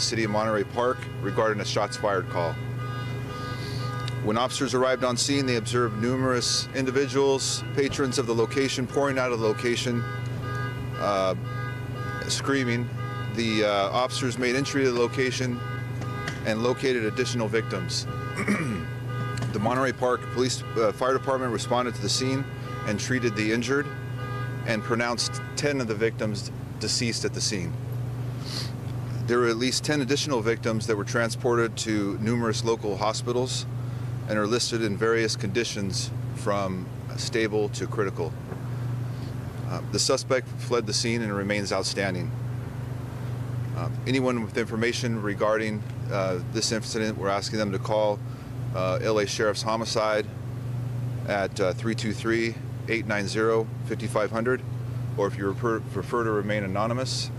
city of Monterey Park regarding a shots fired call. When officers arrived on scene, they observed numerous individuals, patrons of the location, pouring out of the location, screaming. The officers made entry to the location and located additional victims. The Monterey Park Police Fire Department responded to the scene and treated the injured and pronounced 10 of the victims deceased at the scene. There were at least 10 additional victims that were transported to numerous local hospitals and are listed in various conditions from stable to critical. The suspect fled the scene and remains outstanding. Anyone with information regarding this incident, we're asking them to call LA Sheriff's Homicide at 323-890-5500, or if you prefer to remain anonymous,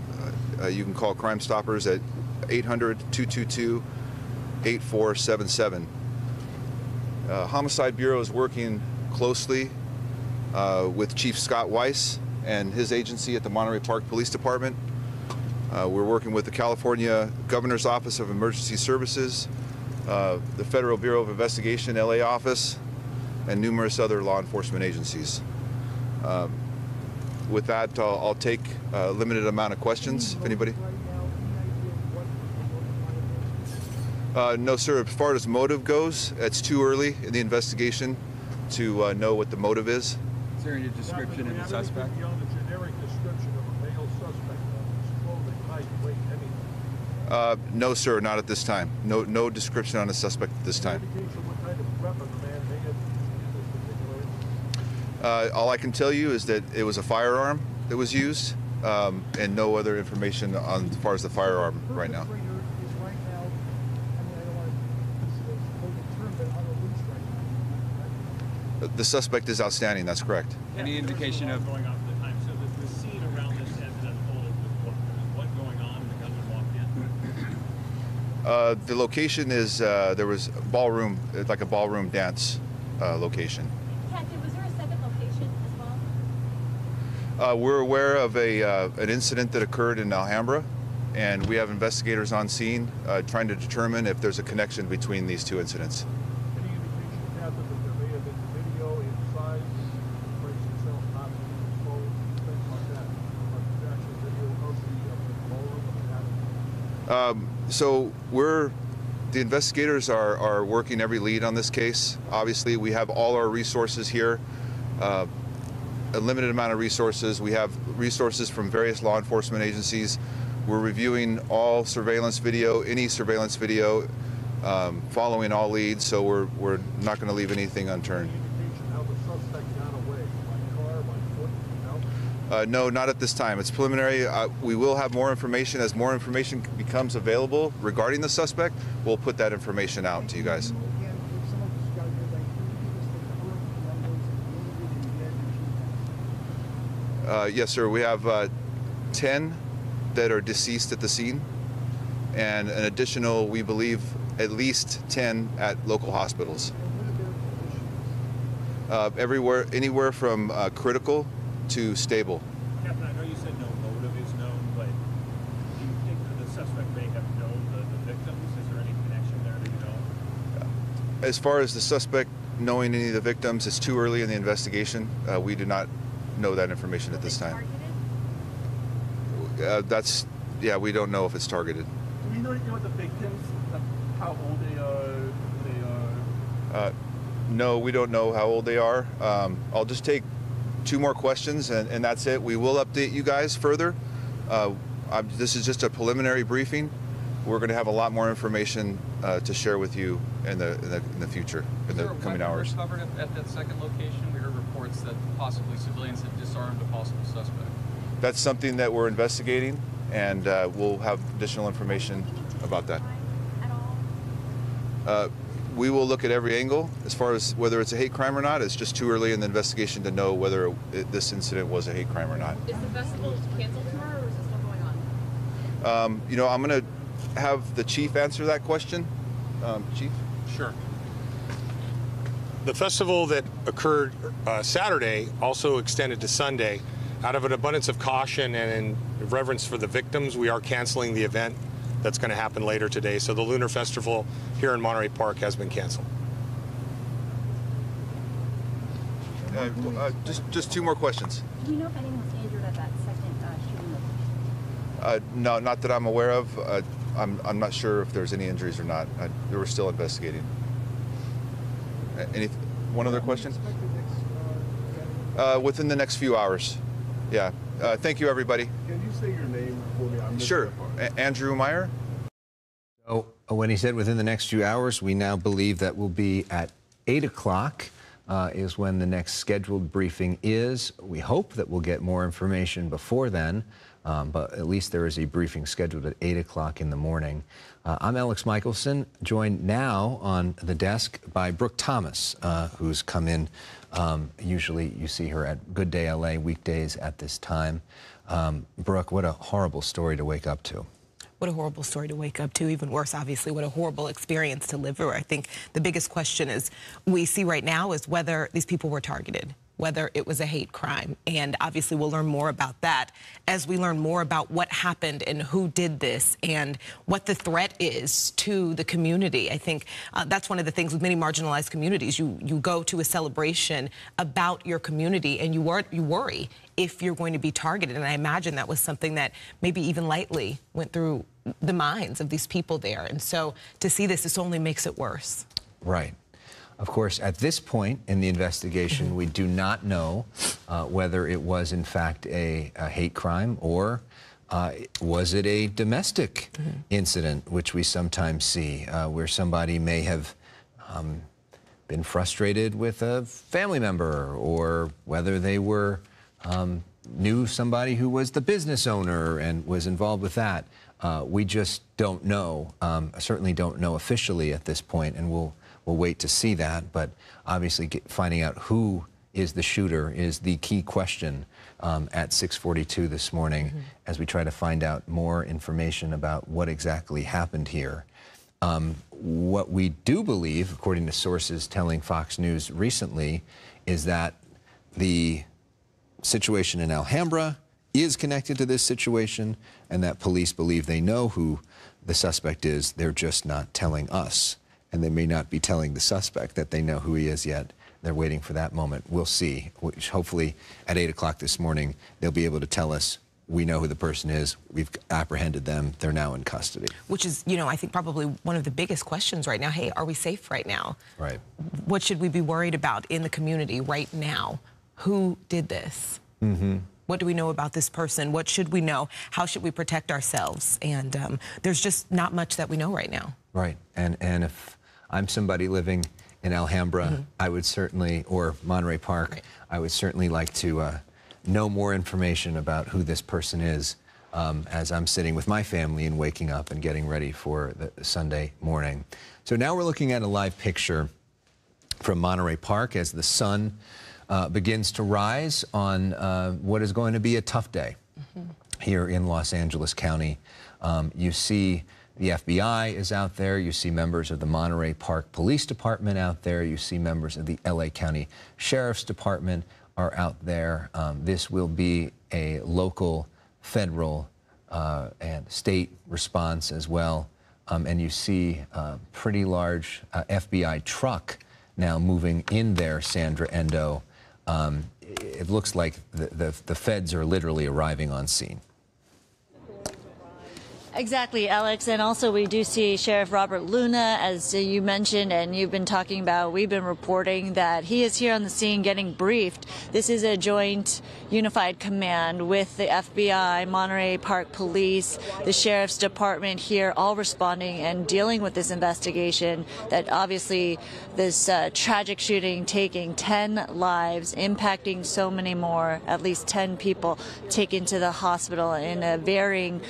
you can call Crime Stoppers at 800-222-8477. Homicide Bureau is working closely with Chief Scott Weiss and his agency at the Monterey Park Police Department. We're working with the California Governor's Office of Emergency Services, the Federal Bureau of Investigation LA office, and numerous other law enforcement agencies. With that, I'll take a limited amount of questions, if anybody. No, sir. As far as motive goes, it's too early in the investigation to know what the motive is. Is there any description of the suspect? Beyond the generic description of a male suspect, his clothing, height, weight, anything? No, sir, not at this time. No description on the suspect at this time. Indication what kind of weapon the man may have used in this particular incident? All I can tell you is that it was a firearm that was used, and no other information on as far as the firearm right now. The suspect is outstanding, that's correct. Any indication of going on at the time? So the scene around this as it unfolded was what going on when the gunman walked in? The location is, there was a ballroom, like a ballroom dance location. Captain, was there a second location as well? We're aware of an incident that occurred in Alhambra, and we have investigators on scene trying to determine if there's a connection between these two incidents. Any indication, Captain, that there may have been video inside the place itself, not exposed, things like that? Like the actual video of the ballroom of the So the investigators are working every lead on this case. Obviously, we have all our resources here, a limited amount of resources. We have resources from various law enforcement agencies. We're reviewing all surveillance video, any surveillance video, following all leads, so we're not going to leave anything unturned. Any indication how the suspect got away? By car, by foot, no? No, not at this time. It's preliminary. We will have more information. As more information becomes available regarding the suspect, we'll put that information out to you guys. Yes, sir. We have 10 that are deceased at the scene, and an additional, we believe, at least 10 at local hospitals. Everywhere, anywhere from critical to stable. Captain, I know you said no motive is known, but do you think that the suspect may have known the victims? Is there any connection there that you know? As far as the suspect knowing any of the victims, it's too early in the investigation. We do not know that information at this time. Yeah, we don't know if it's targeted. Do we know anything about the victims? How old they are? No, we don't know how old they are. I'll just take 2 more questions, and that's it. We will update you guys further. This is just a preliminary briefing. We're going to have a lot more information to share with you in the future, in the coming hours. Was there a weapon recovered at that second location? We heard reports that possibly civilians had disarmed a possible suspect. That's something that we're investigating, and we'll have additional information about that. We will look at every angle. As far as whether it's a hate crime or not, it's just too early in the investigation to know whether this incident was a hate crime or not. Is the festival canceled tomorrow, or is it still going on? You know, I'm going to have the chief answer that question. Chief? Sure. The festival that occurred Saturday also extended to Sunday. Out of an abundance of caution and in reverence for the victims, we are canceling the event that's going to happen later today. So the Lunar Festival here in Monterey Park has been canceled. Just two more questions. Do you know if anyone was injured at that second shooting location? No, not that I'm aware of. I'm not sure if there's any injuries or not. We're still investigating. One other question? Within the next few hours. Yeah. Thank you, everybody. Can you say your name for me? I missed Sure. that part. Andrew Meyer. Oh, when he said within the next few hours, we now believe that will be at 8 o'clock is when the next scheduled briefing is. We hope that we'll get more information before then, but at least there is a briefing scheduled at 8 o'clock in the morning. I'm Alex Michelson, joined now on the desk by Brooke Thomas, who's come in. Usually you see her at Good Day LA weekdays at this time. Brooke, what a horrible story to wake up to. What a horrible story to wake up to. Even worse, obviously, what a horrible experience to live through. I think the biggest question is we see right now is whether these people were targeted, whether it was a hate crime. And obviously we'll learn more about that as we learn more about what happened and who did this and what the threat is to the community. I think that's one of the things with many marginalized communities. You go to a celebration about your community and you worry if you're going to be targeted. And I imagine that was something that maybe even lightly went through the minds of these people there. And so to see this only makes it worse. Right. Of course, at this point in the investigation, we do not know whether it was, in fact, a hate crime or was it a domestic incident, which we sometimes see, where somebody may have been frustrated with a family member, or whether they were knew somebody who was the business owner and was involved with that. We just don't know, certainly don't know officially at this point, and we'll wait to see that, but obviously finding out who is the shooter is the key question at 6:42 this morning as we try to find out more information about what exactly happened here. What we do believe, according to sources telling Fox News recently, is that the situation in Alhambra is connected to this situation and that police believe they know who the suspect is. They're just not telling us. And they may not be telling the suspect that they know who he is yet. They're waiting for that moment. We'll see. Which hopefully at 8 o'clock this morning, they'll be able to tell us, we know who the person is, we've apprehended them, they're now in custody. Which is, you know, I think probably one of the biggest questions right now. Hey, are we safe right now? Right. What should we be worried about in the community right now? Who did this? What do we know about this person? What should we know? How should we protect ourselves? And there's just not much that we know right now. Right. And if I'm somebody living in Alhambra, I would certainly, or Monterey Park, I would certainly like to know more information about who this person is as I'm sitting with my family and waking up and getting ready for the Sunday morning. So now we're looking at a live picture from Monterey Park as the sun begins to rise on what is going to be a tough day here in Los Angeles County. You see the FBI is out there. You see members of the Monterey Park Police Department out there. You see members of the LA County Sheriff's Department are out there. This will be a local, federal, and state response as well. And you see a pretty large FBI truck now moving in there, Sandra Endo. It looks like the feds are literally arriving on scene. Exactly, Alex. And also we do see Sheriff Robert Luna, as you mentioned, and you've been talking about, we've been reporting that he is here on the scene getting briefed. This is a joint unified command with the FBI, Monterey Park Police, the Sheriff's Department here, all responding and dealing with this investigation that obviously this tragic shooting taking 10 lives, impacting so many more, at least 10 people taken to the hospital in a varying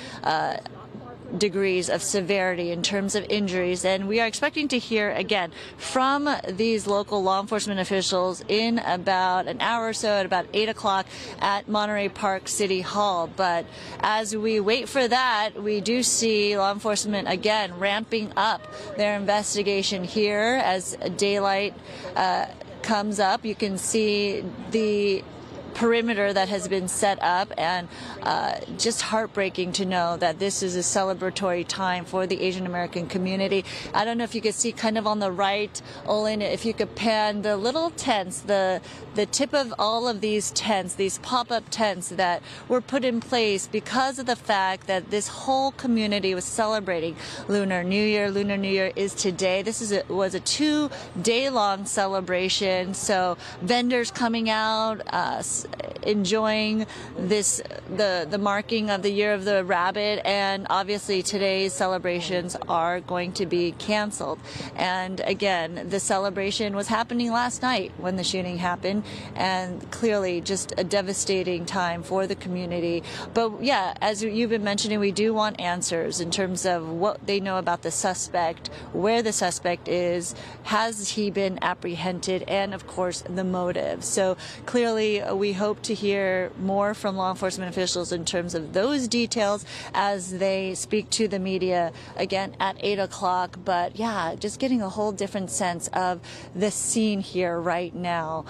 degrees of severity in terms of injuries. And we are expecting to hear again from these local law enforcement officials in about an hour or so, at about 8 o'clock at Monterey Park City Hall. But as we wait for that, we do see law enforcement again ramping up their investigation here as daylight comes up. You can see the perimeter that has been set up, and just heartbreaking to know that this is a celebratory time for the Asian American community. I don't know if you could see kind of on the right, Olin, if you could pan the little tents, the tip of all of these tents, these pop-up tents that were put in place because of the fact that this whole community was celebrating Lunar New Year. Lunar New Year is today. This was a 2-day-long celebration, so vendors coming out, enjoying the marking of the Year of the Rabbit, and obviously today's celebrations are going to be canceled. And again, the celebration was happening last night when the shooting happened, and clearly just a devastating time for the community. But yeah, as you've been mentioning, we do want answers in terms of what they know about the suspect, where the suspect is, has he been apprehended, and of course the motive. So clearly we hope to hear more from law enforcement officials in terms of those details as they speak to the media again at 8 o'clock. But yeah, just getting a whole different sense of the scene here right now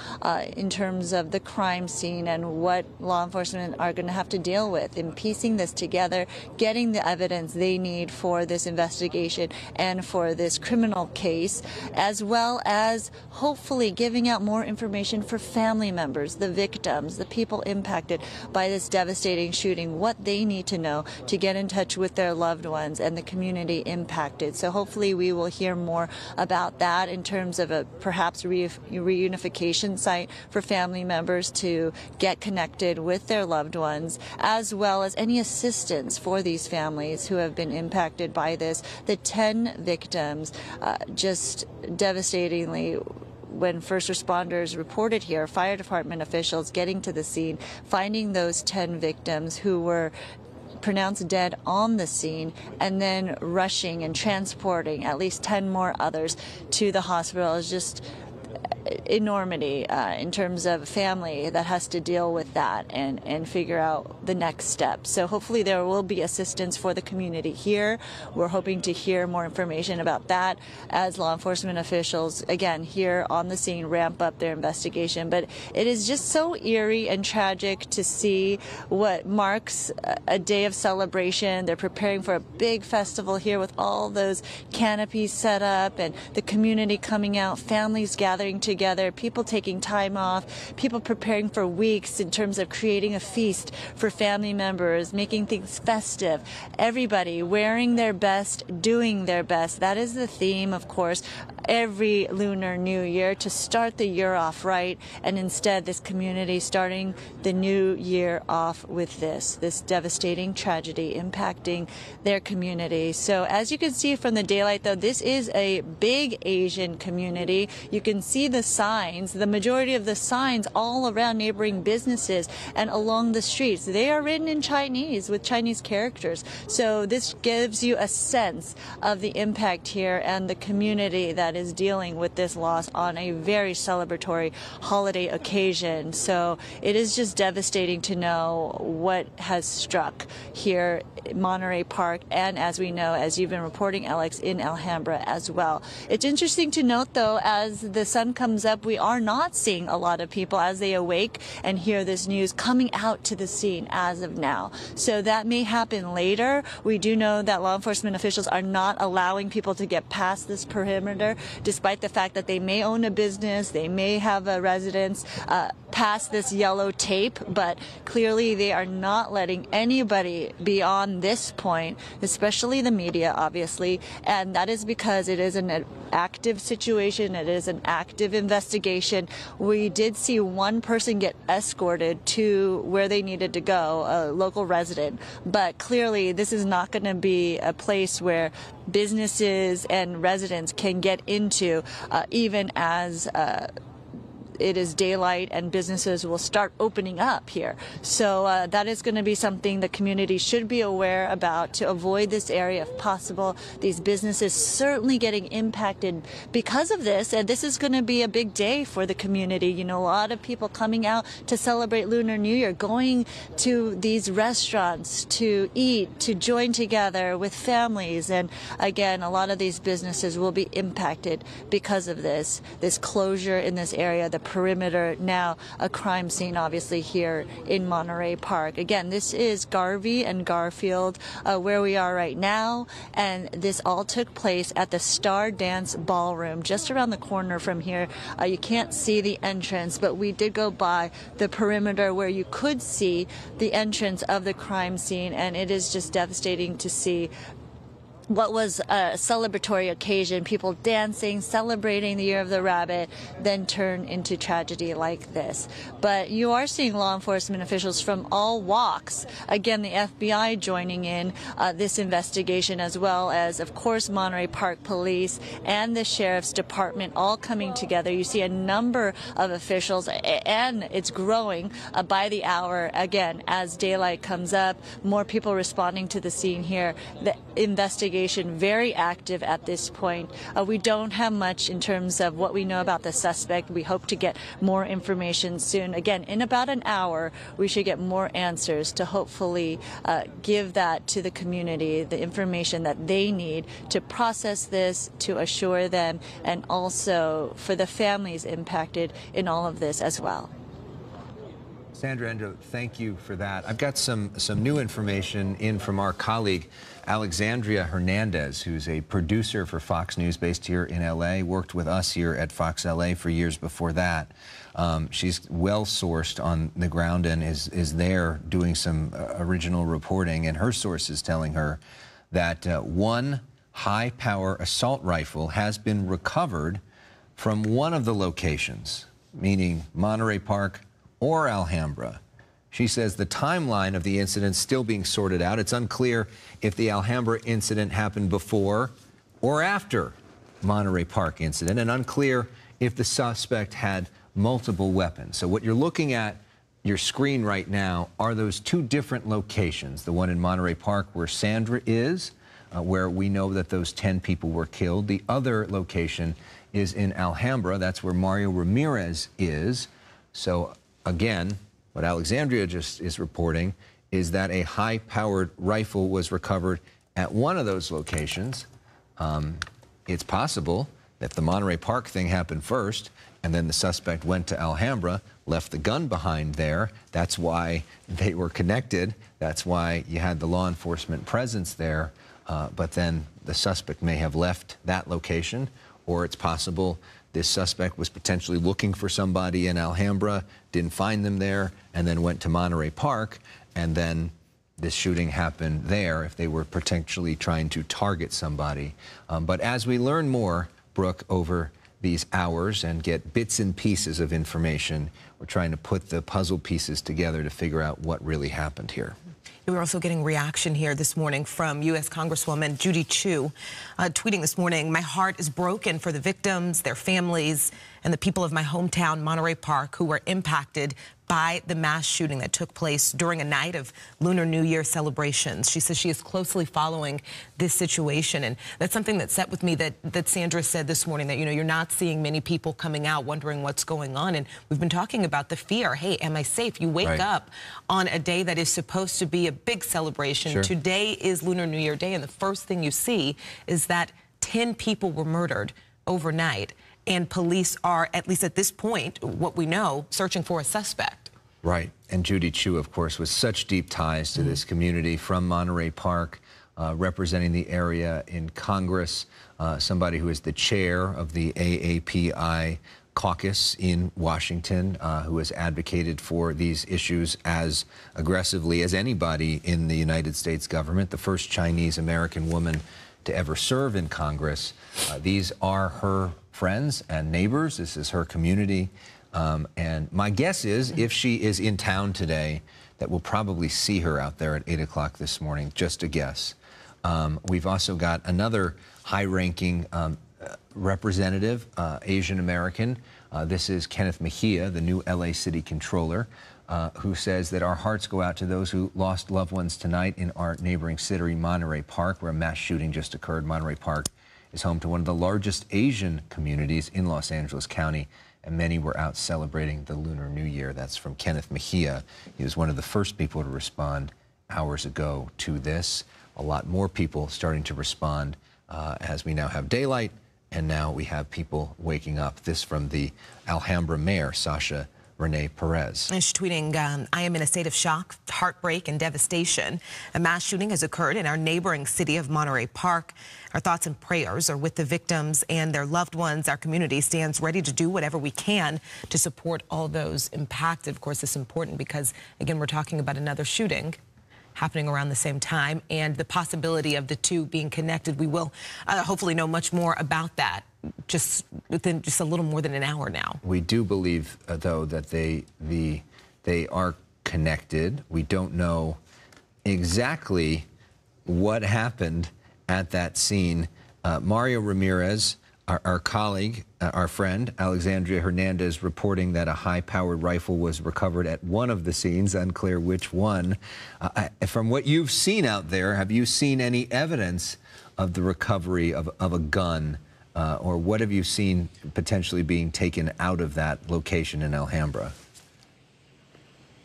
in terms of the crime scene and what law enforcement are going to have to deal with in piecing this together, getting the evidence they need for this investigation and for this criminal case, as well as hopefully giving out more information for family members, the victims, the people impacted by this devastating shooting, what they need to know to get in touch with their loved ones and the community impacted. So hopefully we will hear more about that in terms of a perhaps reunification site for family members to get connected with their loved ones, as well as any assistance for these families who have been impacted by this. The 10 victims, just devastatingly, when first responders reported here, fire department officials getting to the scene, finding those 10 victims who were pronounced dead on the scene, and then rushing and transporting at least 10 more others to the hospital is just enormity in terms of family that has to deal with that and figure out the next step. So hopefully there will be assistance for the community here. We're hoping to hear more information about that as law enforcement officials, again, here on the scene, ramp up their investigation. But it is just so eerie and tragic to see what marks a day of celebration. They're preparing for a big festival here with all those canopies set up and the community coming out, families gathering together, people taking time off, people preparing for weeks in terms of creating a feast for family members, making things festive, everybody wearing their best, doing their best. That is the theme, of course, every Lunar New Year, to start the year off right, and instead this community starting the new year off with this devastating tragedy impacting their community. So as you can see from the daylight, though, this is a big Asian community. You can see the signs, the majority of the signs all around neighboring businesses and along the streets. They are written in Chinese with Chinese characters. So this gives you a sense of the impact here and the community that is dealing with this loss on a very celebratory holiday occasion. So it is just devastating to know what has struck here in Monterey Park, and as we know, as you've been reporting, Alex, in Alhambra as well. It's interesting to note, though, as the sun comes up, we are not seeing a lot of people as they awake and hear this news coming out to the scene as of now. So that may happen later. We do know that law enforcement officials are not allowing people to get past this perimeter, despite the fact that they may own a business, they may have a residence past this yellow tape, but clearly they are not letting anybody beyond this point, especially the media, obviously, and that is because it is an active situation, it is an active investigation. We did see one person get escorted to where they needed to go, a local resident, but clearly this is not going to be a place where businesses and residents can get into, even as it is daylight and businesses will start opening up here. So that is going to be something the community should be aware about to avoid this area if possible. These businesses certainly getting impacted because of this, and this is going to be a big day for the community. You know, a lot of people coming out to celebrate Lunar New Year, going to these restaurants to eat, to join together with families, and again, a lot of these businesses will be impacted because of this closure in this area. The perimeter. Now a crime scene, obviously, here in Monterey Park. Again, this is Garvey and Garfield, where we are right now, and this all took place at the Star Dance Ballroom, just around the corner from here. You can't see the entrance, but we did go by the perimeter where you could see the entrance of the crime scene, and it is just devastating to see what was a celebratory occasion, people dancing, celebrating the Year of the Rabbit, then turn into tragedy like this. But you are seeing law enforcement officials from all walks. Again, the FBI joining in this investigation, as well as, of course, Monterey Park Police and the Sheriff's Department all coming together. You see a number of officials, and it's growing by the hour. Again, as daylight comes up, more people responding to the scene here. The investigation very active at this point. We don't have much in terms of what we know about the suspect. We hope to get more information soon. Again, in about an hour, we should get more answers to hopefully give that to the community, the information that they need to process this, to assure them, and also for the families impacted in all of this as well. Sandra Endo, thank you for that. I've got some new information in from our colleague, Alexandria Hernandez, who's a producer for Fox News based here in LA, worked with us here at Fox LA for years before that. She's well-sourced on the ground and is there doing some original reporting, and her source is telling her that one high-power assault rifle has been recovered from one of the locations, meaning Monterey Park or Alhambra. She says the timeline of the incident is still being sorted out. It's unclear if the Alhambra incident happened before or after Monterey Park incident, and unclear if the suspect had multiple weapons. So what you're looking at your screen right now are those two different locations. The one in Monterey Park where Sandra is, where we know that those 10 people were killed. The other location is in Alhambra. That's where Mario Ramirez is. So again, what Alexandria just is reporting is that a high-powered rifle was recovered at one of those locations. It's possible that the Monterey Park thing happened first, and then the suspect went to Alhambra, left the gun behind there. That's why they were connected. That's why you had the law enforcement presence there. But then the suspect may have left that location, or it's possible this suspect was potentially looking for somebody in Alhambra, didn't find them there, and then went to Monterey Park, and then this shooting happened there if they were potentially trying to target somebody. But as we learn more, Brooke, over these hours and get bits and pieces of information, we're trying to put the puzzle pieces together to figure out what really happened here. We're also getting reaction here this morning from U.S. Congresswoman Judy Chu, tweeting this morning, "My heart is broken for the victims, their families, and the people of my hometown, Monterey Park, who were impacted by the mass shooting that took place during a night of Lunar New Year celebrations." She says she is closely following this situation, and that's something that sat with me that Sandra said this morning, that, you know, you're not seeing many people coming out wondering what's going on, and we've been talking about the fear. Hey, am I safe? You wake up on a day that is supposed to be a big celebration. Sure. Today is Lunar New Year Day, and the first thing you see is that 10 people were murdered overnight. And police are, at least at this point, what we know, searching for a suspect. Right. And Judy Chu, of course, with such deep ties to this community from Monterey Park, representing the area in Congress, somebody who is the chair of the AAPI caucus in Washington, who has advocated for these issues as aggressively as anybody in the United States government, the first Chinese-American woman to ever serve in Congress. These are her friends and neighbors. This is her community. And my guess is, if she is in town today, that we'll probably see her out there at 8 o'clock this morning, just a guess. We've also got another high-ranking representative, Asian American. This is Kenneth Mejia, the new LA City Controller, who says that our hearts go out to those who lost loved ones tonight in our neighboring city, Monterey Park, where a mass shooting just occurred. Monterey Park is home to one of the largest Asian communities in Los Angeles County, and many were out celebrating the Lunar New Year. That's from Kenneth Mejia. He was one of the first people to respond hours ago to this. A lot more people starting to respond as we now have daylight and now we have people waking up. This from the Alhambra mayor, Sasha Renee Perez. And she's tweeting, I am in a state of shock, heartbreak, and devastation. A mass shooting has occurred in our neighboring city of Monterey Park. Our thoughts and prayers are with the victims and their loved ones. Our community stands ready to do whatever we can to support all those impacted. Of course, it's important because, again, we're talking about another shooting happening around the same time and the possibility of the two being connected. We will hopefully know much more about that just within just a little more than an hour now. We do believe, though, that they are connected. We don't know exactly what happened at that scene. Mario Ramirez, our colleague, our friend, Alexandria Hernandez, reporting that a high-powered rifle was recovered at one of the scenes, unclear which one. From what you've seen out there, have you seen any evidence of the recovery of a gun? Or what have you seen potentially being taken out of that location in Alhambra?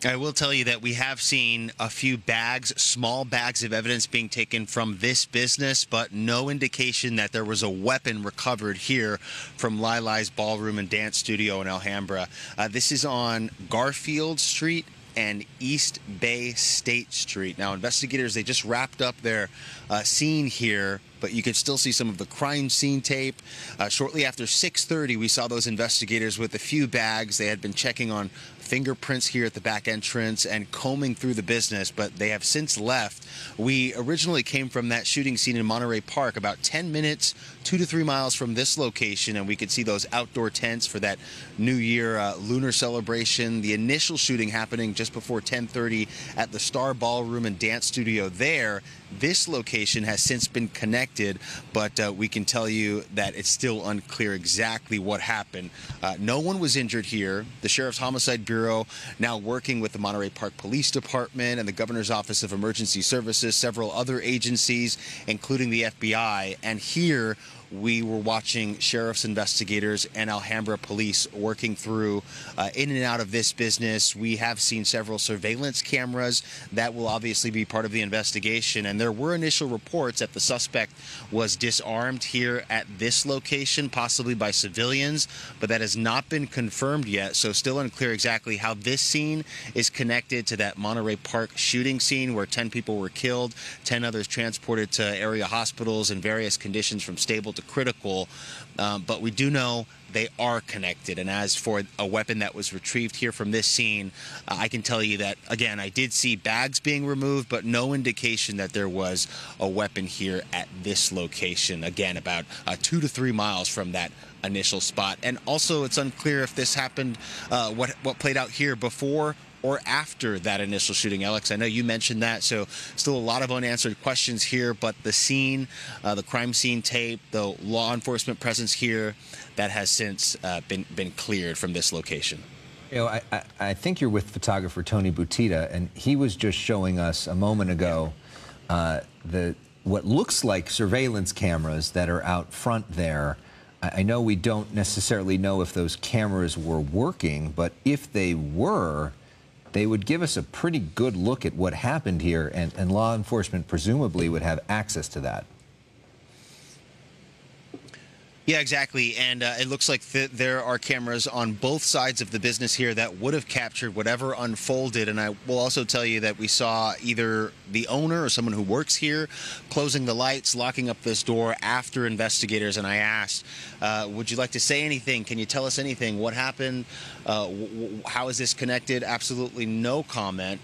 I will tell you that we have seen a few bags, small bags of evidence being taken from this business, but no indication that there was a weapon recovered here from Lila's Ballroom and Dance Studio in Alhambra. This is on Garfield Street and East Bay State Street. Now, investigators, they just wrapped up their scene here, but you can still see some of the crime scene tape. Shortly after 6:30, we saw those investigators with a few bags. They had been checking on fingerprints here at the back entrance and combing through the business, but they have since left. We originally came from that shooting scene in Monterey Park, about 10 minutes, 2 to 3 miles from this location, and we could see those outdoor tents for that New Year lunar celebration. The initial shooting happening just before 10:30 at the Star Ballroom and Dance Studio there. This location has since been connected, but we can tell you that it's still unclear exactly what happened. No one was injured here. The Sheriff's Homicide Bureau now working with the Monterey Park Police Department and the Governor's Office of Emergency Services, several other agencies, including the FBI. And here we were watching sheriff's investigators and Alhambra police working through in and out of this business. We have seen several surveillance cameras that will obviously be part of the investigation. And there were initial reports that the suspect was disarmed here at this location, possibly by civilians, but that has not been confirmed yet. So still unclear exactly how this scene is connected to that Monterey Park shooting scene where 10 people were killed, 10 others transported to area hospitals in various conditions from stable to critical, but we do know they are connected. And as for a weapon that was retrieved here from this scene, I can tell you that, again, I did see bags being removed, but no indication that there was a weapon here at this location. Again, about 2 to 3 miles from that initial spot. And also, it's unclear if this happened, what played out here before or after that initial shooting. Alex, I know you mentioned that, so still a lot of unanswered questions here, but the scene, the crime scene tape, the law enforcement presence here, that has since been cleared from this location. You know, I think you're with photographer Tony Butita, and he was just showing us a moment ago what looks like surveillance cameras that are out front there. I know we don't necessarily know if those cameras were working, but if they were, they would give us a pretty good look at what happened here, and law enforcement presumably would have access to that. Yeah, exactly. And it looks like there are cameras on both sides of the business here that would have captured whatever unfolded. And I will also tell you that we saw either the owner or someone who works here closing the lights, locking up this door after investigators. And I asked, would you like to say anything? Can you tell us anything? What happened? How is this connected? Absolutely no comment.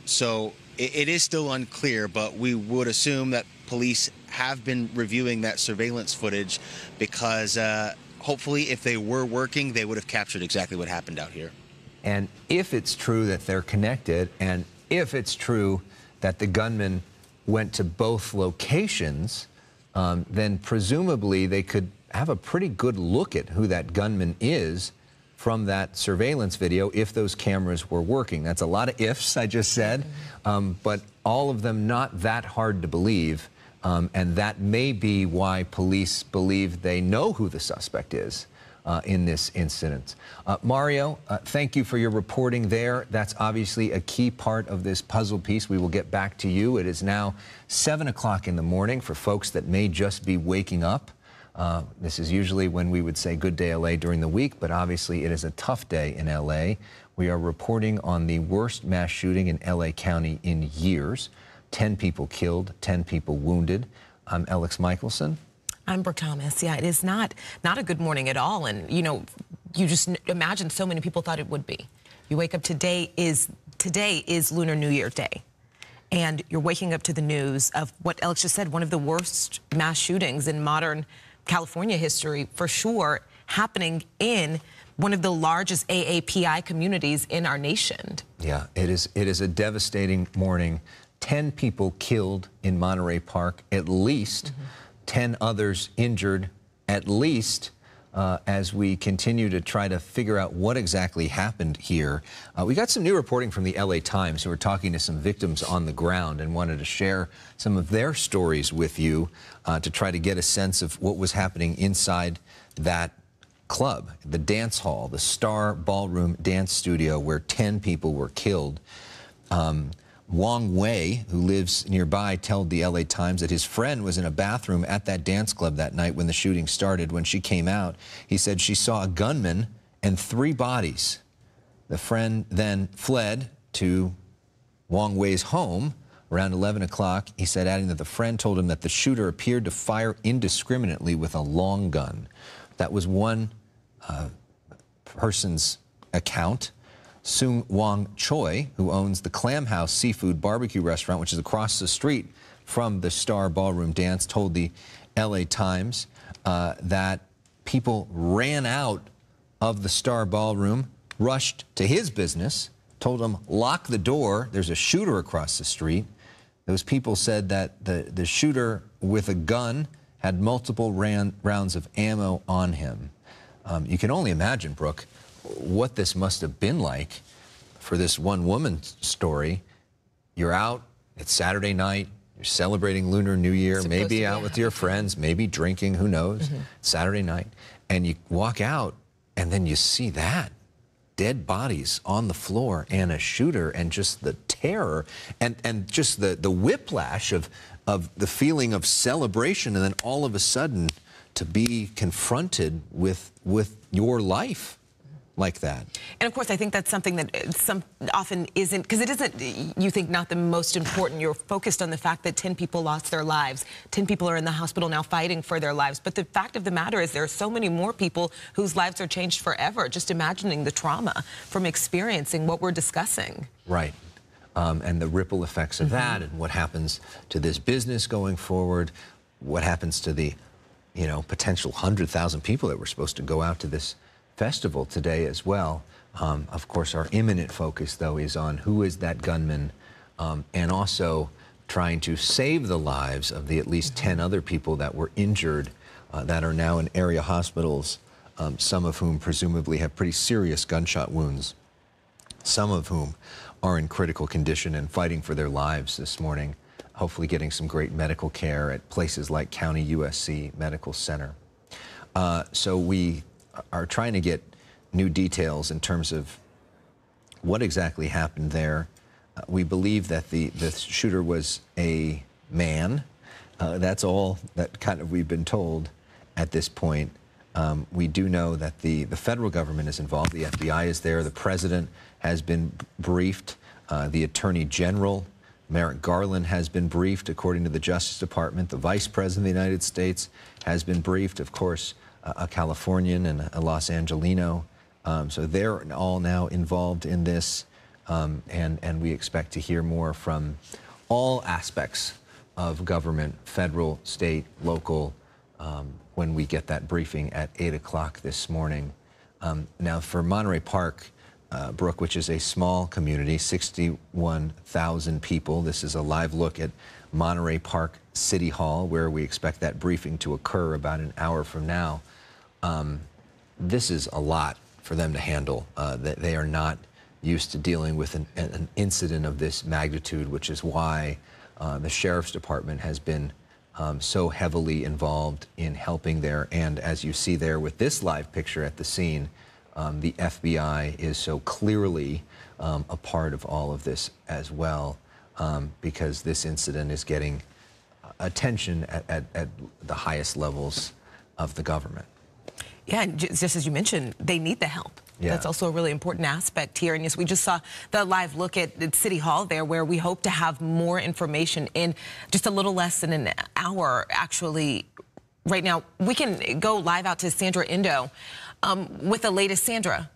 So it is still unclear, but we would assume that police have been reviewing that surveillance footage because hopefully if they were working, they would have captured exactly what happened out here. And if it's true that they're connected, and if it's true that the gunman went to both locations, then presumably they could have a pretty good look at who that gunman is from that surveillance video if those cameras were working. That's a lot of ifs, I just said, but all of them not that hard to believe. And that may be why police believe they know who the suspect is in this incident. Mario, thank you for your reporting there. That's obviously a key part of this puzzle piece. We will get back to you. It is now 7 o'clock in the morning for folks that may just be waking up. This is usually when we would say good day LA during the week, but obviously it is a tough day in LA. We are reporting on the worst mass shooting in LA County in years. 10 people killed, 10 people wounded. I'm Alex Michelson. I'm Brooke Thomas. Yeah, it is not a good morning at all. And, you know, you just imagine so many people thought it would be. You wake up, today is Lunar New Year day. And you're waking up to the news of what Alex just said, one of the worst mass shootings in modern California history, for sure, happening in one of the largest AAPI communities in our nation. Yeah, it is a devastating morning. 10 people killed in Monterey Park, at least. 10 others injured, at least, as we continue to try to figure out what exactly happened here. We got some new reporting from the LA Times, who were talking to some victims on the ground and wanted to share some of their stories with you to try to get a sense of what was happening inside that club, the dance hall, the Star Ballroom Dance Studio, where 10 people were killed. Wong Wei, who lives nearby, told the LA Times that his friend was in a bathroom at that dance club that night when the shooting started. When she came out, he said she saw a gunman and 3 bodies. The friend then fled to Wong Wei's home around 11 o'clock. He said, adding that the friend told him that the shooter appeared to fire indiscriminately with a long gun. That was one person's account. Sung Wong Choi, who owns the Clam House Seafood Barbecue Restaurant, which is across the street from the Star Ballroom Dance, told the LA Times that people ran out of the Star Ballroom, rushed to his business, told him, lock the door, there's a shooter across the street. Those people said that the shooter with a gun had multiple rounds of ammo on him. You can only imagine, Brooke, what this must have been like for this one woman's story. You're out, it's Saturday night, you're celebrating Lunar New Year, maybe out with your friends, maybe drinking, who knows, Saturday night, and you walk out and then you see that, dead bodies on the floor and a shooter, and just the terror and just the whiplash of the feeling of celebration, and then all of a sudden to be confronted with your life like that. And of course, I think that's something that often isn't, because it isn't, you think, not the most important. You're focused on the fact that 10 people lost their lives. 10 people are in the hospital now fighting for their lives. But the fact of the matter is there are so many more people whose lives are changed forever, just imagining the trauma from experiencing what we're discussing. Right. And the ripple effects of that, and what happens to this business going forward, what happens to the, you know, potential 100,000 people that were supposed to go out to this festival today as well. Of course, our imminent focus, though, is on who is that gunman, and also trying to save the lives of the at least 10 other people that were injured that are now in area hospitals, some of whom presumably have pretty serious gunshot wounds, some of whom are in critical condition and fighting for their lives this morning, hopefully getting some great medical care at places like County USC Medical Center. So we are trying to get new details in terms of what exactly happened there. We believe that the shooter was a man. That's all that kind of we've been told at this point. We do know that the federal government is involved. The FBI is there. The president has been briefed. The Attorney General, Merrick Garland, has been briefed, according to the Justice Department. The Vice President of the United States has been briefed. Of course, a Californian and a Los Angelino. So they're all now involved in this, and we expect to hear more from all aspects of government, federal, state, local, when we get that briefing at 8 o'clock this morning. Now, for Monterey Park, Brooke, which is a small community, 61,000 people, this is a live look at Monterey Park City Hall, where we expect that briefing to occur about an hour from now. This is a lot for them to handle. They are not used to dealing with an incident of this magnitude, which is why the Sheriff's Department has been so heavily involved in helping there. And as you see there with this live picture at the scene, the FBI is so clearly a part of all of this as well, because this incident is getting attention at the highest levels of the government. Yeah, and just as you mentioned, they need the help. Yeah. That's also a really important aspect here. And yes, we just saw the live look at City Hall there, where we hope to have more information in just a little less than an hour, actually. Right now, we can go live out to Sandra Indo with the latest. Sandra.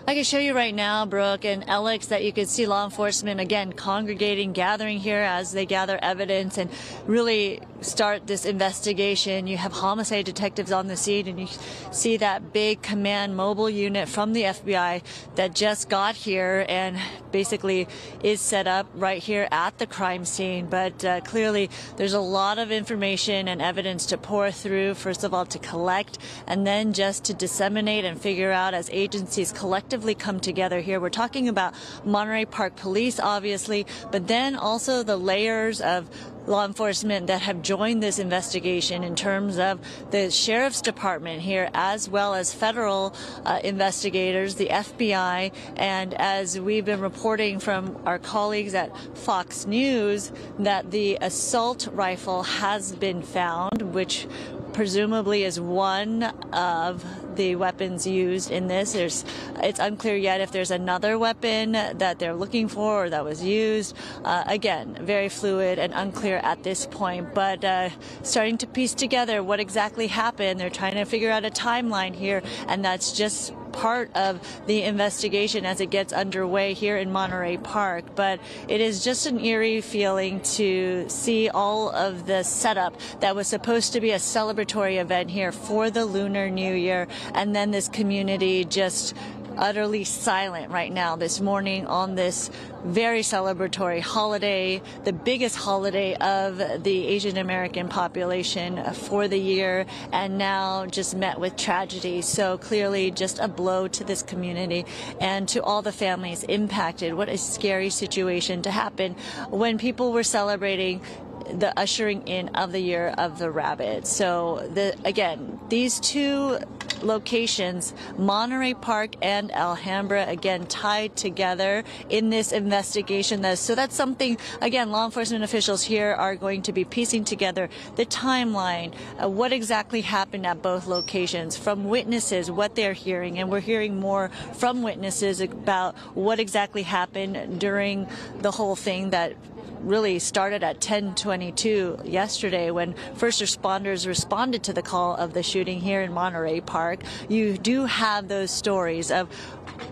I can show you right now, Brooke and Alex, that you can see law enforcement, again, congregating, gathering here as they gather evidence and really start this investigation. You have homicide detectives on the scene, and you see that big command mobile unit from the FBI that just got here and basically is set up right here at the crime scene. But clearly, there's a lot of information and evidence to pour through, first of all, to collect, and then just to disseminate and figure out as agencies collectively come together here. We're talking about Monterey Park Police, obviously, but then also the layers of law enforcement that have joined this investigation in terms of the Sheriff's Department here, as well as federal investigators, the FBI, and as we've been reporting from our colleagues at Fox News, that the assault rifle has been found, which presumably is one of the weapons used in this. It's unclear yet if there's another weapon that they're looking for or that was used. Again, very fluid and unclear at this point, but starting to piece together what exactly happened. They're trying to figure out a timeline here, and that's just part of the investigation as it gets underway here in Monterey Park. But it is just an eerie feeling to see all of the setup that was supposed to be a celebratory event here for the Lunar New Year, and then this community just utterly silent right now this morning on this very celebratory holiday, the biggest holiday of the Asian American population for the year, and now just met with tragedy. So clearly just a blow to this community and to all the families impacted. What a scary situation to happen when people were celebrating the ushering in of the year of the rabbit. So again, these two locations, Monterey Park and Alhambra, again tied together in this investigation. So that's something, again, law enforcement officials here are going to be piecing together the timeline, what exactly happened at both locations, from witnesses, what they're hearing, and we're hearing more from witnesses about what exactly happened during the whole thing that really started at 10:22 yesterday when first responders responded to the call of the shooting here in Monterey Park. You do have those stories of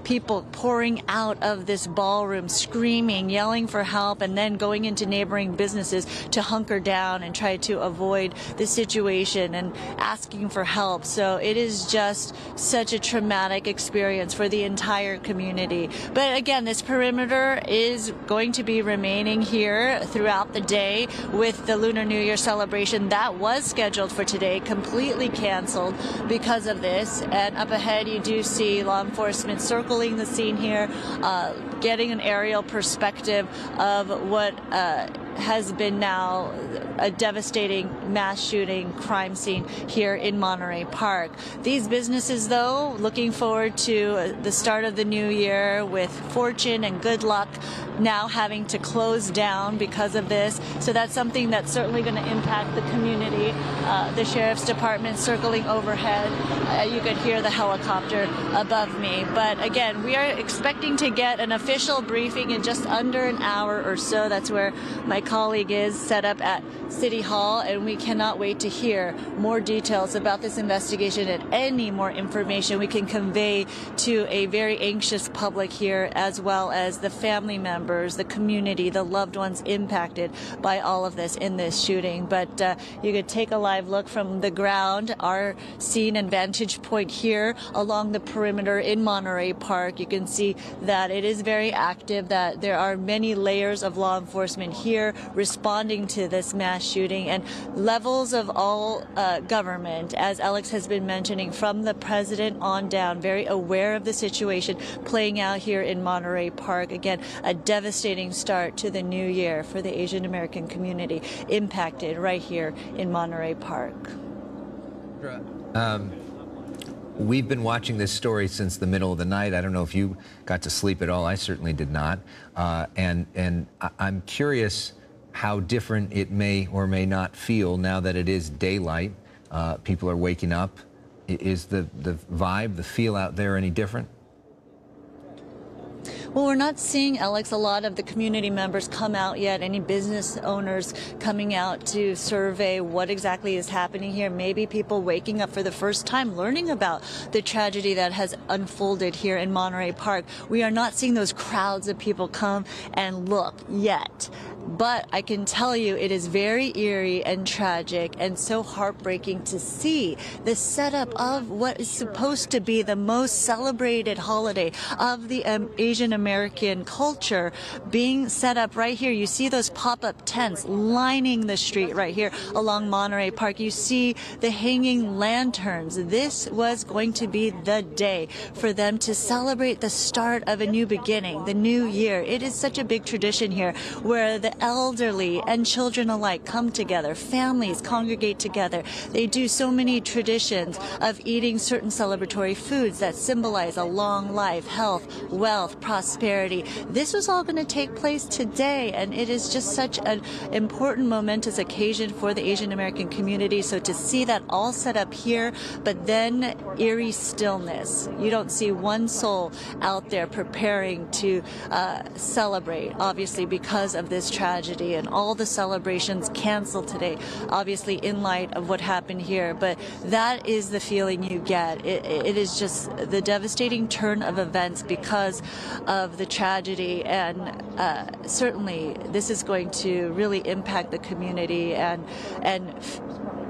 people pouring out of this ballroom, screaming, yelling for help, and then going into neighboring businesses to hunker down and try to avoid the situation and asking for help. So it is just such a traumatic experience for the entire community. But again, this perimeter is going to be remaining here throughout the day with the Lunar New Year celebration that was scheduled for today, completely canceled because of this. And up ahead, you do see law enforcement circling the scene here, getting an aerial perspective of what has been now a devastating mass shooting crime scene here in Monterey Park. These businesses, though, looking forward to the start of the new year with fortune and good luck, now having to close down because of this. So that's something that's certainly going to impact the community. The Sheriff's Department circling overhead. You could hear the helicopter above me. But again, we are expecting to get an official briefing in just under an hour or so. That's where my colleague is set up at City Hall, and we cannot wait to hear more details about this investigation and any more information we can convey to a very anxious public here, as well as the family members, the community, the loved ones impacted by all of this in this shooting. But you could take a live look from the ground, our scene and vantage point here along the perimeter in Monterey Park. You can see that it is very active, that there are many layers of law enforcement here responding to this mass shooting, and levels of all government, as Alex has been mentioning, from the president on down, very aware of the situation playing out here in Monterey Park. Again, a devastating start to the new year for the Asian American community impacted right here in Monterey Park. We've been watching this story since the middle of the night. I don't know if you got to sleep at all. I certainly did not. And I'm curious how different it may or may not feel now that it is daylight. People are waking up. Is the vibe, the feel out there any different? Well, we're not seeing, Alex, a lot of the community members come out yet, any business owners coming out to survey what exactly is happening here. Maybe people waking up for the first time, learning about the tragedy that has unfolded here in Monterey Park. We are not seeing those crowds of people come and look yet. But I can tell you it is very eerie and tragic and so heartbreaking to see the setup of what is supposed to be the most celebrated holiday of the Asian American culture being set up right here. You see those pop-up tents lining the street right here along Monterey Park. You see the hanging lanterns. This was going to be the day for them to celebrate the start of a new beginning, the new year. It is such a big tradition here where the elderly and children alike come together, families congregate together. They do so many traditions of eating certain celebratory foods that symbolize a long life, health, wealth, prosperity. This was all going to take place today, and it is just such an important, momentous occasion for the Asian American community. So to see that all set up here, but then eerie stillness. You don't see one soul out there preparing to celebrate, obviously, because of this tragedy, and all the celebrations canceled today, obviously in light of what happened here. But that is the feeling you get. It is just the devastating turn of events because of the tragedy, and certainly this is going to really impact the community, and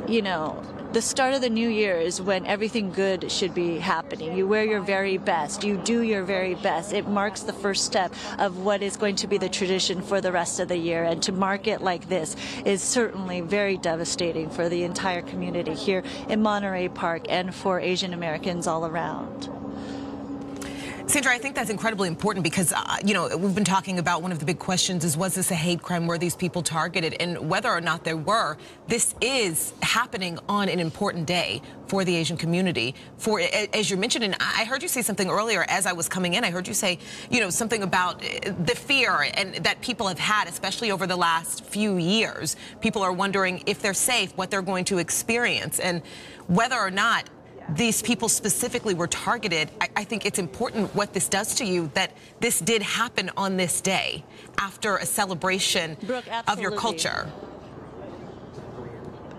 you know, the start of the new year is when everything good should be happening. You wear your very best. You do your very best. It marks the first step of what is going to be the tradition for the rest of the year. And to mark it like this is certainly very devastating for the entire community here in Monterey Park and for Asian Americans all around. Sandra, I think that's incredibly important because, you know, we've been talking about one of the big questions is, was this a hate crime? Were these people targeted? And whether or not there were, this is happening on an important day for the Asian community. For, as you mentioned, and I heard you say something earlier as I was coming in, I heard you say, you know, something about the fear and that people have had, especially over the last few years. People are wondering if they're safe, what they're going to experience, and whether or not these people specifically were targeted. I think it's important what this does to you, that this did happen on this day after a celebration of your culture.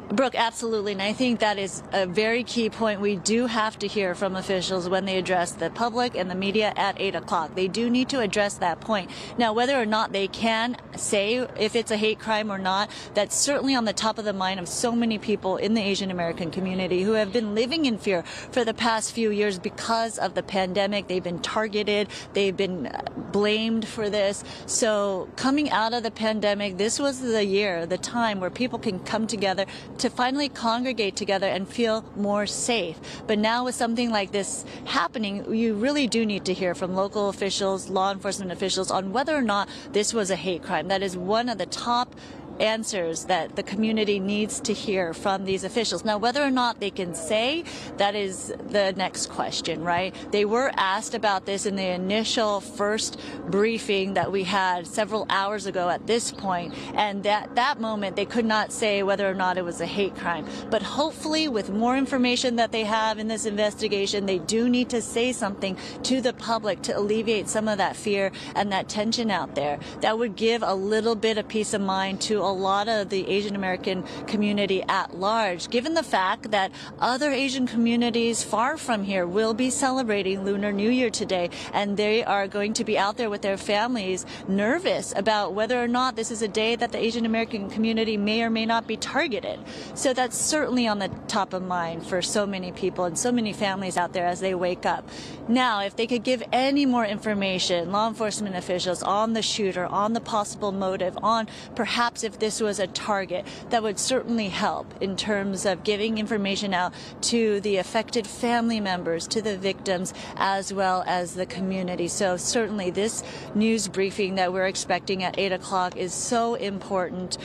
Brooke, absolutely, and I think that is a very key point. We do have to hear from officials when they address the public and the media at 8 o'clock. They do need to address that point. Now, whether or not they can say if it's a hate crime or not, that's certainly on the top of the mind of so many people in the Asian American community who have been living in fear for the past few years because of the pandemic. They've been targeted. They've been blamed for this. So coming out of the pandemic, this was the year, the time where people can come together to finally congregate together and feel more safe. But now with something like this happening, you really do need to hear from local officials, law enforcement officials, on whether or not this was a hate crime. That is one of the top answers that the community needs to hear from these officials. Now, whether or not they can say, that is the next question, right? They were asked about this in the initial first briefing that we had several hours ago at this point, and at that moment they could not say whether or not it was a hate crime. But hopefully with more information that they have in this investigation, they do need to say something to the public to alleviate some of that fear and that tension out there. That would give a little bit of peace of mind to a lot of the Asian American community at large, given the fact that other Asian communities far from here will be celebrating Lunar New Year today, and they are going to be out there with their families nervous about whether or not this is a day that the Asian American community may or may not be targeted. So that's certainly on the top of mind for so many people and so many families out there as they wake up. Now, if they could give any more information, law enforcement officials, on the shooter, on the possible motive, on perhaps if this was a target, that would certainly help in terms of giving information out to the affected family members, to the victims, as well as the community. So certainly this news briefing that we're expecting at 8 o'clock is so important.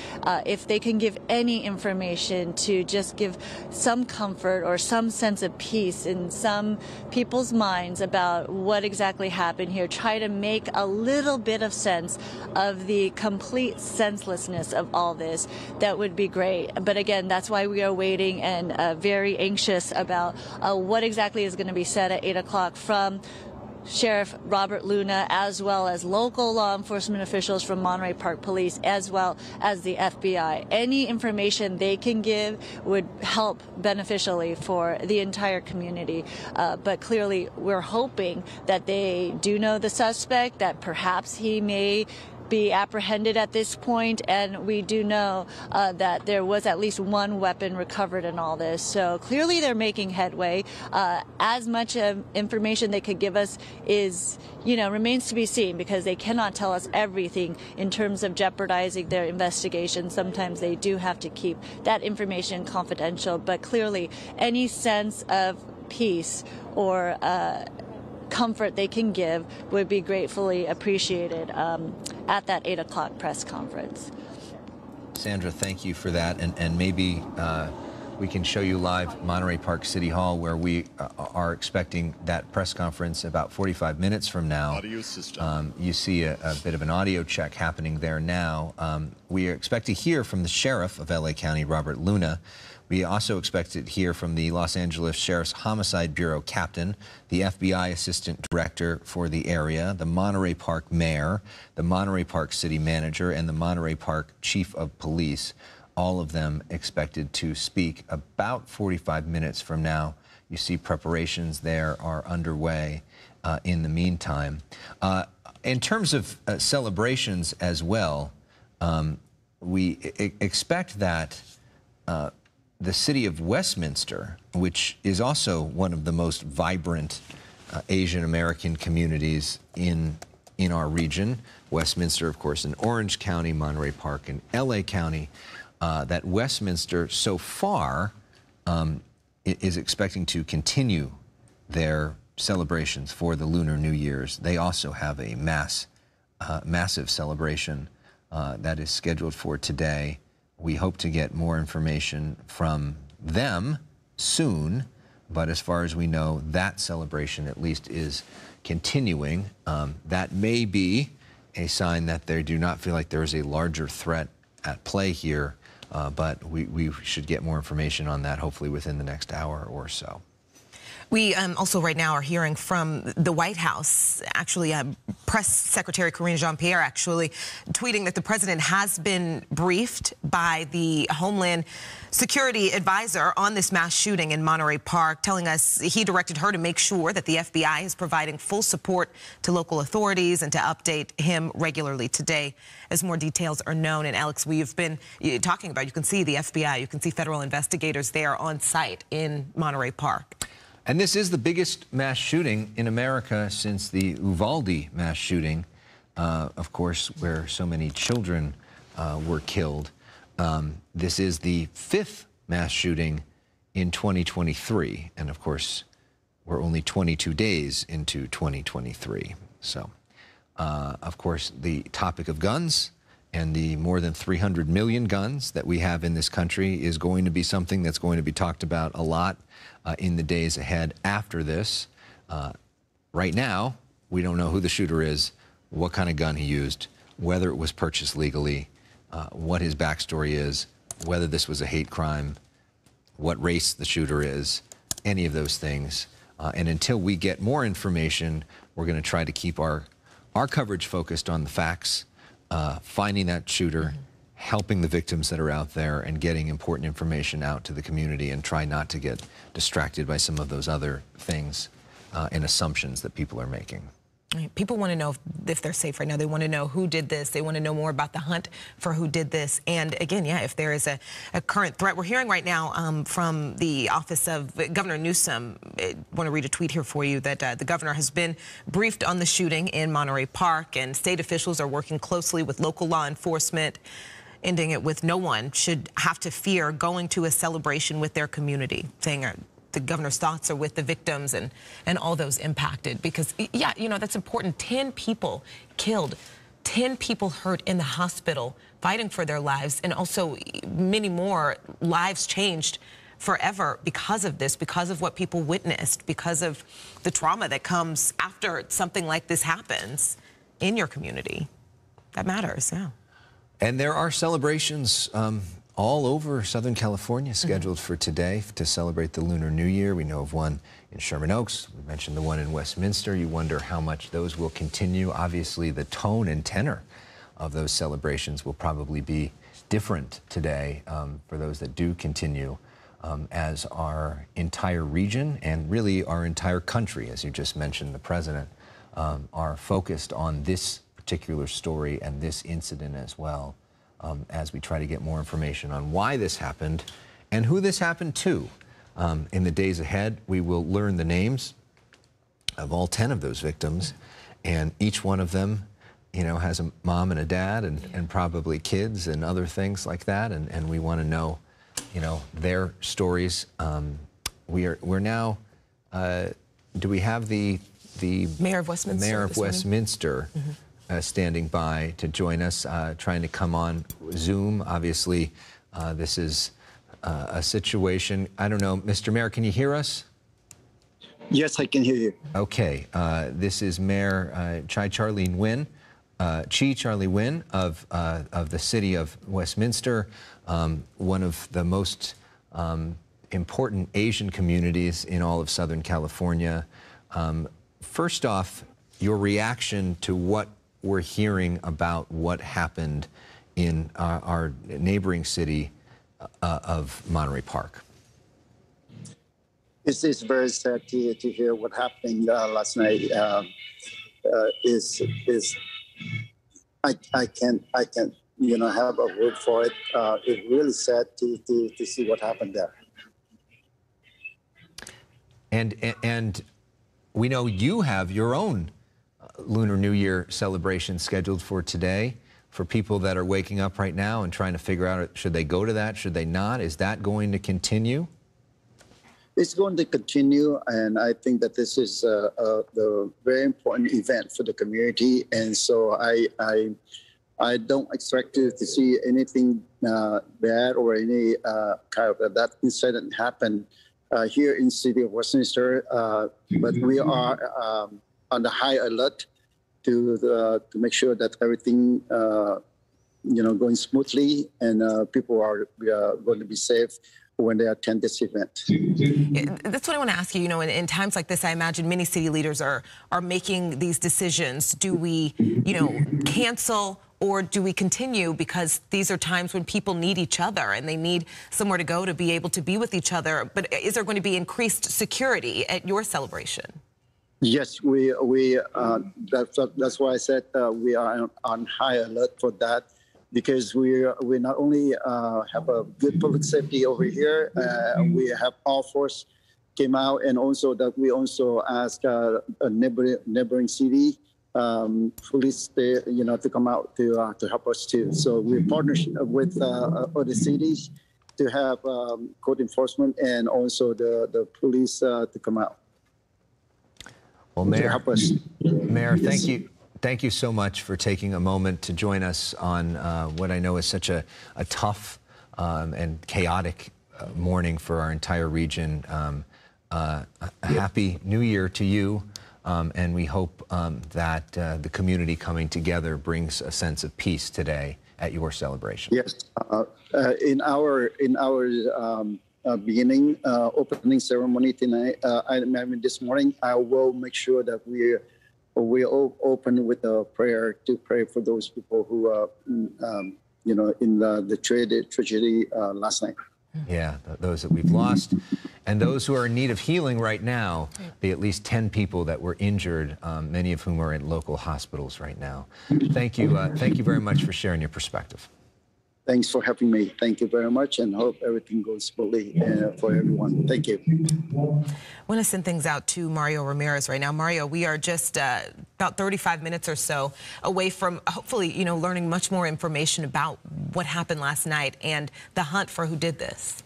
If they can give any information to just give some comfort or some sense of peace in some people's minds about what exactly happened here, try to make a little bit of sense of the complete senselessness of all this, that would be great. But again, that's why we are waiting and very anxious about what exactly is going to be said at 8 o'clock from Sheriff Robert Luna, as well as local law enforcement officials from Monterey Park Police, as well as the FBI. Any information they can give would help beneficially for the entire community. But clearly, we're hoping that they do know the suspect, that perhaps he may be apprehended at this point, and we do know that there was at least one weapon recovered in all this. So clearly they're making headway. As much information they could give us is, remains to be seen, because they cannot tell us everything in terms of jeopardizing their investigation. Sometimes they do have to keep that information confidential, but clearly any sense of peace or comfort they can give would be gratefully appreciated at that 8 o'clock press conference. Sandra, thank you for that, and maybe we can show you live Monterey Park City Hall, where we are expecting that press conference about 45 minutes from now. Audio system. You see a bit of an audio check happening there now. We expect to hear from the sheriff of LA County, Robert Luna. We also expect to hear from the Los Angeles Sheriff's Homicide Bureau Captain, the FBI Assistant Director for the area, the Monterey Park Mayor, the Monterey Park City Manager, and the Monterey Park Chief of Police. All of them expected to speak about 45 minutes from now. You see preparations there are underway in the meantime. In terms of celebrations as well, we expect that the city of Westminster, which is also one of the most vibrant Asian American communities in our region, Westminster, of course, in Orange County, Monterey Park in LA County, that Westminster so far is expecting to continue their celebrations for the Lunar New Year's. They also have a massive celebration that is scheduled for today. We hope to get more information from them soon, but as far as we know, that celebration at least is continuing. That may be a sign that they do not feel like there is a larger threat at play here, but we should get more information on that hopefully within the next hour or so. We also right now are hearing from the White House, actually Press Secretary Karine Jean-Pierre actually tweeting that the president has been briefed by the Homeland Security advisor on this mass shooting in Monterey Park, telling us he directed her to make sure that the FBI is providing full support to local authorities and to update him regularly today as more details are known. And Alex, we've been talking about, you can see the FBI, you can see federal investigators there on site in Monterey Park. And this is the biggest mass shooting in America since the Uvalde mass shooting, of course, where so many children were killed. This is the 5th mass shooting in 2023. And of course, we're only 22 days into 2023. So, of course, the topic of guns and the more than 300 million guns that we have in this country is going to be something that's going to be talked about a lot in the days ahead after this. Right now, we don't know who the shooter is, what kind of gun he used, whether it was purchased legally, what his backstory is, whether this was a hate crime, what race the shooter is, any of those things. And until we get more information, we're going to try to keep our coverage focused on the facts, finding that shooter, helping the victims that are out there, and getting important information out to the community, and try not to get distracted by some of those other things and assumptions that people are making. People want to know if they're safe right now. They want to know who did this. They want to know more about the hunt for who did this. And again, yeah, if there is a current threat. We're hearing right now from the office of Governor Newsom. I want to read a tweet here for you that the governor has been briefed on the shooting in Monterey Park, and state officials are working closely with local law enforcement, ending it with no one should have to fear going to a celebration with their community, saying the governor's thoughts are with the victims and all those impacted, because, yeah, you know, that's important. 10 people killed, 10 people hurt in the hospital fighting for their lives, and also many more lives changed forever because of this, because of what people witnessed, because of the trauma that comes after something like this happens in your community. That matters, yeah. And there are celebrations all over Southern California scheduled for today to celebrate the Lunar New Year. We know of one in Sherman Oaks. We mentioned the one in Westminster. You wonder how much those will continue. Obviously, the tone and tenor of those celebrations will probably be different today for those that do continue, as our entire region and really our entire country, as you just mentioned, the president, are focused on this particular story and this incident as well, as we try to get more information on why this happened and who this happened to. In the days ahead, we will learn the names of all 10 of those victims, and each one of them, you know, has a mom and a dad and probably kids and other things like that, and we want to know, you know, their stories. We're now, do we have the Mayor of Westminster? Mayor of Westminster standing by to join us, trying to come on Zoom. Obviously, this is a situation, I don't know, Mr. Mayor, can you hear us? Yes, I can hear you. Okay, this is Mayor Charlie Nguyen of the city of Westminster, one of the most important Asian communities in all of Southern California. First off, your reaction to what we're hearing about what happened in our neighboring city of Monterey Park. It's very sad to hear what happened last night. I can't you know, have a word for it. It's really sad to see what happened there. And we know you have your own Lunar New Year celebration scheduled for today. For people that are waking up right now and trying to figure out, should they go to that, should they not? Is that going to continue? It's going to continue, and I think that this is a very important event for the community. And so I don't expect to see anything bad or any kind of that incident happen here in the city of Westminster. But we are on the high alert to make sure that everything you know, going smoothly, and people are going to be safe when they attend this event. That's what I want to ask you. You know, in times like this, I imagine many city leaders are making these decisions. Do we, you know, cancel or do we continue? Because these are times when people need each other and they need somewhere to go to be able to be with each other. But is there going to be increased security at your celebration? Yes, that's why I said we are on high alert for that, because we not only have a good public safety over here, we have all force came out, and also that we also ask a neighboring city police, you know, to come out to help us too. So we partner with other cities to have code enforcement and also the police to come out. Well, Mayor, help us. Mayor, Yes. thank you so much for taking a moment to join us on what I know is such a tough and chaotic morning for our entire region. A happy New Year to you, and we hope that the community coming together brings a sense of peace today at your celebration. Yes, in our beginning opening ceremony tonight, I mean this morning, I will make sure that we open with a prayer to pray for those people who you know, in the tragedy last night. Yeah, those that we've lost, and those who are in need of healing right now. The at least 10 people that were injured, many of whom are in local hospitals right now. Thank you very much for sharing your perspective. Thanks for having me. Thank you very much, and hope everything goes smoothly for everyone. Thank you. I want to send things out to Mario Ramirez right now. Mario, we are just about 35 minutes or so away from hopefully, you know, learning much more information about what happened last night and the hunt for who did this.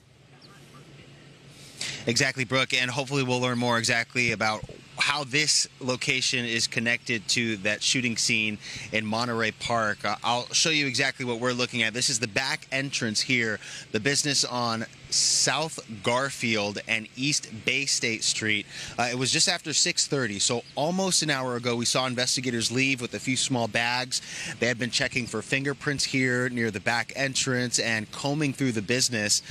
Exactly, Brooke, and hopefully we'll learn more exactly about how this location is connected to that shooting scene in Monterey Park. I'll show you exactly what we're looking at. This is the back entrance here, the business on South Garfield and East Bay State Street. It was just after 6:30, so almost an hour ago. We saw investigators leave with a few small bags. They had been checking for fingerprints here near the back entrance and combing through the business.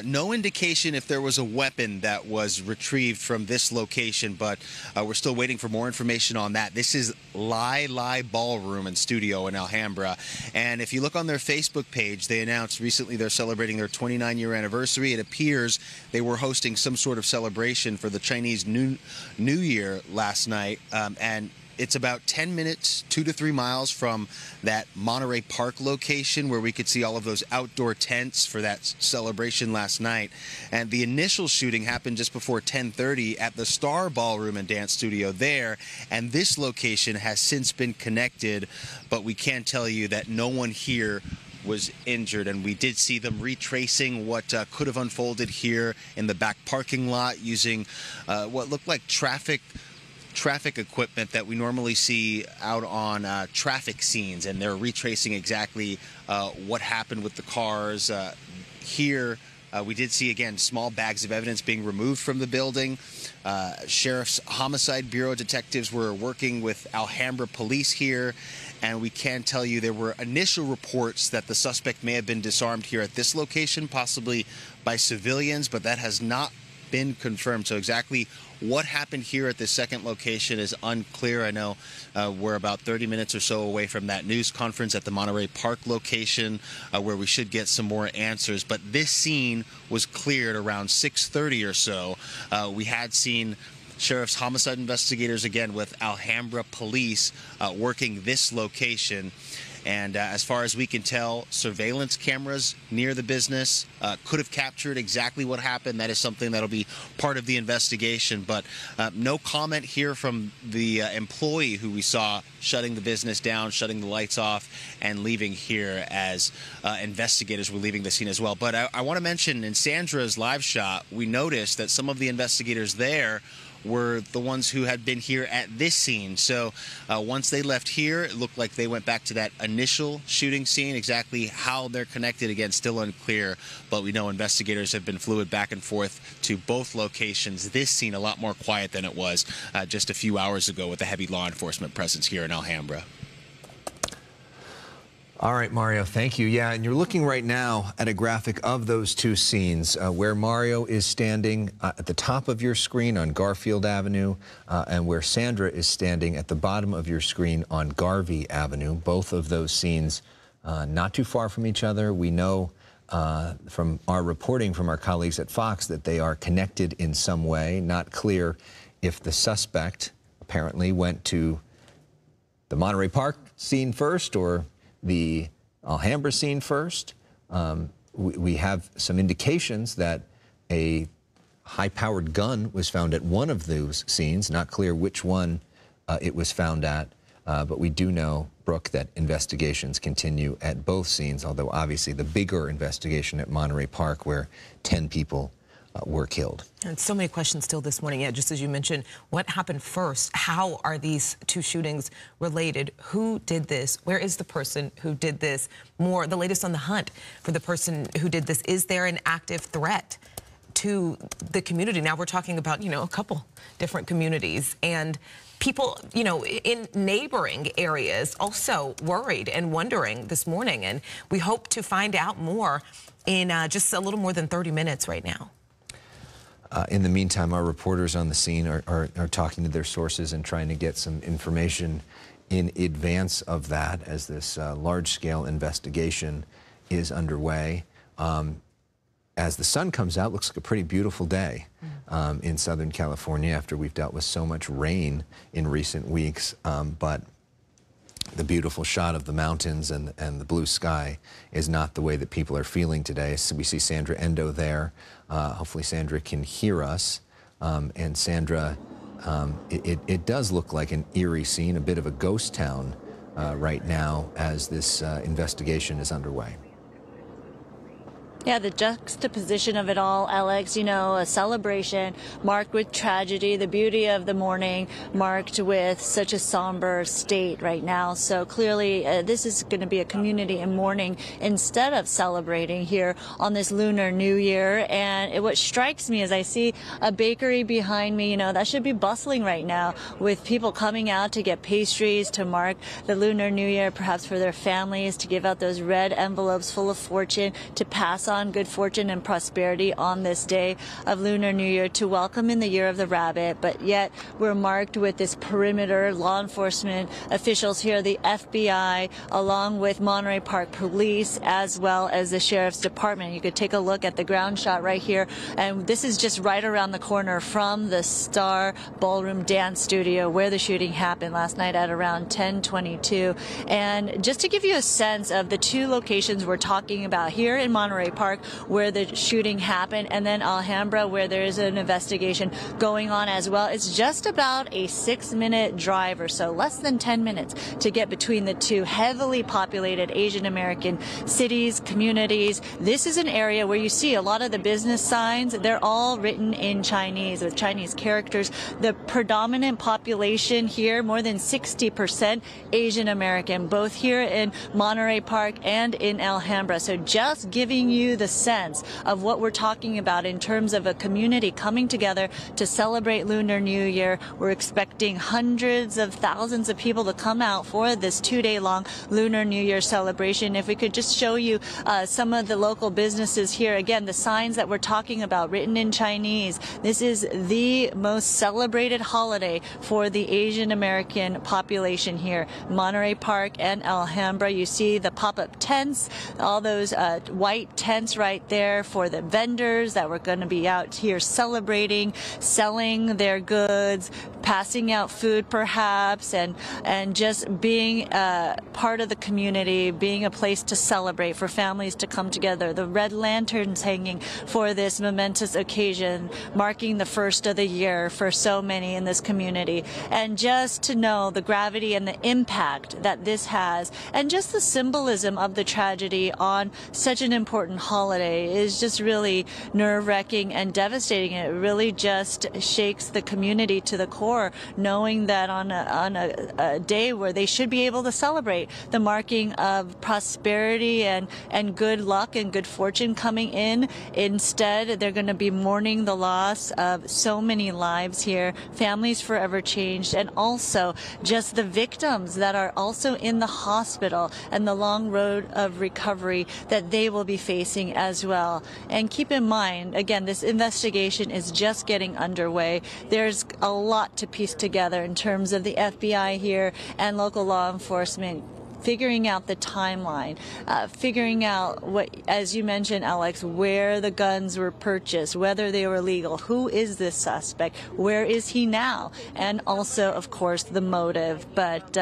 No indication if there was a weapon that was retrieved from this location, but we're still waiting for more information on that. This is Lai Ballroom and Studio in Alhambra, and if you look on their Facebook page, they announced recently they're celebrating their 29-year anniversary. It appears they were hosting some sort of celebration for the Chinese New Year last night, and it's about 10 minutes, 2 to 3 miles from that Monterey Park location where we could see all of those outdoor tents for that celebration last night. And the initial shooting happened just before 10:30 at the Star Ballroom and Dance Studio there. And this location has since been connected, but we can tell you that no one here was injured, and we did see them retracing what could have unfolded here in the back parking lot using what looked like traffic equipment that we normally see out on traffic scenes, and they're retracing exactly what happened with the cars. Here we did see, again, small bags of evidence being removed from the building. Sheriff's Homicide Bureau detectives were working with Alhambra police here, and we can tell you there were initial reports that the suspect may have been disarmed here at this location, possibly by civilians, but that has not been confirmed. So exactly what happened here at this second location is unclear. I know we're about 30 minutes or so away from that news conference at the Monterey Park location where we should get some more answers. But this scene was cleared around 6:30 or so. We had seen Sheriff's Homicide investigators, again, with Alhambra police working this location. And as far as we can tell, surveillance cameras near the business could have captured exactly what happened. That is something that'll be part of the investigation. But no comment here from the employee who we saw shutting the business down, shutting the lights off, and leaving here as investigators were leaving the scene as well. But I want to mention in Sandra's live shot, we noticed that some of the investigators there were the ones who had been here at this scene. So once they left here, it looked like they went back to that initial shooting scene. Exactly how they're connected, again, still unclear, but we know investigators have been fluid back and forth to both locations. This scene a lot more quiet than it was just a few hours ago with a heavy law enforcement presence here in Alhambra. All right, Mario, thank you. Yeah, and you're looking right now at a graphic of those two scenes where Mario is standing at the top of your screen on Garfield Avenue and where Sandra is standing at the bottom of your screen on Garvey Avenue. Both of those scenes not too far from each other. We know from our reporting from our colleagues at Fox that they are connected in some way. Not clear if the suspect apparently went to the Monterey Park scene first or the Alhambra scene first. We have some indications that a high-powered gun was found at one of those scenes. Not clear which one it was found at, but we do know, Brooke, that investigations continue at both scenes, although obviously the bigger investigation at Monterey Park where 10 people were killed. And so many questions still this morning. Yeah, just as you mentioned, what happened first? How are these two shootings related? Who did this? Where is the person who did this? More, the latest on the hunt for the person who did this. Is there an active threat to the community? Now we're talking about, you know, a couple different communities and people, you know, in neighboring areas also worried and wondering this morning. And we hope to find out more in just a little more than 30 minutes right now. In the meantime, our reporters on the scene are talking to their sources and trying to get some information in advance of that as this large-scale investigation is underway. As the sun comes out, looks like a pretty beautiful day in Southern California after we've dealt with so much rain in recent weeks. But the beautiful shot of the mountains and the blue sky is not the way that people are feeling today. So we see Sandra Endo there. Hopefully Sandra can hear us. And Sandra, it does look like an eerie scene, a bit of a ghost town right now as this investigation is underway. Yeah, the juxtaposition of it all, Alex, you know, a celebration marked with tragedy, the beauty of the morning marked with such a somber state right now. So clearly this is going to be a community in mourning instead of celebrating here on this Lunar New Year. And what strikes me as I see a bakery behind me, you know, that should be bustling right now with people coming out to get pastries to mark the Lunar New Year, perhaps for their families, to give out those red envelopes full of fortune, to pass on good fortune and prosperity on this day of Lunar New Year, to welcome in the year of the rabbit. But yet we're marked with this perimeter, law enforcement officials here, the FBI, along with Monterey Park Police, as well as the Sheriff's Department. You could take a look at the ground shot right here, and this is just right around the corner from the Star Ballroom Dance Studio where the shooting happened last night at around 10:22. And just to give you a sense of the two locations we're talking about here in Monterey Park, where the shooting happened, and then Alhambra, where there is an investigation going on as well. It's just about a 6-minute drive or so, less than 10 minutes, to get between the two heavily populated Asian American cities, communities. This is an area where you see a lot of the business signs. They're all written in Chinese with Chinese characters. The predominant population here, more than 60% Asian American, both here in Monterey Park and in Alhambra. So just giving you the sense of what we're talking about in terms of a community coming together to celebrate Lunar New Year. We're expecting hundreds of thousands of people to come out for this 2-day-long Lunar New Year celebration. If we could just show you some of the local businesses here. Again, the signs that we're talking about written in Chinese. This is the most celebrated holiday for the Asian American population here. Monterey Park and Alhambra. You see the pop-up tents, all those white tents right there for the vendors that were going to be out here celebrating, selling their goods, passing out food perhaps, and just being part of the community, being a place to celebrate, for families to come together. The red lanterns hanging for this momentous occasion, marking the first of the year for so many in this community. And just to know the gravity and the impact that this has, and just the symbolism of the tragedy on such an important holiday, is just really nerve-wracking and devastating. It really just shakes the community to the core, knowing that on a day where they should be able to celebrate the marking of prosperity and good luck and good fortune coming in, instead they're going to be mourning the loss of so many lives here, families forever changed, and also just the victims that are also in the hospital and the long road of recovery that they will be facing as well. And keep in mind, again, this investigation is just getting underway. There's a lot to piece together in terms of the FBI here and local law enforcement, figuring out the timeline, figuring out what, as you mentioned, Alex, where the guns were purchased, whether they were legal, who is this suspect, where is he now, and also, of course, the motive. But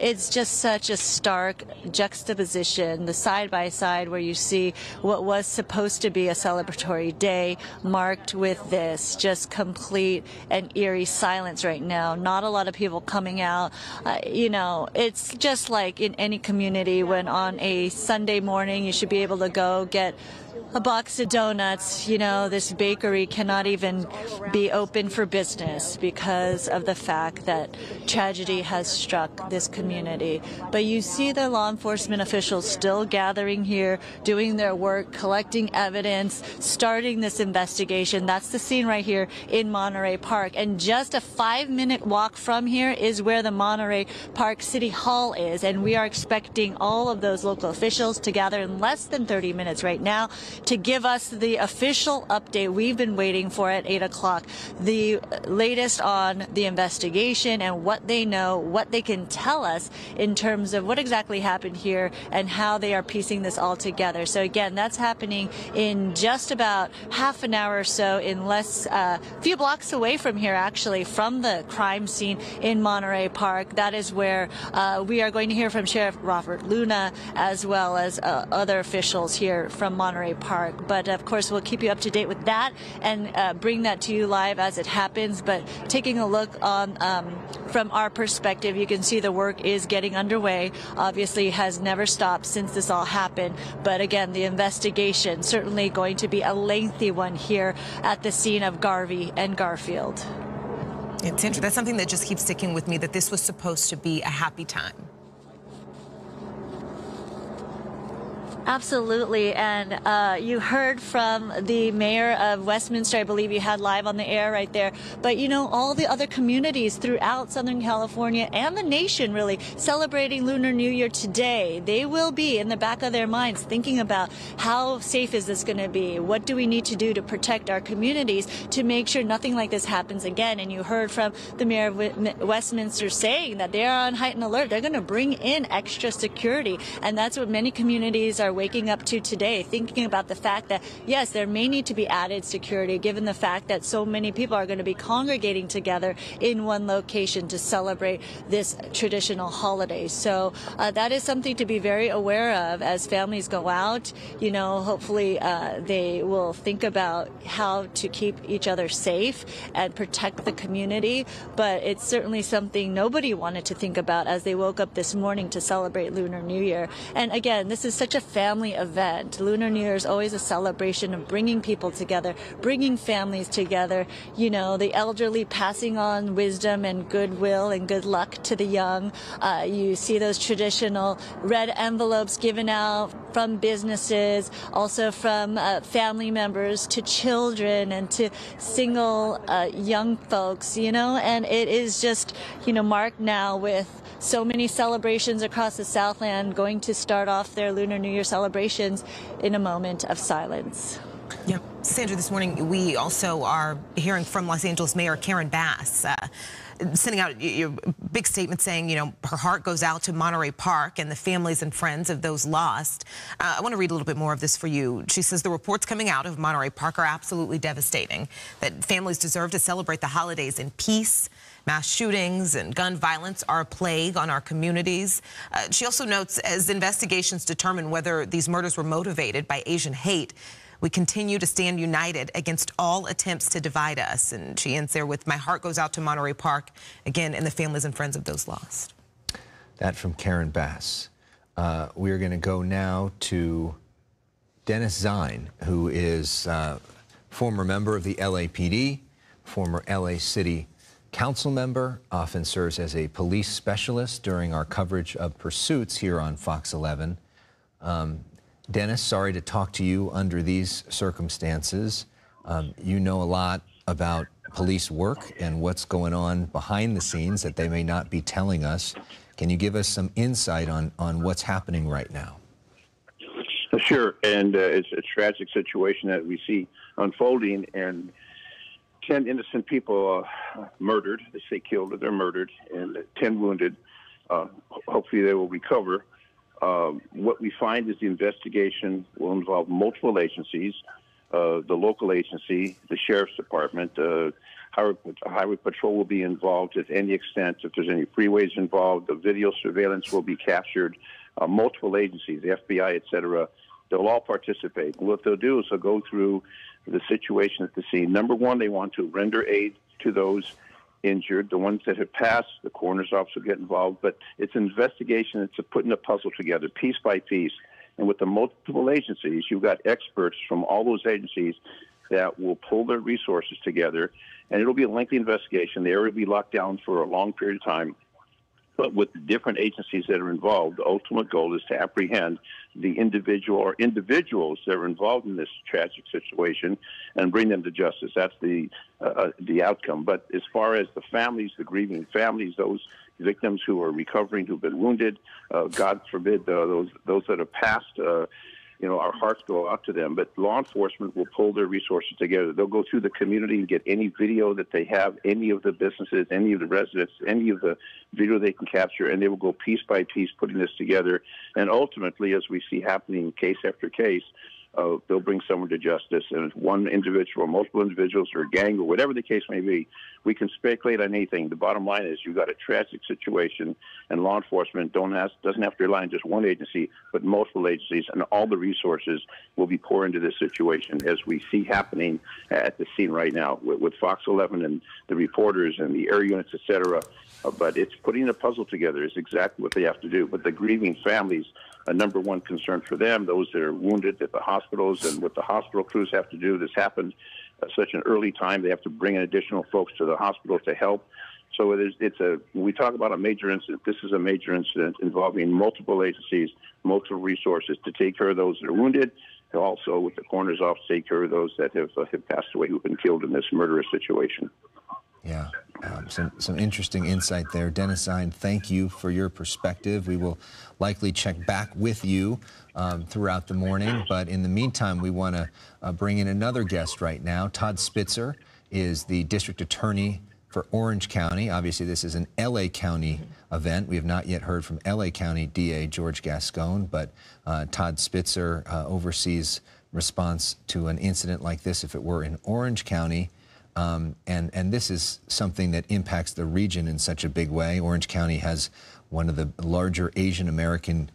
it's just such a stark juxtaposition, the side-by-side where you see what was supposed to be a celebratory day marked with this just complete and eerie silence right now. Not a lot of people coming out. You know, it's just like in any community when on a Sunday morning you should be able to go get a box of donuts. You know, this bakery cannot even be open for business because of the fact that tragedy has struck this community. But you see the law enforcement officials still gathering here, doing their work, collecting evidence, starting this investigation. That's the scene right here in Monterey Park. And just a 5-minute walk from here is where the Monterey Park City Hall is. And we are expecting all of those local officials to gather in less than 30 minutes right now to give us the official update we've been waiting for at 8 o'clock, the latest on the investigation and what they know, what they can tell us in terms of what exactly happened here and how they are piecing this all together. So again, that's happening in just about half an hour or so, in less, a few blocks away from here, actually, from the crime scene in Monterey Park. That is where we are going to hear from Sheriff Robert Luna, as well as other officials here from Monterey Park. Park. But of course, we'll keep you up to date with that and bring that to you live as it happens. But taking a look on from our perspective, you can see the work is getting underway. Obviously, has never stopped since this all happened. But again, the investigation certainly going to be a lengthy one here at the scene of Garvey and Garfield. It's interesting. That's something that just keeps sticking with me, that this was supposed to be a happy time. Absolutely, and you heard from the mayor of Westminster, I believe you had live on the air right there, but you know, all the other communities throughout Southern California and the nation really celebrating Lunar New Year today. They will be in the back of their minds thinking about how safe is this going to be? What do we need to do to protect our communities to make sure nothing like this happens again? And you heard from the mayor of Westminster saying that they are on heightened alert. They're going to bring in extra security, and that's what many communities are waking up to today, thinking about the fact that, yes, there may need to be added security given the fact that so many people are going to be congregating together in one location to celebrate this traditional holiday. So that is something to be very aware of as families go out. You know, hopefully they will think about how to keep each other safe and protect the community. But it's certainly something nobody wanted to think about as they woke up this morning to celebrate Lunar New Year. And again, this is such a family event. Lunar New Year is always a celebration of bringing people together, bringing families together, you know, the elderly passing on wisdom and goodwill and good luck to the young. You see those traditional red envelopes given out from businesses, also from family members to children and to single young folks, you know, and it is just, you know, marked now with so many celebrations across the Southland going to start off their Lunar New Year celebrations in a moment of silence. Yeah, Sandra, this morning we also are hearing from Los Angeles Mayor Karen Bass, sending out a big statement saying, you know, her heart goes out to Monterey Park and the families and friends of those lost. I want to read a little bit more of this for you. She says the reports coming out of Monterey Park are absolutely devastating, that families deserve to celebrate the holidays in peace. Mass shootings and gun violence are a plague on our communities. She also notes, as investigations determine whether these murders were motivated by Asian hate, we continue to stand united against all attempts to divide us. And she ends there with, my heart goes out to Monterey Park, again, and the families and friends of those lost. That from Karen Bass. We're going to go now to Dennis Zine, who is former member of the LAPD, former LA City Council member, often serves as a police specialist during our coverage of pursuits here on Fox 11. Dennis, sorry to talk to you under these circumstances. You know a lot about police work and what's going on behind the scenes that they may not be telling us. Can you give us some insight on what's happening right now? Sure, and it's a tragic situation that we see unfolding, and 10 innocent people murdered. They say killed, or they're murdered, and 10 wounded. Hopefully they will recover. What we find is the investigation will involve multiple agencies, the local agency, the sheriff's department, highway patrol will be involved to any extent. If there's any freeways involved, the video surveillance will be captured. Multiple agencies, the FBI, et cetera, they'll all participate. And what they'll do is they'll go through the situation at the scene. Number one, they want to render aid to those injured. The ones that have passed, the coroner's office will get involved. But it's an investigation. It's putting a puzzle together, piece by piece. And with the multiple agencies, you've got experts from all those agencies that will pull their resources together. And it'll be a lengthy investigation. The area will be locked down for a long period of time. But with the different agencies that are involved, the ultimate goal is to apprehend the individual or individuals that are involved in this tragic situation and bring them to justice. That's the outcome. But as far as the families, the grieving families, those victims who are recovering, who've been wounded, God forbid, those that have passed, our hearts go out to them. But law enforcement will pull their resources together. They'll go through the community and get any video that they have, any of the businesses, any of the residents, any of the video they can capture, and they will go piece by piece putting this together. And ultimately, as we see happening case after case, they'll bring someone to justice. And if one individual, multiple individuals, or a gang, or whatever the case may be, we can speculate on anything. The bottom line is you've got a tragic situation, and law enforcement doesn't have to rely on just one agency, but multiple agencies, and all the resources will be poured into this situation, as we see happening at the scene right now with Fox 11 and the reporters and the air units, etc. But it's putting a puzzle together is exactly what they have to do. But the grieving families, a number one concern for them, those that are wounded at the hospitals, and what the hospital crews have to do. This happened at such an early time. They have to bring in additional folks to the hospital to help. So when we talk about a major incident, this is a major incident involving multiple agencies, multiple resources to take care of those that are wounded, and also with the coroner's office take care of those that have passed away, who've been killed in this murderous situation. Yeah, some interesting insight there. Dennis Zine, thank you for your perspective. We will likely check back with you throughout the morning, but in the meantime, we want to bring in another guest right now. Todd Spitzer is the district attorney for Orange County. Obviously, this is an LA County event. We have not yet heard from LA County DA George Gascon, but Todd Spitzer oversees response to an incident like this if it were in Orange County. And this is something that impacts the region in such a big way. Orange County has one of the larger Asian American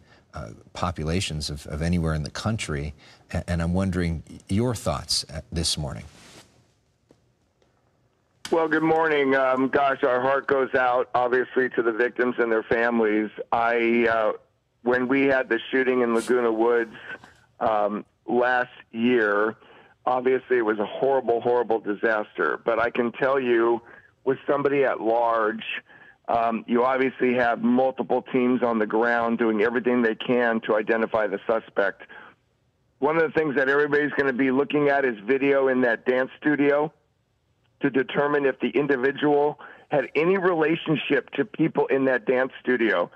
populations of anywhere in the country. And I'm wondering your thoughts this morning. Well, good morning. Gosh, our heart goes out, obviously, to the victims and their families. When we had the shooting in Laguna Woods last year, obviously it was a horrible, horrible disaster. But I can tell you, with somebody at large, you obviously have multiple teams on the ground doing everything they can to identify the suspect. One of the things that everybody's going to be looking at is video in that dance studio to determine if the individual had any relationship to people in that dance studio.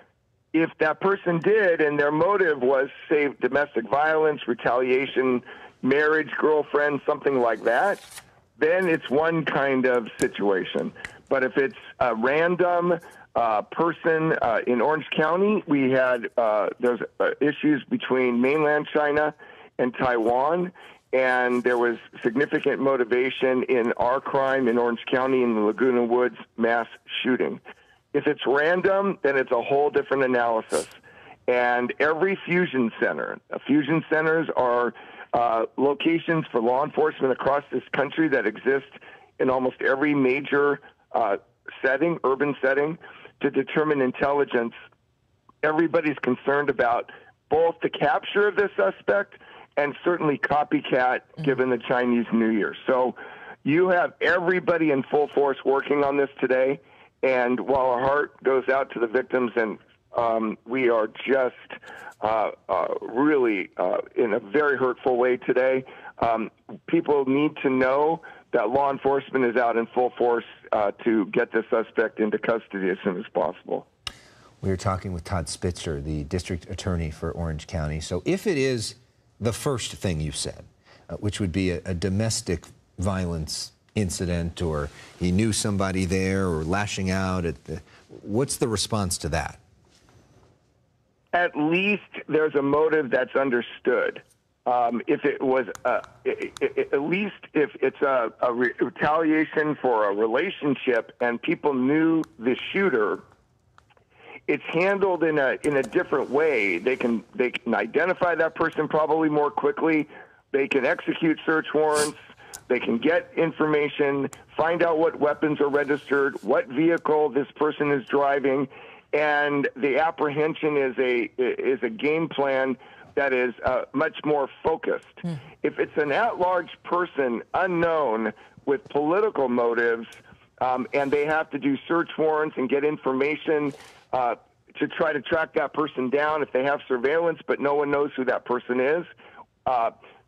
If that person did, and their motive was, say, domestic violence, retaliation, marriage, girlfriend, something like that, then it's one kind of situation. But if it's a random person in Orange County, we had there's issues between mainland China and Taiwan, and there was significant motivation in our crime in Orange County in the Laguna Woods mass shooting. If it's random, then it's a whole different analysis. And every fusion center, fusion centers are locations for law enforcement across this country that exist in almost every major setting, urban setting, to determine intelligence. Everybody's concerned about both the capture of the suspect and certainly copycat given the Chinese New Year. So you have everybody in full force working on this today. And while our heart goes out to the victims, and we are just really in a very hurtful way today, people need to know that law enforcement is out in full force to get the suspect into custody as soon as possible. We were talking with Todd Spitzer, the district attorney for Orange County. So if it is the first thing you said, which would be a domestic violence incident, or he knew somebody there, or lashing out at what's the response to that? At least there's a motive that's understood. If it was, at least if it's a retaliation for a relationship and people knew the shooter, it's handled in a different way. They can identify that person probably more quickly. They can execute search warrants. They can get information, find out what weapons are registered, what vehicle this person is driving, and the apprehension is a game plan that is much more focused. If it's an at-large person, unknown, with political motives, and they have to do search warrants and get information to try to track that person down, if they have surveillance but no one knows who that person is,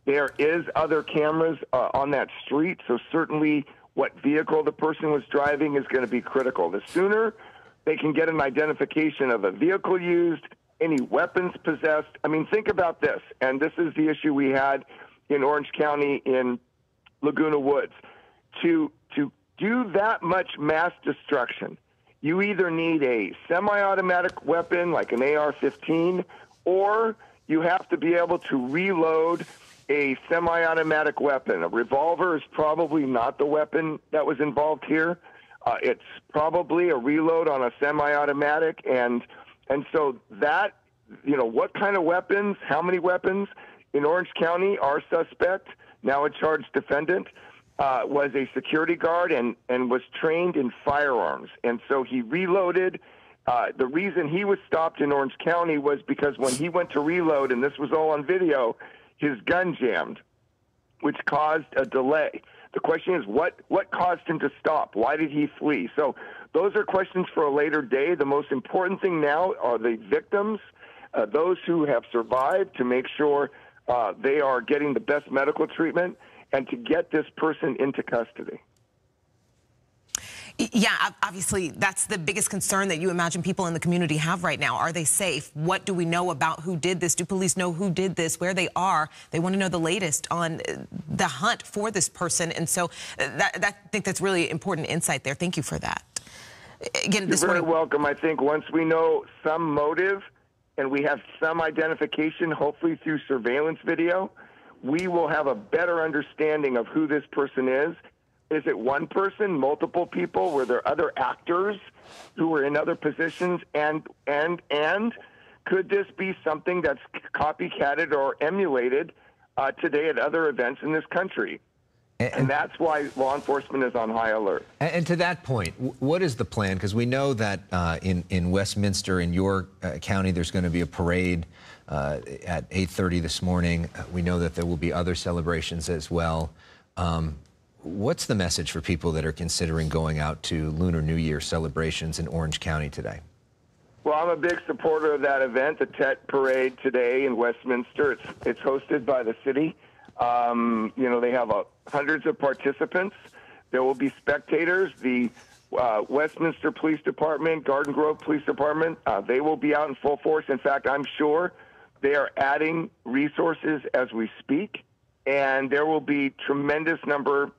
there is other cameras on that street, so certainly what vehicle the person was driving is going to be critical. The sooner they can get an identification of a vehicle used, any weapons possessed. I mean, think about this, and this is the issue we had in Orange County in Laguna Woods. To do that much mass destruction, you either need a semi-automatic weapon like an AR-15, or you have to be able to reload a semi-automatic weapon. A revolver is probably not the weapon that was involved here. It's probably a reload on a semi-automatic, and so that, you know, what kind of weapons, how many weapons? In Orange County, our suspect, now a charged defendant, was a security guard and was trained in firearms, and so he reloaded. The reason he was stopped in Orange County was because when he went to reload, and this was all on video, his gun jammed, which caused a delay. The question is, what caused him to stop? Why did he flee? So those are questions for a later day. The most important thing now are the victims, those who have survived, to make sure they are getting the best medical treatment and to get this person into custody. Yeah, obviously, that's the biggest concern that you imagine people in the community have right now. Are they safe? What do we know about who did this? Do police know who did this, where they are? They want to know the latest on the hunt for this person. And so I think that's really important insight there. Thank you for that. Again, You're very welcome. I think once we know some motive and we have some identification, hopefully through surveillance video, we will have a better understanding of who this person is. Is it one person, multiple people? Were there other actors who were in other positions? And could this be something that's copycatted or emulated today at other events in this country? And that's why law enforcement is on high alert. And to that point, what is the plan? Because we know that in Westminster, in your county, there's going to be a parade at 8:30 this morning. We know that there will be other celebrations as well. What's the message for people that are considering going out to Lunar New Year celebrations in Orange County today? Well, I'm a big supporter of that event, the Tet Parade today in Westminster. It's hosted by the city. You know, they have hundreds of participants. There will be spectators. The Westminster Police Department, Garden Grove Police Department, they will be out in full force. In fact, I'm sure they are adding resources as we speak, and there will be tremendous number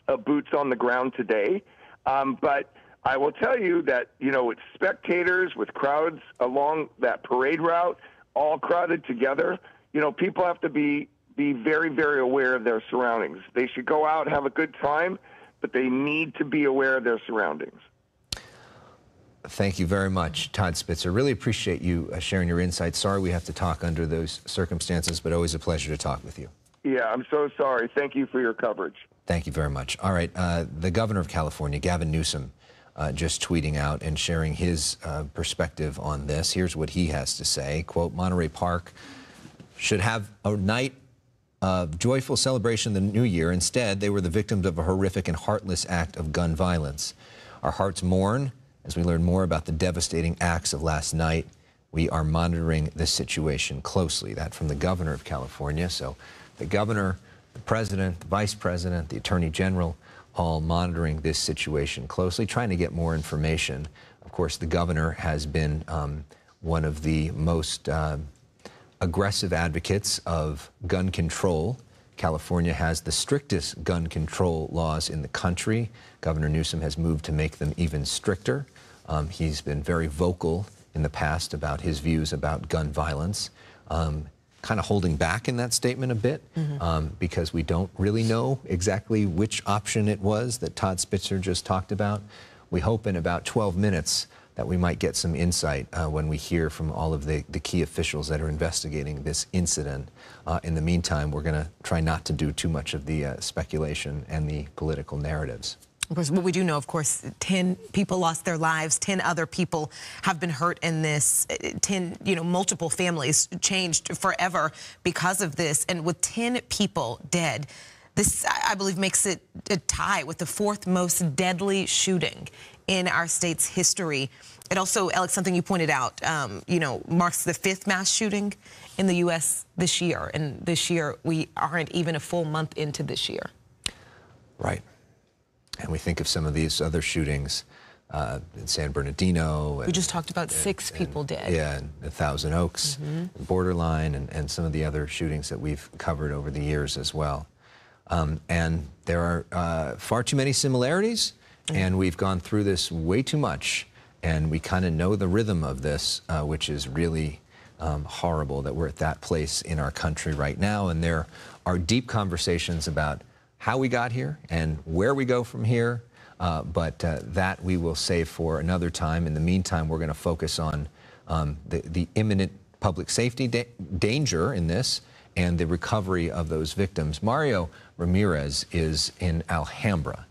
of boots on the ground today. But I will tell you that, you know, it's spectators with crowds along that parade route, all crowded together. You know, people have to be very, very aware of their surroundings. They should go out and have a good time, but they need to be aware of their surroundings. Thank you very much, Todd Spitzer. Really appreciate you sharing your insights. Sorry we have to talk under those circumstances, but always a pleasure to talk with you. Yeah, I'm so sorry. Thank you for your coverage. Thank you very much. All right, the governor of California, Gavin Newsom, just tweeting out and sharing his perspective on this. Here's what he has to say. Quote, Monterey Park should have a night of joyful celebration of the New Year. Instead, they were the victims of a horrific and heartless act of gun violence. Our hearts mourn as we learn more about the devastating acts of last night. We are monitoring this situation closely. That from the governor of California. So the governor, the president, the vice president, the attorney general, all monitoring this situation closely, trying to get more information. Of course, the governor has been one of the most aggressive advocates of gun control. California has the strictest gun control laws in the country. Governor Newsom has moved to make them even stricter. He's been very vocal in the past about his views about gun violence. Kind of holding back in that statement a bit because we don't really know exactly which option it was that Todd Spitzer just talked about. We hope in about 12 minutes that we might get some insight when we hear from all of the key officials that are investigating this incident. In the meantime, we're going to try not to do too much of the speculation and the political narratives. Of course, what we do know, of course, 10 people lost their lives, 10 other people have been hurt in this, 10, multiple families changed forever because of this. And with 10 people dead, this, I believe, makes it a tie with the 4th most deadly shooting in our state's history. It also, Alex, something you pointed out, marks the 5th mass shooting in the U.S. this year. And this year, we aren't even a full month into this year. Right. And we think of some of these other shootings in San Bernardino. We just talked about 6 people dead. Yeah, and Thousand Oaks, Borderline, and some of the other shootings that we've covered over the years as well. And there are far too many similarities, and we've gone through this way too much. And we kind of know the rhythm of this, which is really horrible that we're at that place in our country right now, and there are deep conversations about how we got here and where we go from here, but that we will save for another time. In the meantime, we're going to focus on the imminent public safety danger in this and the recovery of those victims. Mario Ramirez is in Alhambra.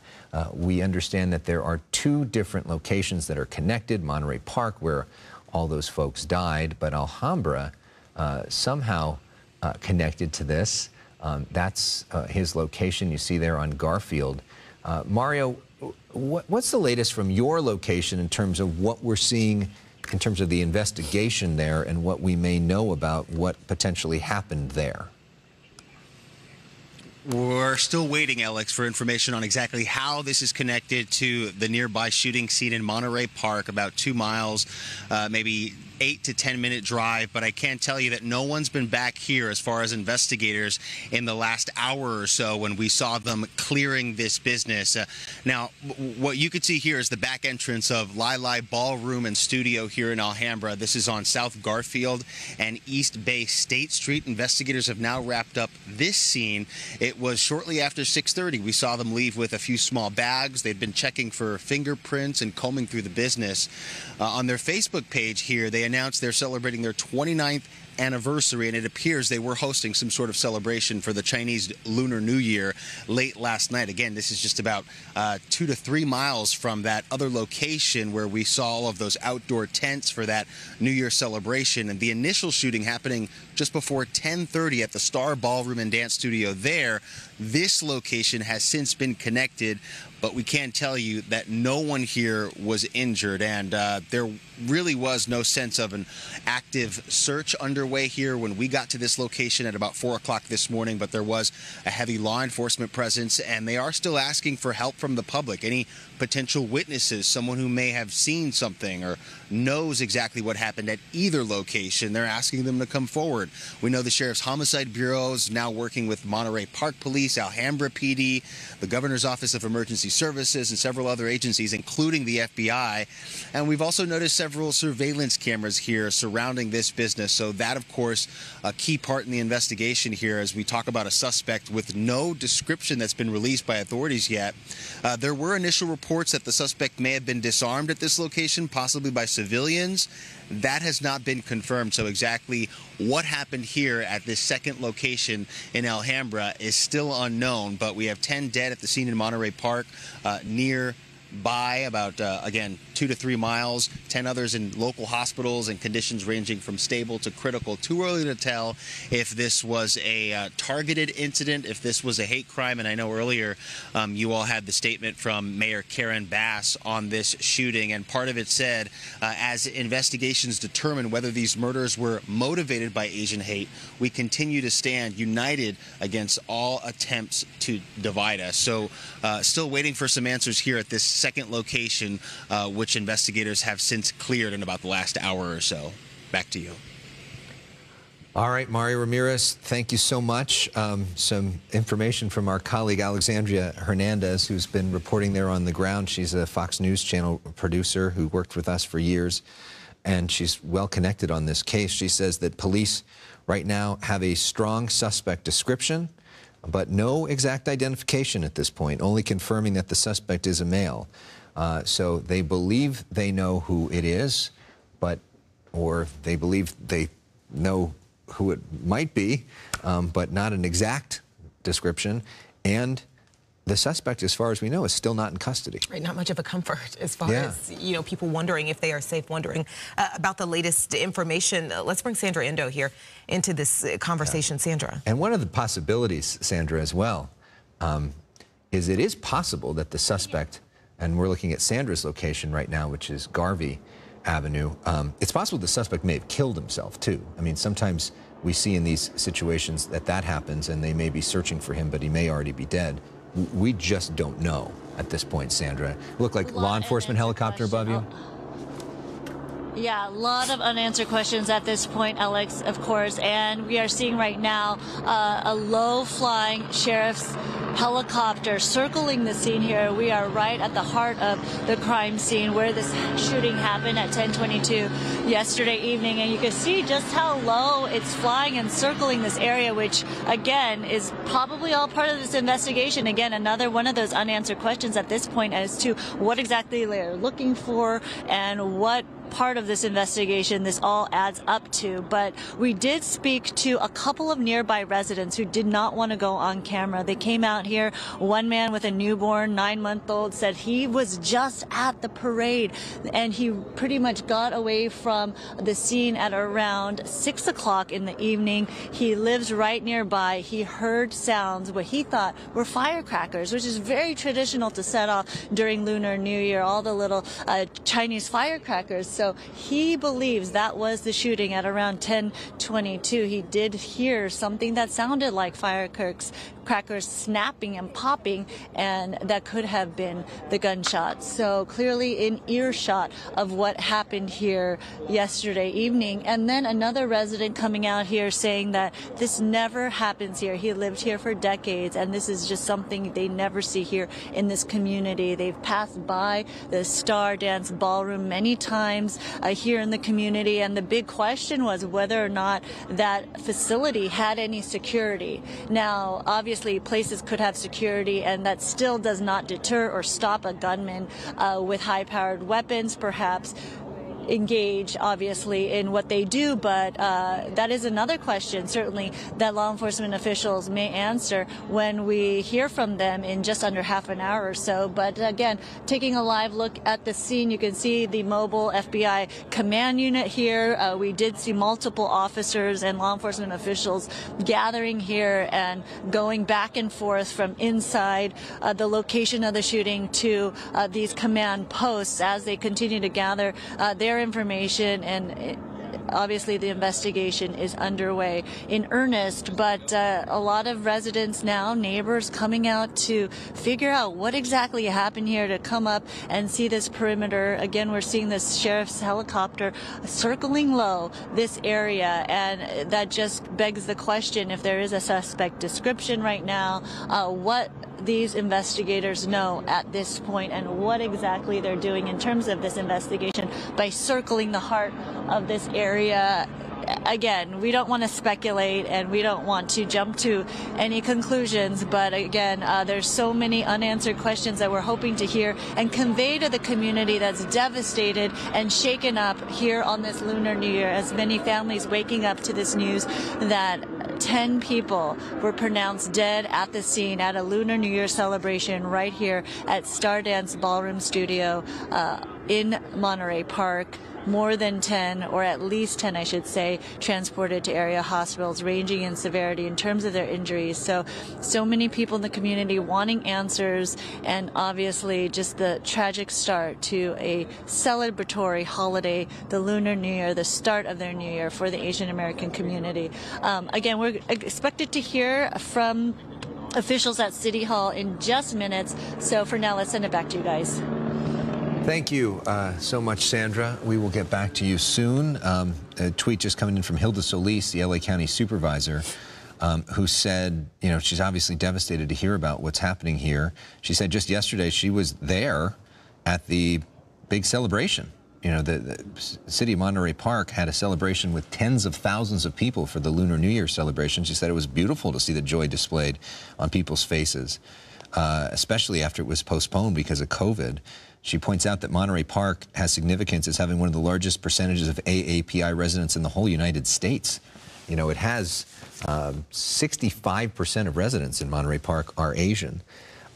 We understand that there are 2 different locations that are connected, Monterey Park, where all those folks died, but Alhambra somehow connected to this. That's his location you see there on Garfield. Mario, what's the latest from your location in terms of what we're seeing in terms of the investigation there and what we may know about what potentially happened there? We're still waiting, Alex, for information on exactly how this is connected to the nearby shooting scene in Monterey Park, about 2 miles, maybe 8 to 10 minute drive. But I can tell you that no one's been back here as far as investigators in the last hour or so when we saw them clearing this business. Now, what you could see here is the back entrance of Lili Ballroom and Studio here in Alhambra. This is on South Garfield and East Bay State Street. Investigators have now wrapped up this scene. It was shortly after 6:30. We saw them leave with a few small bags. They'd been checking for fingerprints and combing through the business. On their Facebook page here, they announced they're celebrating their 29th anniversary, and it appears they were hosting some sort of celebration for the Chinese Lunar New Year late last night. Again, this is just about 2 to 3 miles from that other location where we saw all of those outdoor tents for that New Year celebration. And the initial shooting happening just before 10:30 at the Star Ballroom and Dance Studio there. This location has since been connected, but we can tell you that no one here was injured, and there really was no sense of an active search underway here when we got to this location at about 4 o'clock this morning, but there was a heavy law enforcement presence, and they are still asking for help from the public. Any potential witnesses, someone who may have seen something or knows exactly what happened at either location, they're asking them to come forward. We know the Sheriff's Homicide Bureau is now working with Monterey Park Police, Alhambra PD, the Governor's Office of Emergency Services, and several other agencies, including the FBI. And we've also noticed several surveillance cameras here surrounding this business. So that, of course, a key part in the investigation here as we talk about a suspect with no description that's been released by authorities yet. There were initial reports that the suspect may have been disarmed at this location, possibly by civilians. That has not been confirmed. So exactly what happened here at this second location in Alhambra is still unknown. But we have 10 dead at the scene in Monterey Park, nearby about, again, 2 to 3 miles, 10 others in local hospitals and conditions ranging from stable to critical. Too early to tell if this was a targeted incident, if this was a hate crime. And I know earlier you all had the statement from Mayor Karen Bass on this shooting, and part of it said, as investigations determine whether these murders were motivated by Asian hate, we continue to stand united against all attempts to divide us. So still waiting for some answers here at this second location, which investigators have since cleared in about the last hour or so. Back to you. All right, Mario Ramirez, thank you so much. Some information from our colleague Alexandria Hernandez, who's been reporting there on the ground. She's a Fox News Channel producer who worked with us for years, and she's well connected on this case. She says that police right now have a strong suspect description, but no exact identification at this point, only confirming that the suspect is a male. So they believe they know who it is, or they believe they know who it might be, but not an exact description. And the suspect, as far as we know, is still not in custody. Right, not much of a comfort as far as, you know, people wondering if they are safe, wondering about the latest information. Let's bring Sandra Indo here into this conversation. Sandra. And one of the possibilities, Sandra, as well, is it is possible that the suspect, and we're looking at Sandra's location right now, which is Garvey Avenue, it's possible the suspect may have killed himself, too. I mean, sometimes we see in these situations that happens, and they may be searching for him, but he may already be dead. We just don't know at this point, Sandra. Look like law enforcement helicopter above you. Yeah, a lot of unanswered questions at this point, Alex, of course. And we are seeing right now a low-flying sheriff's helicopter circling the scene here. We are right at the heart of the crime scene where this shooting happened at 10:22 yesterday evening. And you can see just how low it's flying and circling this area, which, again, is probably all part of this investigation. Again, another one of those unanswered questions at this point as to what exactly they're looking for and what part of this investigation this all adds up to. But we did speak to a couple of nearby residents who did not want to go on camera. They came out here. One man with a newborn 9-month-old said he was just at the parade and he pretty much got away from the scene at around 6 o'clock in the evening. He lives right nearby. He heard sounds what he thought were firecrackers, which is very traditional to set off during Lunar New Year, all the little Chinese firecrackers. So he believes that was the shooting at around 10:22. He did hear something that sounded like firecrackers snapping and popping, and that could have been the gunshots. So clearly in earshot of what happened here yesterday evening. And then another resident coming out here saying that this never happens here. He lived here for decades, and this is just something they never see here in this community. They've passed by the Star Dance Ballroom many times here in the community, and the big question was whether or not that facility had any security. Now, obviously, places could have security, and that still does not deter or stop a gunman with high-powered weapons, perhaps engage, obviously, in what they do, but that is another question, certainly, that law enforcement officials may answer when we hear from them in just under half an hour or so. But again, taking a live look at the scene, you can see the mobile FBI command unit here. We did see multiple officers and law enforcement officials gathering here and going back and forth from inside the location of the shooting to these command posts as they continue to gather their information, and obviously the investigation is underway in earnest. But a lot of residents now, neighbors, coming out to figure out what exactly happened here, to come up and see this perimeter. Again, we're seeing this sheriff's helicopter circling low this area, and that just begs the question, if there is a suspect description right now, what these investigators know at this point and what exactly they're doing in terms of this investigation by circling the heart of this area. Again, we don't want to speculate and we don't want to jump to any conclusions, but again, there's so many unanswered questions that we're hoping to hear and convey to the community that's devastated and shaken up here on this Lunar New Year, as many families waking up to this news that 10 people were pronounced dead at the scene at a Lunar New Year celebration right here at Star Dance Ballroom Studio in Monterey Park. More than 10, or at least 10, I should say, transported to area hospitals, ranging in severity in terms of their injuries. So many people in the community wanting answers, and obviously just the tragic start to a celebratory holiday, the Lunar New Year, the start of their New Year for the Asian American community. Again, we're expected to hear from officials at City Hall in just minutes. So for now, let's send it back to you guys. Thank you so much, Sandra. We will get back to you soon. A tweet just coming in from Hilda Solis, the LA County supervisor, who said, you know, she's obviously devastated to hear about what's happening here. She said just yesterday she was there at the big celebration. You know, the city of Monterey Park had a celebration with tens of thousands of people for the Lunar New Year celebration. She said it was beautiful to see the joy displayed on people's faces, especially after it was postponed because of COVID. She points out that Monterey Park has significance as having one of the largest percentages of AAPI residents in the whole United States. You know, it has 65% of residents in Monterey Park are Asian.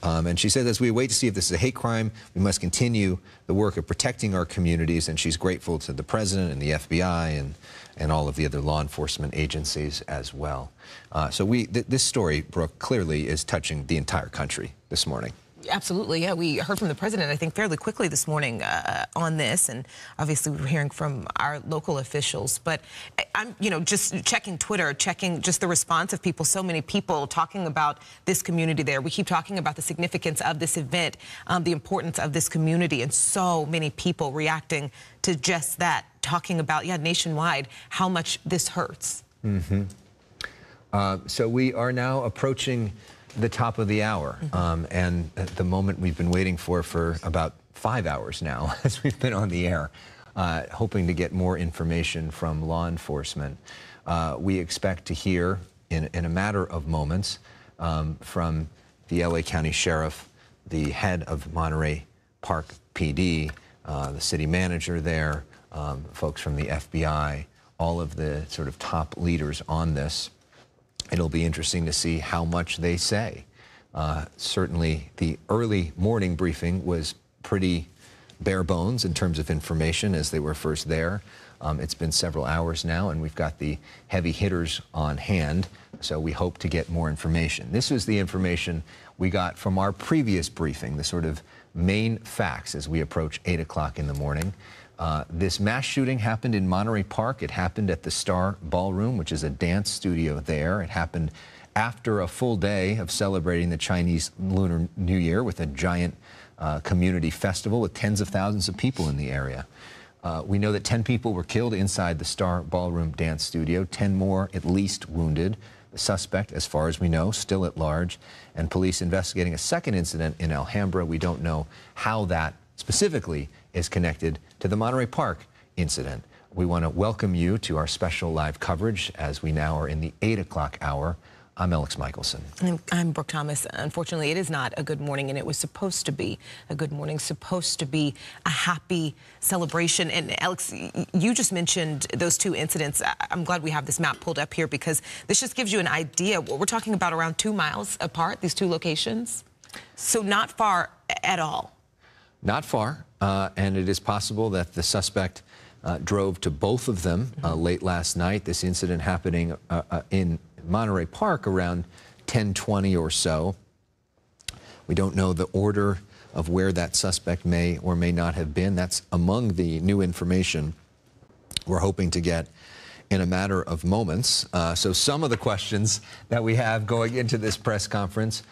And she said, as we wait to see if this is a hate crime, we must continue the work of protecting our communities. And she's grateful to the president and the FBI and all of the other law enforcement agencies as well. So this story, Brooke, clearly is touching the entire country this morning. Absolutely, yeah. We heard from the president, I think, fairly quickly this morning on this, and obviously we're hearing from our local officials. But I'm, you know, just checking Twitter, checking just the response of people. So many people talking about this community there. We keep talking about the significance of this event, the importance of this community, and so many people reacting to just that, talking about, yeah, nationwide, how much this hurts. Mm-hmm. So we are now approaching the top of the hour, and the moment we've been waiting for about 5 hours now as we've been on the air, hoping to get more information from law enforcement. We expect to hear in a matter of moments from the LA County Sheriff, the head of Monterey Park PD, the city manager there, folks from the FBI, all of the sort of top leaders on this. It'll be interesting to see how much they say. Certainly the early morning briefing was pretty bare bones in terms of information as they were first there. It's been several hours now, and we've got the heavy hitters on hand, so we hope to get more information. This was the information we got from our previous briefing, the sort of main facts as we approach 8 o'clock in the morning. This mass shooting happened in Monterey Park. It happened at the Star Ballroom, which is a dance studio there. It happened after a full day of celebrating the Chinese Lunar New Year with a giant community festival with tens of thousands of people in the area. We know that 10 people were killed inside the Star Ballroom dance studio, 10 more at least wounded. The suspect, as far as we know, still at large, and police investigating a second incident in Alhambra. We don't know how that specifically is connected to the Monterey Park incident. We want to welcome you to our special live coverage as we now are in the 8 o'clock hour. I'm Alex Michelson. I'm Brooke Thomas. Unfortunately, it is not a good morning, and it was supposed to be a good morning, supposed to be a happy celebration. And Alex, you just mentioned those two incidents. I'm glad we have this map pulled up here because this just gives you an idea. We're talking about around 2 miles apart, these two locations. So not far at all. Not far, and it is possible that the suspect drove to both of them late last night. This incident happening in Monterey Park around 10:20 or so. We don't know the order of where that suspect may or may not have been. That's among the new information we're hoping to get in a matter of moments. So some of the questions that we have going into this press conference: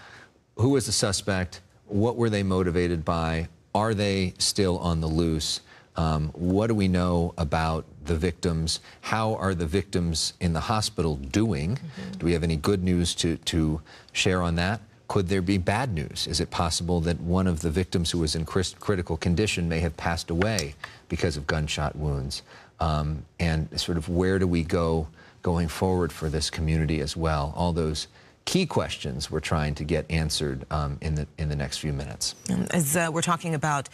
who was the suspect? What were they motivated by? Are they still on the loose? What do we know about the victims? How are the victims in the hospital doing? Do we have any good news to share on that? Could there be bad news? Is it possible that one of the victims who was in critical condition may have passed away because of gunshot wounds? And sort of where do we go going forward for this community as well? All those key questions we're trying to get answered in the next few minutes. As we're talking about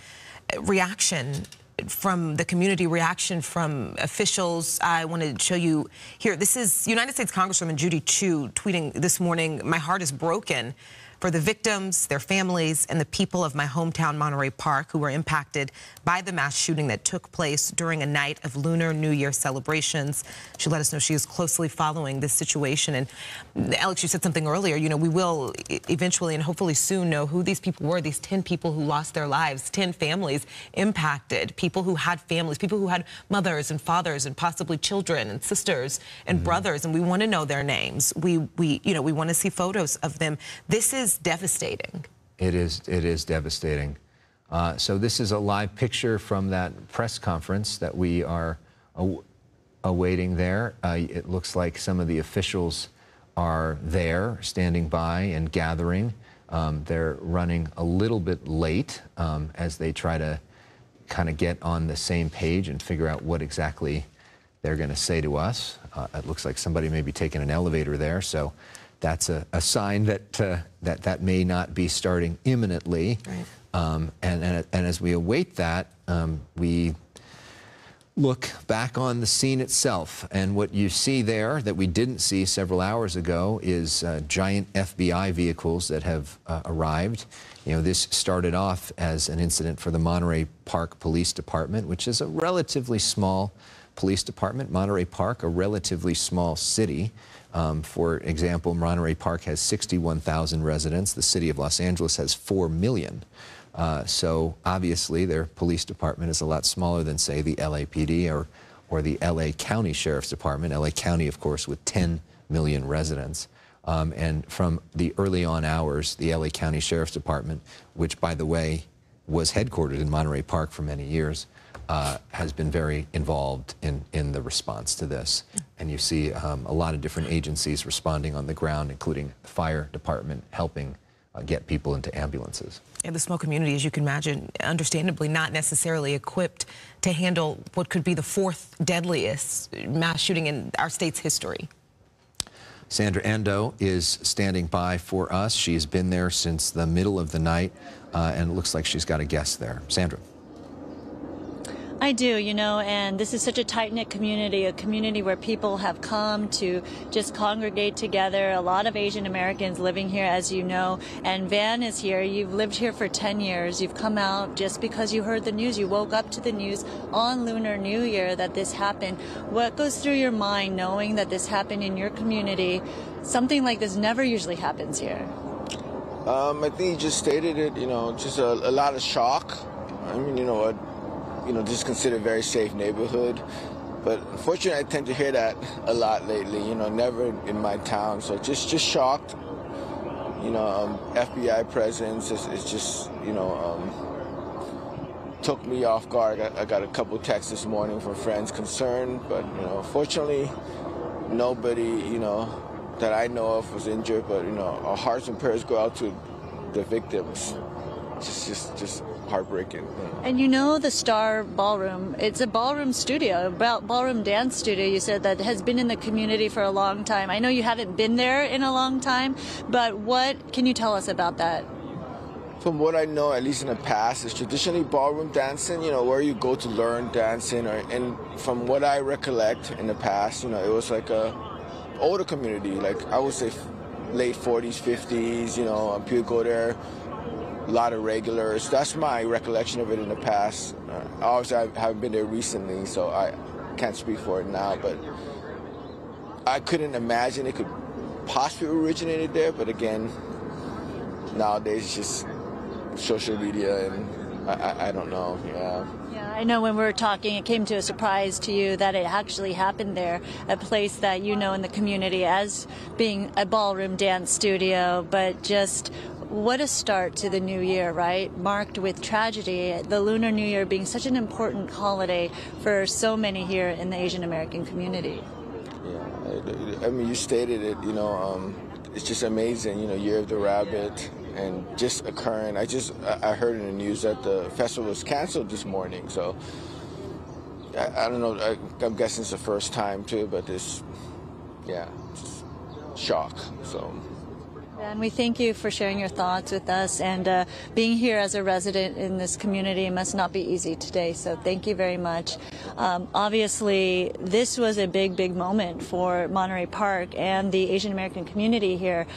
reaction from the community, reaction from officials, I want to show you here. This is United States Congresswoman Judy Chu tweeting this morning, "My heart is broken for the victims, their families, and the people of my hometown Monterey Park who were impacted by the mass shooting that took place during a night of Lunar New Year celebrations." She let us know she is closely following this situation. And Alex, you said something earlier, you know, we will eventually and hopefully soon know who these people were, these 10 people who lost their lives, 10 families impacted, people who had families, people who had mothers and fathers and possibly children and sisters and brothers, and we want to know their names. We want to see photos of them. This is devastating. It is devastating. So this is a live picture from that press conference that we are awaiting there. It looks like some of the officials are there, standing by and gathering. They're running a little bit late as they try to kind of get on the same page and figure out what exactly they're going to say to us. It looks like somebody may be taking an elevator there, so that's a sign that that may not be starting imminently. Right. And as we await that, we look back on the scene itself. And what you see there that we didn't see several hours ago is giant FBI vehicles that have arrived. You know, this started off as an incident for the Monterey Park Police Department, which is a relatively small police department. Monterey Park, a relatively small city. For example, Monterey Park has 61,000 residents. The city of Los Angeles has 4 million. So obviously their police department is a lot smaller than, say, the LAPD or the LA County Sheriff's Department. LA County, of course, with 10 million residents. And from the early on hours, the LA County Sheriff's Department, which, by the way, was headquartered in Monterey Park for many years, has been very involved in the response to this. And you see a lot of different agencies responding on the ground, including the fire department, helping get people into ambulances. And the small community, as you can imagine, understandably not necessarily equipped to handle what could be the 4th deadliest mass shooting in our state's history. Sandra Ando is standing by for us. She has been there since the middle of the night, and it looks like she's got a guest there. Sandra. I do, you know, and this is such a tight-knit community, a community where people have come to just congregate together. A lot of Asian Americans living here, as you know, and Van is here. You've lived here for 10 years. You've come out just because you heard the news. You woke up to the news on Lunar New Year that this happened. What goes through your mind knowing that this happened in your community? Something like this never usually happens here. I think you just stated it, you know, just a lot of shock. I mean, just considered a very safe neighborhood. But unfortunately, I tend to hear that a lot lately, never in my town. So just shocked. FBI presence is just, took me off guard. I got a couple texts this morning from friends concerned, but, fortunately, nobody, that I know of was injured. But, our hearts and prayers go out to the victims. Just heartbreaking. And the Star Ballroom, it's a ballroom studio, ballroom dance studio, you said, that has been in the community for a long time. I know you haven't been there in a long time, but what can you tell us about that? From what I know, at least in the past, it's traditionally ballroom dancing, where you go to learn dancing. And from what I recollect in the past, it was like a older community, like I would say late 40s, 50s, people go there. A lot of regulars. That's my recollection of it in the past. Obviously, I haven't been there recently, so I can't speak for it now, but I couldn't imagine it could possibly originated there. But again, nowadays it's just social media, and I don't know. Yeah, I know when we were talking, it came to a surprise to you that it actually happened there, a place that in the community as being a ballroom dance studio, but just what a start to the new year, right? Marked with tragedy, the Lunar New Year being such an important holiday for so many here in the Asian American community. Yeah, I mean, you stated it, it's just amazing, Year of the Rabbit, and just occurring. I heard in the news that the festival was canceled this morning, so I don't know, I'm guessing it's the first time too, but just shock, so. And we thank you for sharing your thoughts with us, and being here as a resident in this community must not be easy today, so thank you very much. Obviously, this was a big moment for Monterey Park and the Asian American community here.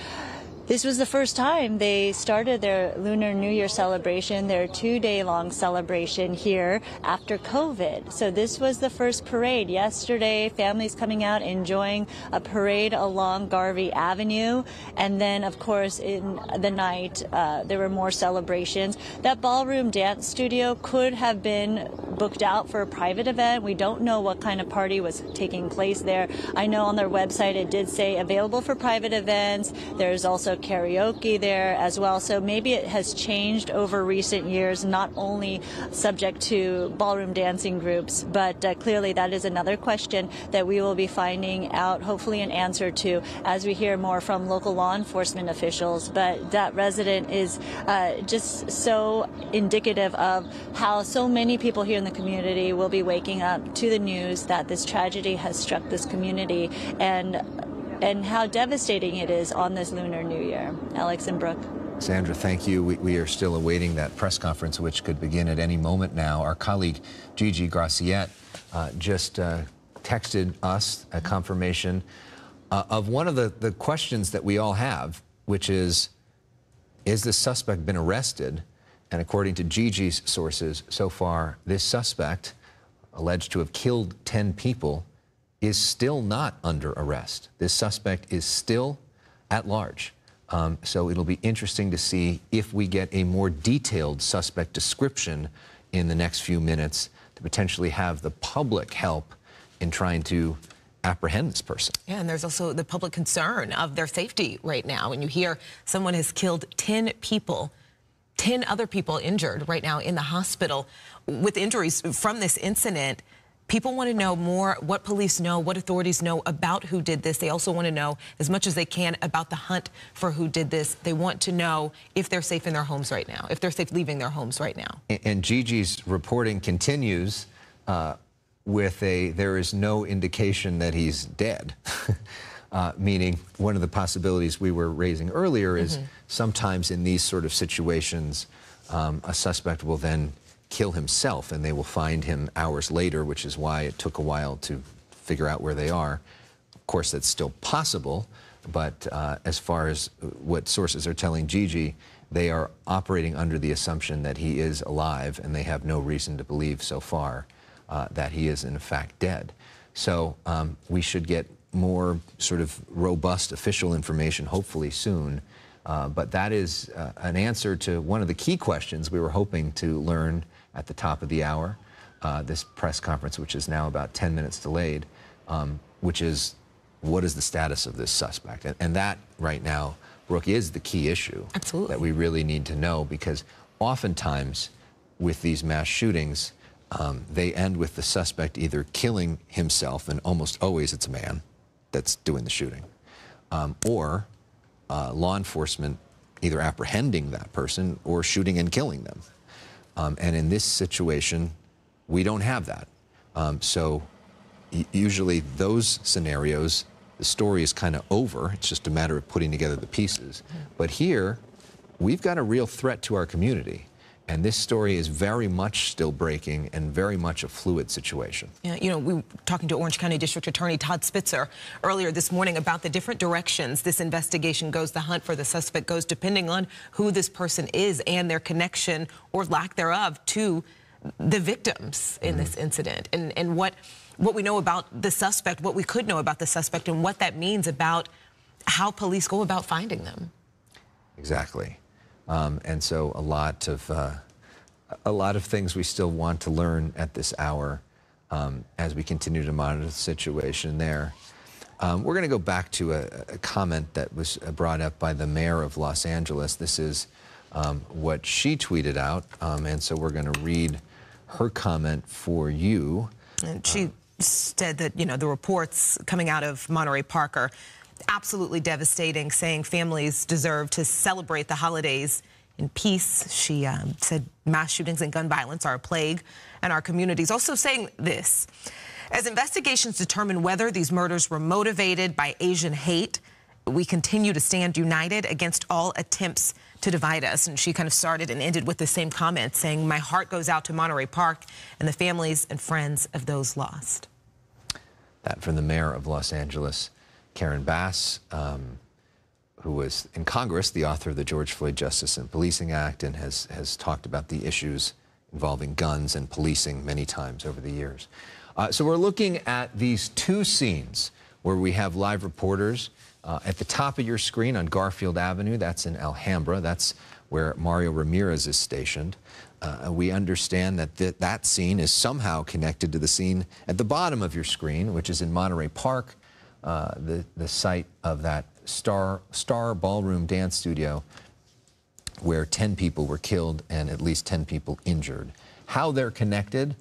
This was the first time they started their Lunar New Year celebration, their 2-day-long celebration here after COVID. So this was the first parade. Yesterday, families coming out enjoying a parade along Garvey Avenue. And then, of course, in the night, there were more celebrations. That ballroom dance studio could have been booked out for a private event. We don't know what kind of party was taking place there. I know on their website it did say available for private events. There's also karaoke there as well, so maybe it has changed over recent years, not only subject to ballroom dancing groups, but clearly that is another question that we will be finding out, hopefully an answer to, as we hear more from local law enforcement officials. But that resident is just so indicative of how so many people here in the community will be waking up to the news that this tragedy has struck this community, and how devastating it is on this Lunar New Year. Alex and Brooke. Sandra, thank you. We are still awaiting that press conference, which could begin at any moment now. Our colleague Gigi Graciette just texted us a confirmation of one of the questions that we all have, which is this suspect been arrested? And according to Gigi's sources, so far, this suspect, alleged to have killed 10 people, is still not under arrest. This suspect is still at large. So it'll be interesting to see if we get a more detailed suspect description in the next few minutes to potentially have the public help in trying to apprehend this person. Yeah, and there's also the public concern of their safety right now. When you hear someone has killed 10 people, 10 other people injured right now in the hospital with injuries from this incident. People want to know more, what police know, what authorities know about who did this. They also want to know as much as they can about the hunt for who did this. They want to know if they're safe in their homes right now, if they're safe leaving their homes right now. And Gigi's reporting continues with there is no indication that he's dead. Meaning one of the possibilities we were raising earlier is sometimes in these sort of situations, a suspect will then kill himself and they will find him hours later, which is why it took a while to figure out where they are. Of course, that's still possible, but as far as what sources are telling Gigi, they are operating under the assumption that he is alive, and they have no reason to believe so far that he is in fact dead. So we should get more sort of robust official information hopefully soon. But that is an answer to one of the key questions we were hoping to learn at the top of the hour, this press conference, which is now about 10 minutes delayed, which is, what is the status of this suspect? And that right now, Brooke, is the key issue. Absolutely. That we really need to know, because oftentimes with these mass shootings, they end with the suspect either killing himself, and almost always it's a man that's doing the shooting, or law enforcement either apprehending that person or shooting and killing them. And in this situation, we don't have that. So usually those scenarios, the story is kind of over. It's just a matter of putting together the pieces. But here, we've got a real threat to our community. And this story is very much still breaking and very much a fluid situation. Yeah, you know, we were talking to Orange County District Attorney Todd Spitzer earlier this morning about the different directions this investigation goes, the hunt for the suspect goes, depending on who this person is and their connection or lack thereof to the victims in this incident, and what we know about the suspect, what we could know about the suspect, and what that means about how police go about finding them. Exactly. And so a lot of things we still want to learn at this hour as we continue to monitor the situation there. We're going to go back to a comment that was brought up by the mayor of Los Angeles. This is what she tweeted out, and so we're going to read her comment for you. And she said that, you know, the reports coming out of Monterey Park are absolutely devastating, saying families deserve to celebrate the holidays in peace. She said mass shootings and gun violence are a plague in our communities. Also saying this: as investigations determine whether these murders were motivated by Asian hate, we continue to stand united against all attempts to divide us. And she kind of started and ended with the same comment, saying, my heart goes out to Monterey Park and the families and friends of those lost. That from the mayor of Los Angeles, Karen Bass, who was in Congress, the author of the George Floyd Justice and Policing Act, and has talked about the issues involving guns and policing many times over the years. So we're looking at these two scenes where we have live reporters. At the top of your screen on Garfield Avenue, that's in Alhambra. That's where Mario Ramirez is stationed. We understand that that scene is somehow connected to the scene at the bottom of your screen, which is in Monterey Park, the site of that Star Ballroom dance studio where 10 people were killed and at least 10 people injured. How they're connected,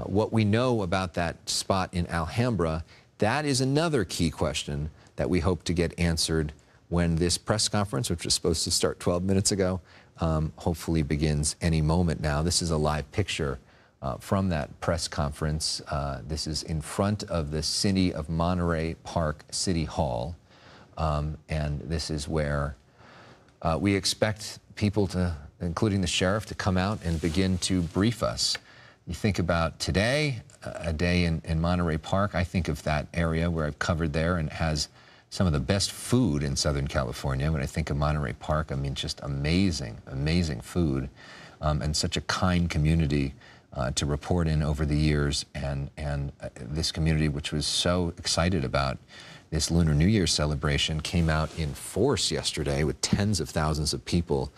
what we know about that spot in Alhambra, that is another key question that we hope to get answered when this press conference, which was supposed to start 12 minutes ago, hopefully begins any moment now. This is a live picture from that press conference. This is in front of the city of Monterey Park City Hall. And this is where we expect people to, including the sheriff, to come out and begin to brief us. You think about today, a day in Monterey Park, I think of that area where I've covered there, and it has some of the best food in Southern California. When I think of Monterey Park, I mean, just amazing, amazing food, and such a kind community to report in over the years, and this community, which was so excited about this Lunar New Year celebration, came out in force yesterday with tens of thousands of people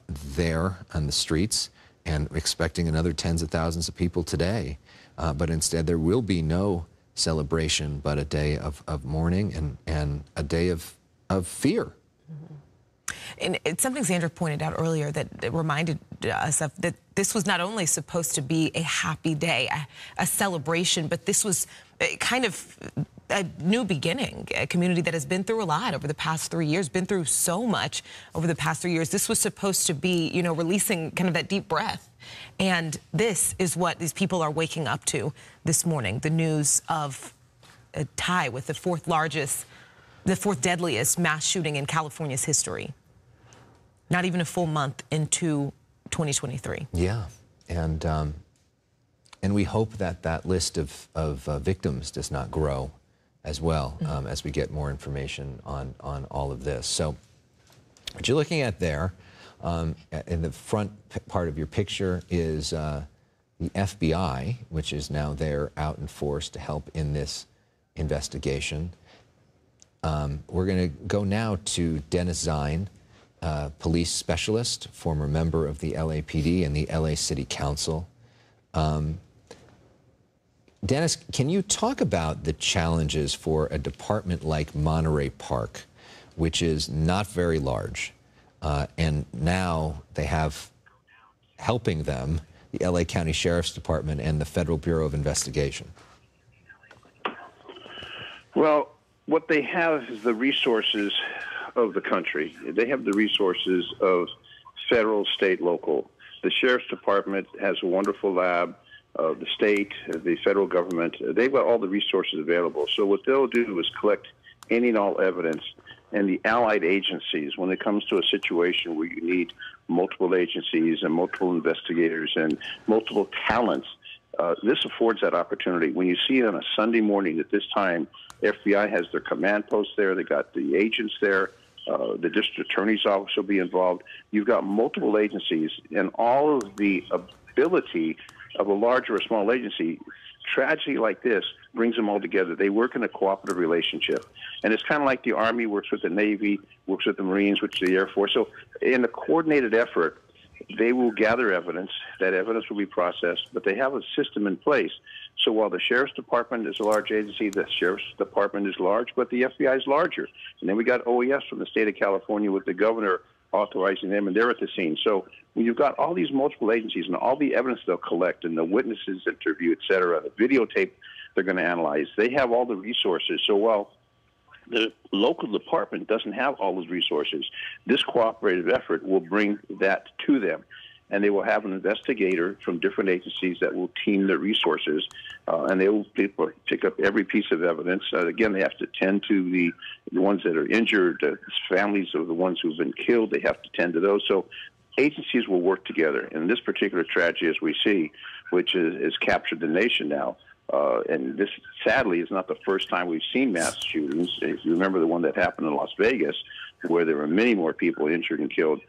there on the streets, and expecting another tens of thousands of people today. But instead, there will be no celebration, but a day of mourning and a day of fear. And it's something Sandra pointed out earlier that reminded us of that this was not only supposed to be a happy day, a celebration, but this was kind of a new beginning, a community that has been through a lot over the past 3 years, been through so much over the past 3 years. This was supposed to be, you know, releasing kind of that deep breath. And this is what these people are waking up to this morning, the news of a tie with the fourth deadliest mass shooting in California's history. Not even a full month into 2023. Yeah, and we hope that that list of victims does not grow as well as we get more information on all of this. So what you're looking at there, in the front part of your picture is the FBI, which is now there out in force to help in this investigation. We're going to go now to Dennis Zine, police specialist, former member of the LAPD and the LA City Council. Dennis, can you talk about the challenges for a department like Monterey Park, which is not very large, and now they have helping them the LA County Sheriff's Department and the Federal Bureau of Investigation? Well, what they have is the resources of the country. They have the resources of federal, state, local. The Sheriff's Department has a wonderful lab. The state, the federal government, they've got all the resources available. So what they'll do is collect any and all evidence, and the allied agencies, when it comes to a situation where you need multiple agencies and multiple investigators and multiple talents, this affords that opportunity. When you see it on a Sunday morning at this time, FBI has their command post there, they got the agents there, the district attorney's office will be involved. You've got multiple agencies, and all of the ability of a large or a small agency, tragedy like this brings them all together. They work in a cooperative relationship. And it's kind of like the Army works with the Navy, works with the Marines, which is the Air Force. So in a coordinated effort, they will gather evidence. That evidence will be processed, but they have a system in place. So while the Sheriff's Department is a large agency, the Sheriff's Department is large, but the FBI is larger. And then we got OES from the state of California with the governor authorizing them, and they're at the scene. So when you've got all these multiple agencies and all the evidence they'll collect and the witnesses interview, et cetera, the videotape they're going to analyze, they have all the resources. So while the local department doesn't have all those resources, this cooperative effort will bring that to them. And they will have an investigator from different agencies that will team their resources, and they will pick up every piece of evidence. Again, they have to tend to the ones that are injured, families of the ones who've been killed. They have to tend to those. So agencies will work together. And this particular tragedy, as we see, which is captured the nation now, and this, sadly, is not the first time we've seen mass shootings. If you remember the one that happened in Las Vegas, where there were many more people injured and killed,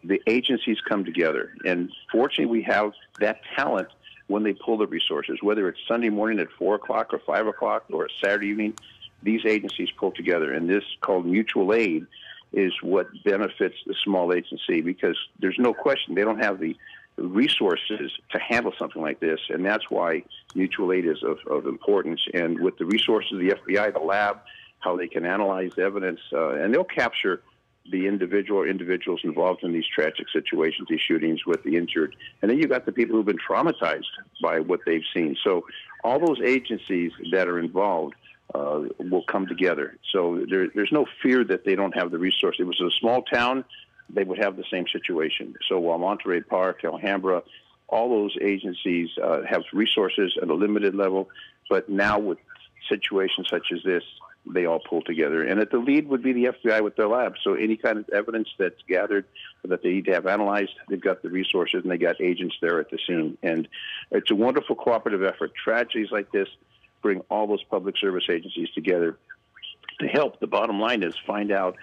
the agencies come together. And fortunately, we have that talent when they pull the resources, whether it's Sunday morning at 4 o'clock or 5 o'clock or Saturday evening, these agencies pull together. And this, called mutual aid, is what benefits the small agency, because there's no question they don't have the resources to handle something like this, and that's why mutual aid is of importance. And with the resources of the FBI, the lab, how they can analyze evidence, and they'll capture the individual or individuals involved in these tragic situations, these shootings with the injured. And then you've got the people who've been traumatized by what they've seen. So all those agencies that are involved will come together. So there's no fear that they don't have the resources. It was a small town, they would have the same situation. So while Monterey Park, Alhambra, all those agencies have resources at a limited level, but now with situations such as this, they all pull together. And at the lead would be the FBI with their lab. So any kind of evidence that's gathered that they need to have analyzed, they've got the resources and they got agents there at the scene. And it's a wonderful cooperative effort. Tragedies like this bring all those public service agencies together to help. The bottom line is find out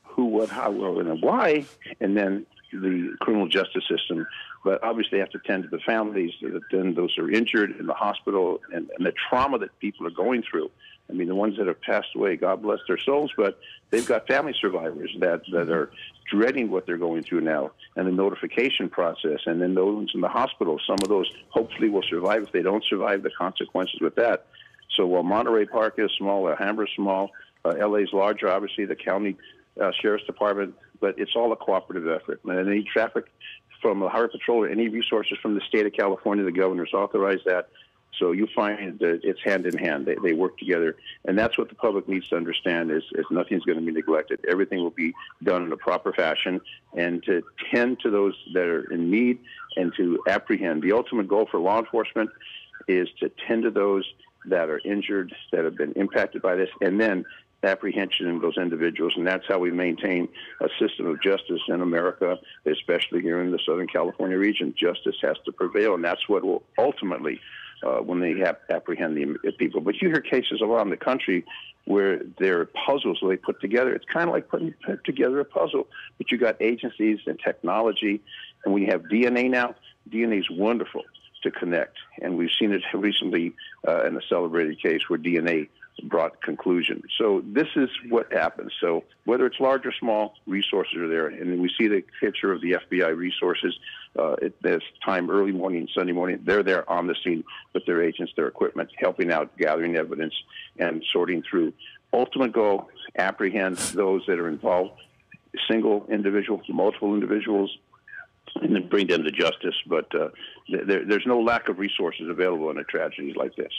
who, what, how, and why, and then the criminal justice system. But obviously they have to tend to the families, then those who are injured in the hospital, and the trauma that people are going through. I mean, the ones that have passed away, God bless their souls, but they've got family survivors that are dreading what they're going through now, and the notification process, and then those in the hospital. Some of those hopefully will survive. If they don't survive, the consequences with that. So while Monterey Park is small, Alhambra is small, LA's larger, obviously the county Sheriff's Department, but it's all a cooperative effort. And any traffic from the Highway Patrol or any resources from the state of California, the governor's authorized that. So you find that it's hand in hand. They work together. And that's what the public needs to understand is nothing's going to be neglected. Everything will be done in a proper fashion, and to tend to those that are in need and to apprehend. The ultimate goal for law enforcement is to tend to those that are injured, that have been impacted by this, and then apprehension of those individuals. And that's how we maintain a system of justice in America, especially here in the Southern California region. Justice has to prevail, and that's what will ultimately, when they apprehend the people. But you hear cases around the country where there are puzzles they put together. It's kind of like putting together a puzzle, but you got agencies and technology, and we have DNA now. DNA is wonderful to connect, and we've seen it recently in a celebrated case where DNA brought conclusion. So this is what happens. So whether it's large or small, resources are there. And we see the picture of the FBI resources at this time, early morning, Sunday morning. They're there on the scene with their agents, their equipment, helping out, gathering evidence, and sorting through. Ultimate goal, apprehend those that are involved, single individuals, multiple individuals, and then bring them to justice. But there's no lack of resources available in a tragedy like this.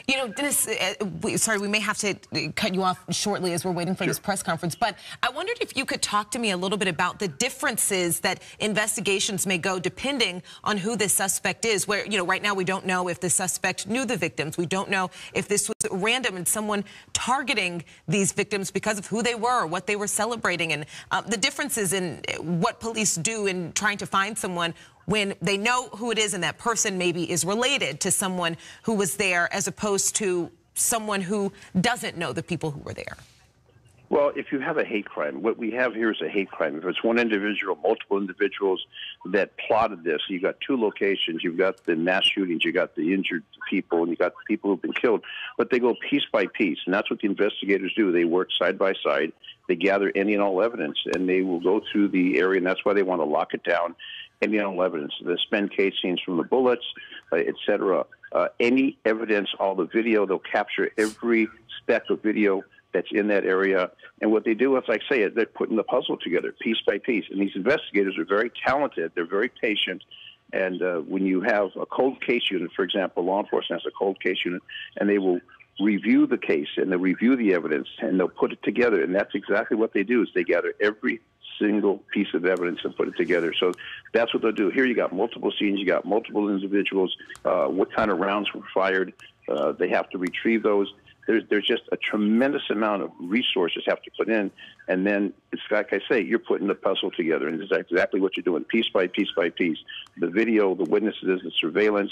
You know, Dennis, sorry, we may have to cut you off shortly as we're waiting for this press conference, but I wondered if you could talk to me a little bit about the differences that investigations may go depending on who the suspect is, where, you know, right now we don't know if the suspect knew the victims. We don't know if this was random and someone targeting these victims because of who they were, what they were celebrating, and the differences in what police do in trying to find someone when they know who it is and that person maybe is related to someone who was there, as opposed to someone who doesn't know the people who were there. Well, if you have a hate crime, what we have here is a hate crime. If it's one individual, multiple individuals that plotted this, you've got two locations. You've got the mass shootings, you got the injured people, and you got the people who've been killed. But they go piece by piece, and that's what the investigators do. They work side by side. They gather any and all evidence, and they will go through the area, and that's why they want to lock it down. Any and all evidence, the spent casings from the bullets, etc. Any evidence, all the video, they'll capture every speck of video that's in that area. And what they do, as I say, they're putting the puzzle together piece by piece. And these investigators are very talented. They're very patient. And when you have a cold case unit, for example, law enforcement has a cold case unit, and they will review the case and they'll review the evidence and they'll put it together. And that's exactly what they do, is they gather every single piece of evidence and put it together. So that's what they'll do. Here you got multiple scenes, you got multiple individuals, what kind of rounds were fired. They have to retrieve those. There's just a tremendous amount of resources have to put in, and then it's like I say, you're putting the puzzle together, and it's exactly what you're doing, piece by piece by piece. The video, the witnesses, the surveillance,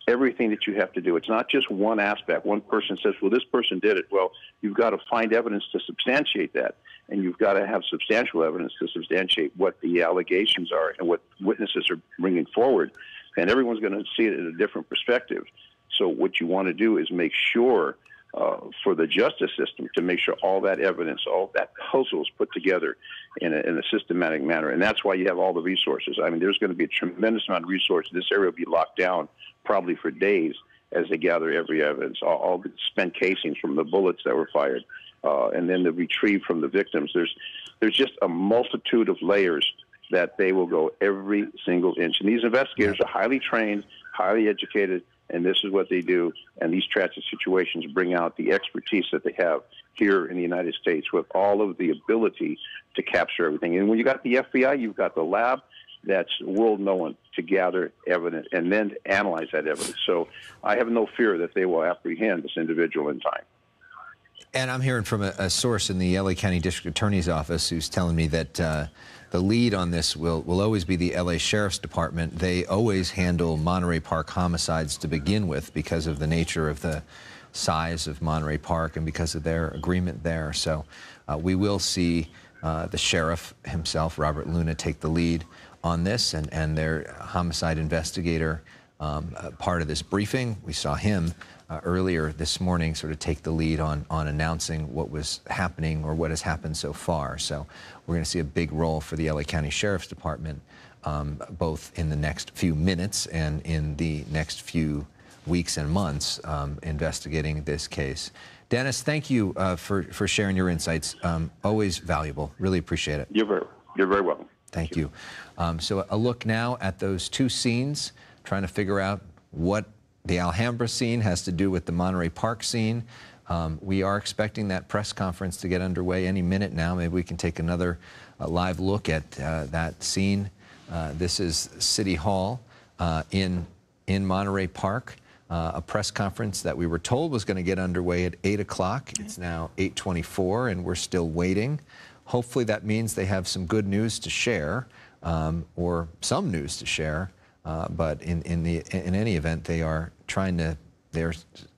everything that you have to do. It's not just one aspect. One person says, well, this person did it. Well, you've got to find evidence to substantiate that, and you've got to have substantial evidence to substantiate what the allegations are and what witnesses are bringing forward, and everyone's going to see it in a different perspective. So what you want to do is make sure for the justice system to make sure all that evidence, all that puzzle is put together in a systematic manner. And that's why you have all the resources. I mean, there's going to be a tremendous amount of resources. This area will be locked down probably for days as they gather every evidence, all the spent casings from the bullets that were fired, and then the retrieve from the victims. There's just a multitude of layers that they will go every single inch. And these investigators are highly trained, highly educated, and this is what they do. And these tragic situations bring out the expertise that they have here in the United States with all of the ability to capture everything. And when you got the FBI, you've got the lab that's world-known to gather evidence and then to analyze that evidence. So I have no fear that they will apprehend this individual in time. And I'm hearing from a source in the LA County District Attorney's Office who's telling me that the lead on this will always be the LA Sheriff's Department. They always handle Monterey Park homicides to begin with because of the nature of the size of Monterey Park and because of their agreement there. So we will see the sheriff himself, Robert Luna, take the lead on this, and their homicide investigator part of this briefing. We saw him earlier this morning sort of take the lead on announcing what was happening or what has happened so far. So we're going to see a big role for the LA County Sheriff's Department, both in the next few minutes and in the next few weeks and months investigating this case. Dennis, thank you for sharing your insights. Always valuable. Really appreciate it. You're very welcome. Thank you. So a look now at those two scenes, trying to figure out what the Alhambra scene has to do with the Monterey Park scene. We are expecting that press conference to get underway any minute now. Maybe we can take another live look at that scene. This is City Hall in Monterey Park. A press conference that we were told was going to get underway at 8 o'clock. It's now 8:24, and we're still waiting. Hopefully that means they have some good news to share, or some news to share. But in any event, they're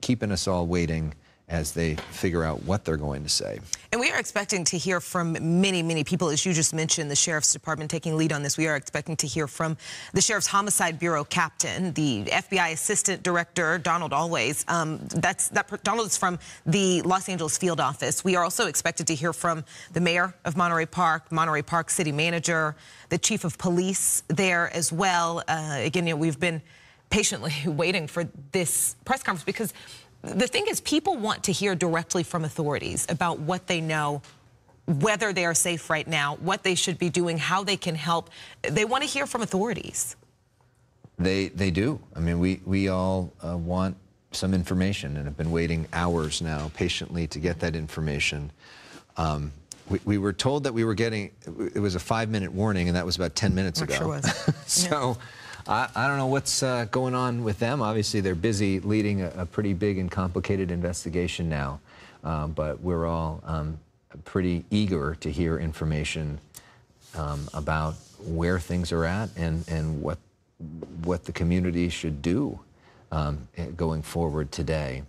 keeping us all waiting as they figure out what they're going to say. And we are expecting to hear from many, many people, as you just mentioned, the Sheriff's Department taking lead on this. We are expecting to hear from the Sheriff's Homicide Bureau Captain, the FBI Assistant Director, Donald Always. Donald is from the Los Angeles Field Office. We are also expected to hear from the Mayor of Monterey Park City Manager, the Chief of Police there as well. Again, we've been patiently waiting for this press conference because the thing is, people want to hear directly from authorities about what they know, whether they are safe right now, what they should be doing, how they can help. They want to hear from authorities. They do. I mean, we all want some information and have been waiting hours now patiently to get that information. We were told that we were getting, it was a 5-minute warning, and that was about 10 minutes ago. Sure was. So. I don't know what's going on with them. Obviously, they're busy leading a pretty big and complicated investigation now, but we're all pretty eager to hear information about where things are at and what the community should do going forward today.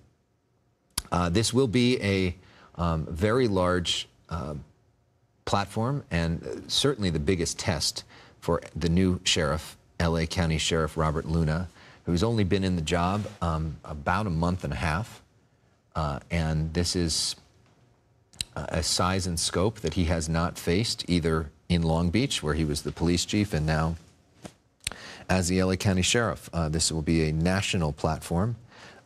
This will be a very large platform and certainly the biggest test for the new sheriff, LA County Sheriff Robert Luna, who's only been in the job about a month and a half. And this is a size and scope that he has not faced either in Long Beach, where he was the police chief, and now as the LA County Sheriff. This will be a national platform.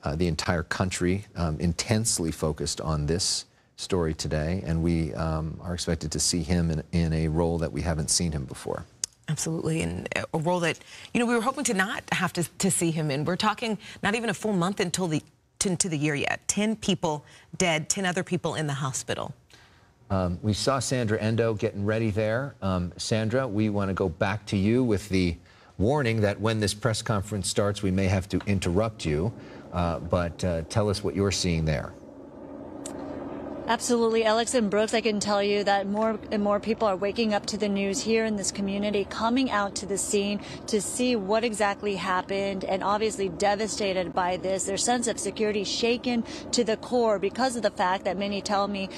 The entire country intensely focused on this story today, and we are expected to see him in a role that we haven't seen him before. Absolutely, and a role that, we were hoping to not have to see him in. We're talking not even a full month into the year yet. 10 people dead, 10 other people in the hospital. We saw Sandra Endo getting ready there. Sandra, we want to go back to you with the warning that when this press conference starts, we may have to interrupt you, but tell us what you're seeing there. Absolutely, Alex and Brooks, I can tell you that more and more people are waking up to the news here in this community, coming out to the scene to see what exactly happened, and obviously devastated by this. Their sense of security shaken to the core because of the fact that many tell me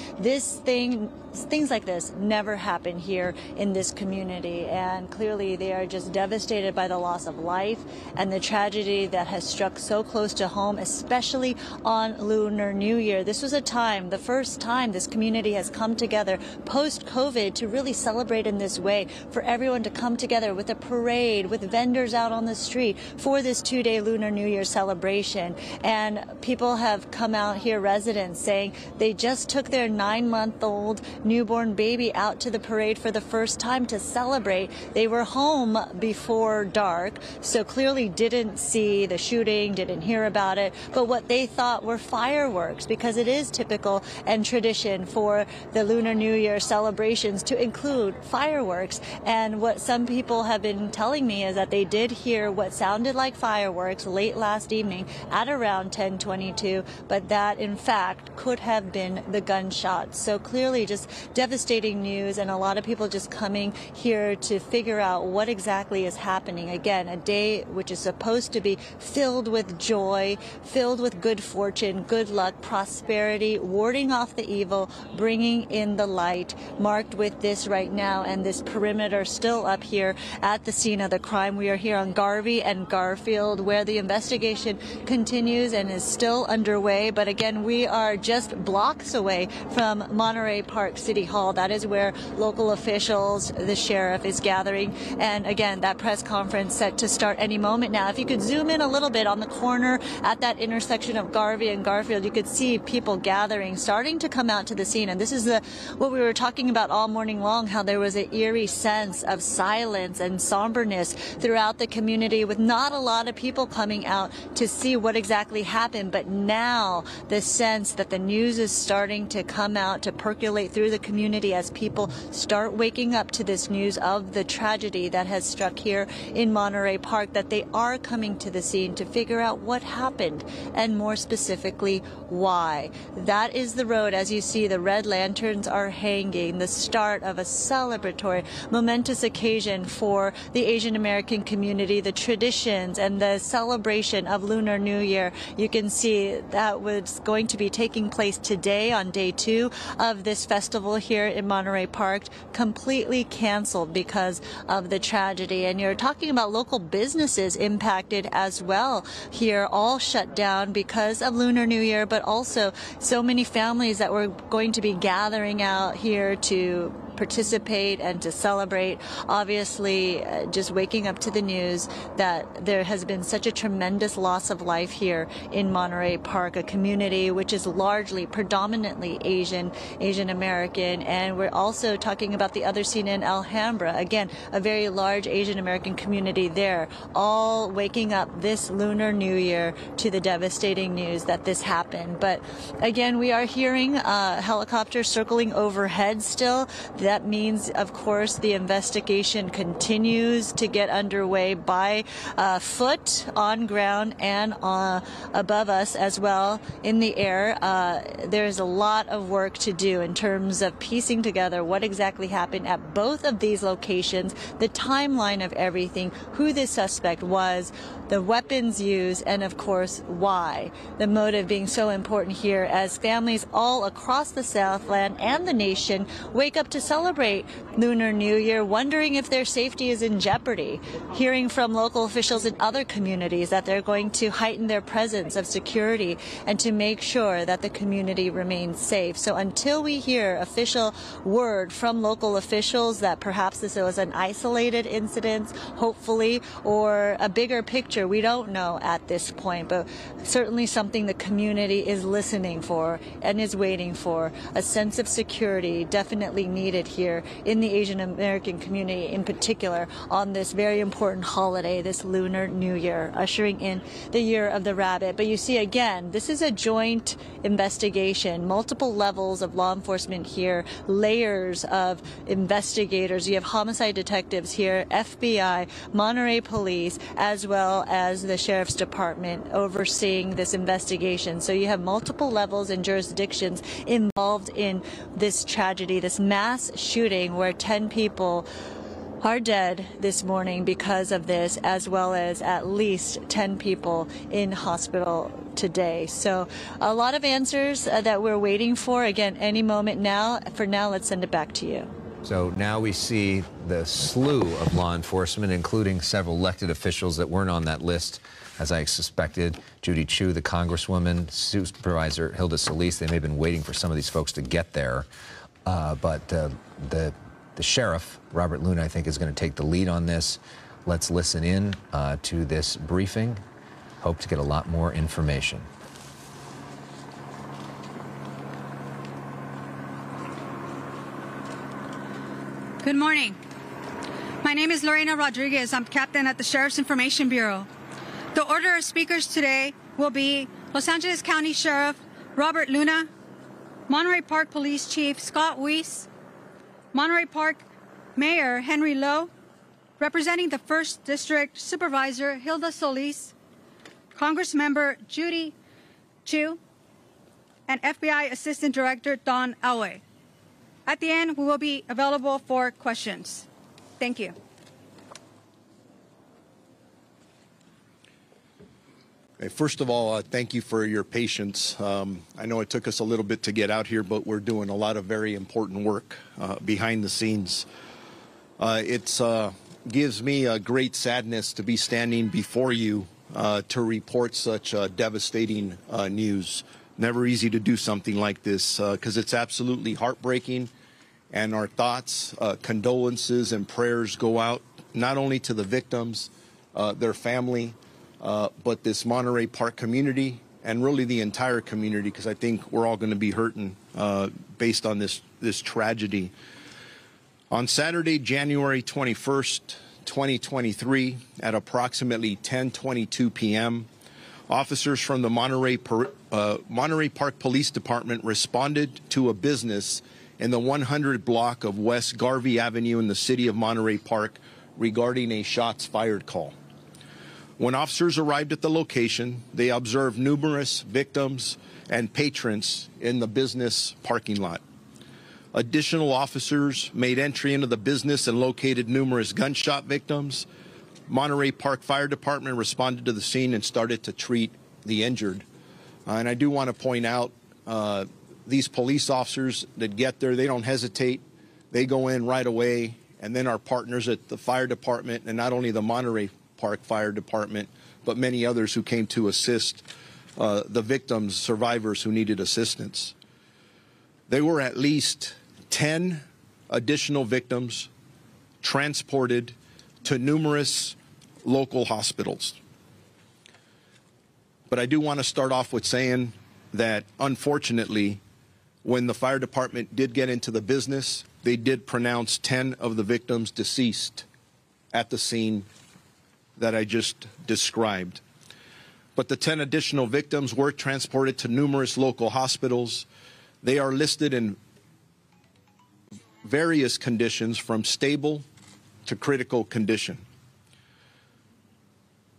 things like this never happen here in this community. And clearly they are just devastated by the loss of life and the tragedy that has struck so close to home, especially on Lunar New Year. This was a time, the first time this community has come together post-COVID to really celebrate in this way, for everyone to come together with a parade, with vendors out on the street for this 2-day Lunar New Year celebration. And people have come out here, residents, saying they just took their 9-month-old newborn baby out to the parade for the first time to celebrate. They were home before dark, so clearly didn't see the shooting, didn't hear about it, but what they thought were fireworks, because it is typical and tradition for the Lunar New Year celebrations to include fireworks. And what some people have been telling me is that they did hear what sounded like fireworks late last evening at around 10:22, but that in fact could have been the gunshots. So clearly just devastating news, and a lot of people just coming here to figure out what exactly is happening. Again, a day which is supposed to be filled with joy, filled with good fortune, good luck, prosperity, warding off off the evil, bringing in the light, marked with this right now, and this perimeter still up here at the scene of the crime. We are here on Garvey and Garfield, where the investigation continues and is still underway. But again, we are just blocks away from Monterey Park City Hall. That is where local officials, the sheriff, is gathering. And again, that press conference set to start any moment now. If you could zoom in a little bit on the corner at that intersection of Garvey and Garfield, you could see people gathering, starting to come out to the scene. And this is what we were talking about all morning long, how there was an eerie sense of silence and somberness throughout the community, with not a lot of people coming out to see what exactly happened. But now the sense that the news is starting to come out, to percolate through the community as people start waking up to this news of the tragedy that has struck here in Monterey Park, that they are coming to the scene to figure out what happened and more specifically why. That is the road. As you see, the red lanterns are hanging, the start of a celebratory, momentous occasion for the Asian American community, the traditions and the celebration of Lunar New Year. You can see that was going to be taking place today on day 2 of this festival here in Monterey Park, completely canceled because of the tragedy. And you're talking about local businesses impacted as well here, all shut down because of Lunar New Year, but also so many families that were going to be gathering out here to participate and to celebrate. Obviously, just waking up to the news that there has been such a tremendous loss of life here in Monterey Park, a community which is largely, predominantly Asian American. And we're also talking about the other scene in Alhambra. Again, a very large Asian American community there, all waking up this Lunar New Year to the devastating news that this happened. But again, we are hearing helicopters circling overhead still. That means, of course, the investigation continues to get underway by foot, on ground, and above us as well in the air. There's a lot of work to do in terms of piecing together what exactly happened at both of these locations, the timeline of everything, who the suspect was, the weapons used, and of course why. The motive being so important here as families all across the Southland and the nation wake up to celebrate Lunar New Year, wondering if their safety is in jeopardy. Hearing from local officials in other communities that they're going to heighten their presence of security and to make sure that the community remains safe. So until we hear official word from local officials that perhaps this was an isolated incident, hopefully, or a bigger picture, we don't know at this point, but certainly something the community is listening for and is waiting for. A sense of security definitely needed here in the Asian American community in particular on this very important holiday, this Lunar New Year, ushering in the Year of the Rabbit. But you see, again, this is a joint investigation, multiple levels of law enforcement here, layers of investigators. You have homicide detectives here, FBI, Monterey Police, as well as the Sheriff's Department overseeing this investigation. So you have multiple levels and jurisdictions involved in this tragedy, this mass shooting where 10 people are dead this morning because of this, as well as at least 10 people in hospital today. So a lot of answers that we're waiting for. Again, any moment now. For now, let's send it back to you. So now we see the slew of law enforcement, including several elected officials that weren't on that list, as I suspected. Judy Chu, the Congresswoman, Supervisor Hilda Solis. They may have been waiting for some of these folks to get there. But the sheriff, Robert Luna, I think, is going to take the lead on this. Let's listen in to this briefing. Hope to get a lot more information. Good morning. My name is Lorena Rodriguez. I'm captain at the Sheriff's Information Bureau. The order of speakers today will be Los Angeles County Sheriff Robert Luna, Monterey Park Police Chief Scott Weiss, Monterey Park Mayor Henry Lowe, representing the 1st District Supervisor Hilda Solis, Congressmember Judy Chu, and FBI Assistant Director Don Alway. At the end, we will be available for questions. Thank you. First of all, thank you for your patience. I know it took us a little bit to get out here, but we're doing a lot of very important work behind the scenes. It gives me a great sadness to be standing before you to report such devastating news. Never easy to do something like this because it's absolutely heartbreaking, and our thoughts, condolences, and prayers go out not only to the victims, their family, but this Monterey Park community and really the entire community, because I think we're all going to be hurting based on this tragedy. On Saturday, January 21st, 2023, at approximately 10:22 p.m., officers from the Monterey Park Police Department responded to a business in the 100 block of West Garvey Avenue in the city of Monterey Park regarding a shots fired call. When officers arrived at the location, they observed numerous victims and patrons in the business parking lot. Additional officers made entry into the business and located numerous gunshot victims. Monterey Park Fire Department responded to the scene and started to treat the injured. And I do want to point out these police officers that get there, they don't hesitate. They go in right away. And then our partners at the fire department, and not only the Monterey Park Fire Department, but many others who came to assist the victims, survivors who needed assistance. There were at least 10 additional victims transported to numerous local hospitals. But I do want to start off with saying that, unfortunately, when the fire department did get into the business, they did pronounce 10 of the victims deceased at the scene that I just described. But the 10 additional victims were transported to numerous local hospitals. They are listed in various conditions from stable to critical condition.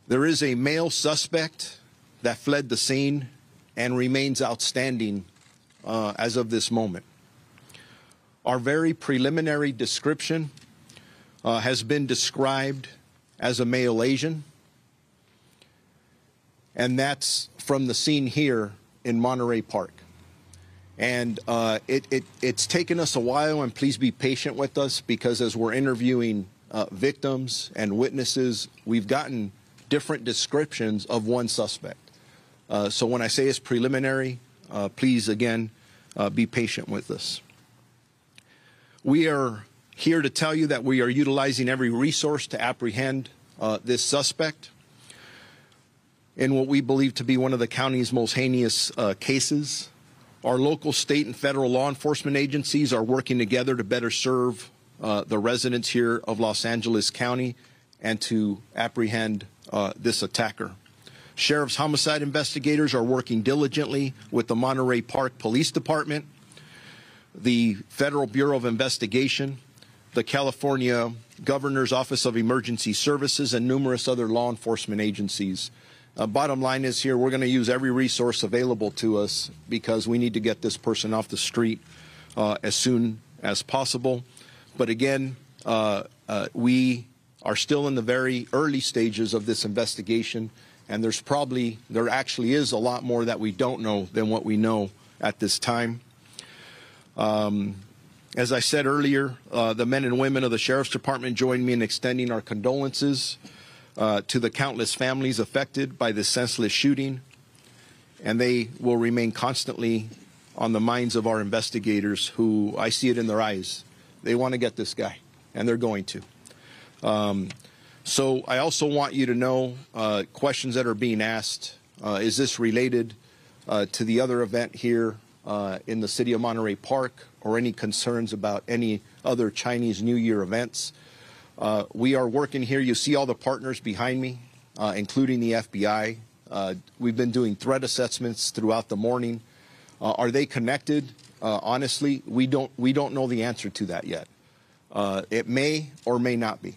There is a male suspect that fled the scene and remains outstanding as of this moment. Our very preliminary description has been described as a male Asian, and that's from the scene here in Monterey Park. And it's taken us a while, and please be patient with us, because as we're interviewing victims and witnesses, we've gotten different descriptions of one suspect. So when I say it's preliminary, please, again, be patient with us. We are here to tell you that we are utilizing every resource to apprehend this suspect in what we believe to be one of the county's most heinous cases. Our local, state, and federal law enforcement agencies are working together to better serve the residents here of Los Angeles County and to apprehend this attacker. Sheriff's homicide investigators are working diligently with the Monterey Park Police Department, the Federal Bureau of Investigation, the California Governor's Office of Emergency Services, and numerous other law enforcement agencies. Bottom line is here, we're going to use every resource available to us because we need to get this person off the street as soon as possible. But again, we are still in the very early stages of this investigation, and there actually is a lot more that we don't know than what we know at this time. As I said earlier, the men and women of the Sheriff's Department join me in extending our condolences to the countless families affected by this senseless shooting, and they will remain constantly on the minds of our investigators, who, I see it in their eyes, they want to get this guy, and they're going to. So I also want you to know questions that are being asked. Is this related to the other event here in the city of Monterey Park, or any concerns about any other Chinese New Year events? We are working here. You see all the partners behind me, including the FBI. We've been doing threat assessments throughout the morning. Are they connected? Honestly, we don't know the answer to that yet. It may or may not be.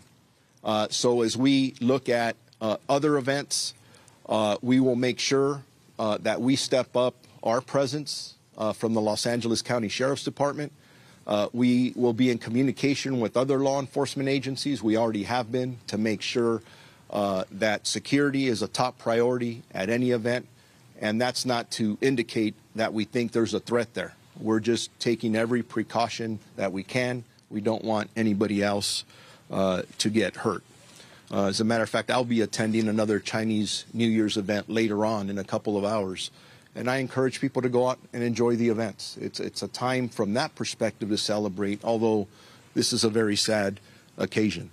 So as we look at other events, we will make sure that we step up our presence from the Los Angeles County Sheriff's Department. We will be in communication with other law enforcement agencies. We already have been, to make sure that security is a top priority at any event, and that's not to indicate that we think there's a threat there. We're just taking every precaution that we can. We don't want anybody else to get hurt. As a matter of fact, I'll be attending another Chinese New Year's event later on in a couple of hours, and I encourage people to go out and enjoy the events. It's a time from that perspective to celebrate, although this is a very sad occasion.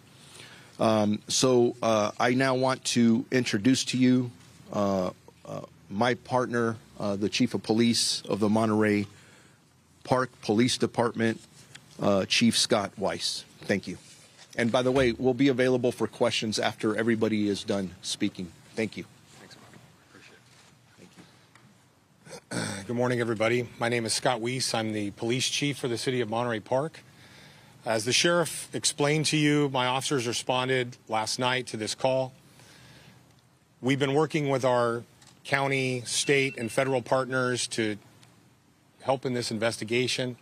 So I now want to introduce to you my partner, the Chief of Police of the Monterey Park Police Department, Chief Scott Weiss. Thank you. And by the way, we'll be available for questions after everybody is done speaking. Thank you. Thanks, Mark. Appreciate it. Good morning, everybody. My name is Scott Weiss. I'm the police chief for the city of Monterey Park. As the sheriff explained to you, my officers responded last night to this call. We've been working with our county, state, and federal partners to help in this investigation.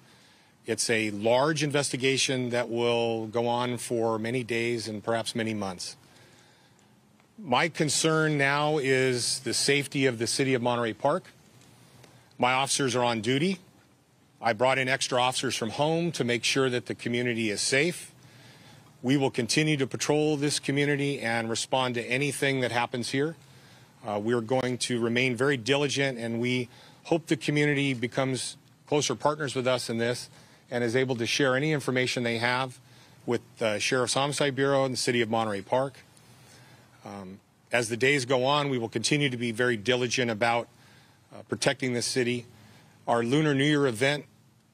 It's a large investigation that will go on for many days and perhaps many months. My concern now is the safety of the city of Monterey Park. My officers are on duty. I brought in extra officers from home to make sure that the community is safe. We will continue to patrol this community and respond to anything that happens here. We're going to remain very diligent, and we hope the community becomes closer partners with us in this and is able to share any information they have with the Sheriff's Homicide Bureau and the City of Monterey Park. As the days go on, we will continue to be very diligent about protecting this city. Our Lunar New Year event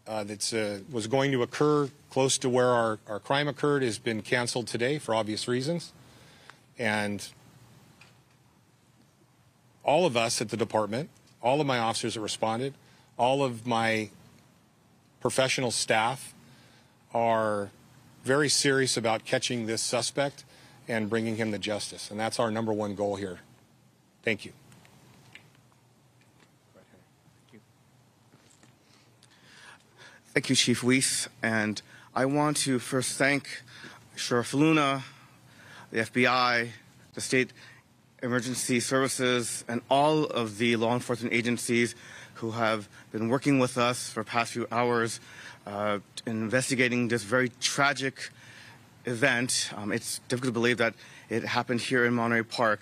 that was going to occur close to where our crime occurred has been canceled today for obvious reasons. And all of us at the department, all of my officers that responded, all of my professional staff are very serious about catching this suspect and bringing him to justice. And that's our #1 goal here. Thank you. Thank you, Chief Weiss. And I want to first thank Sheriff Luna, the FBI, the State Emergency Services, and all of the law enforcement agencies who have been working with us for the past few hours in investigating this very tragic event. It's difficult to believe that it happened here in Monterey Park.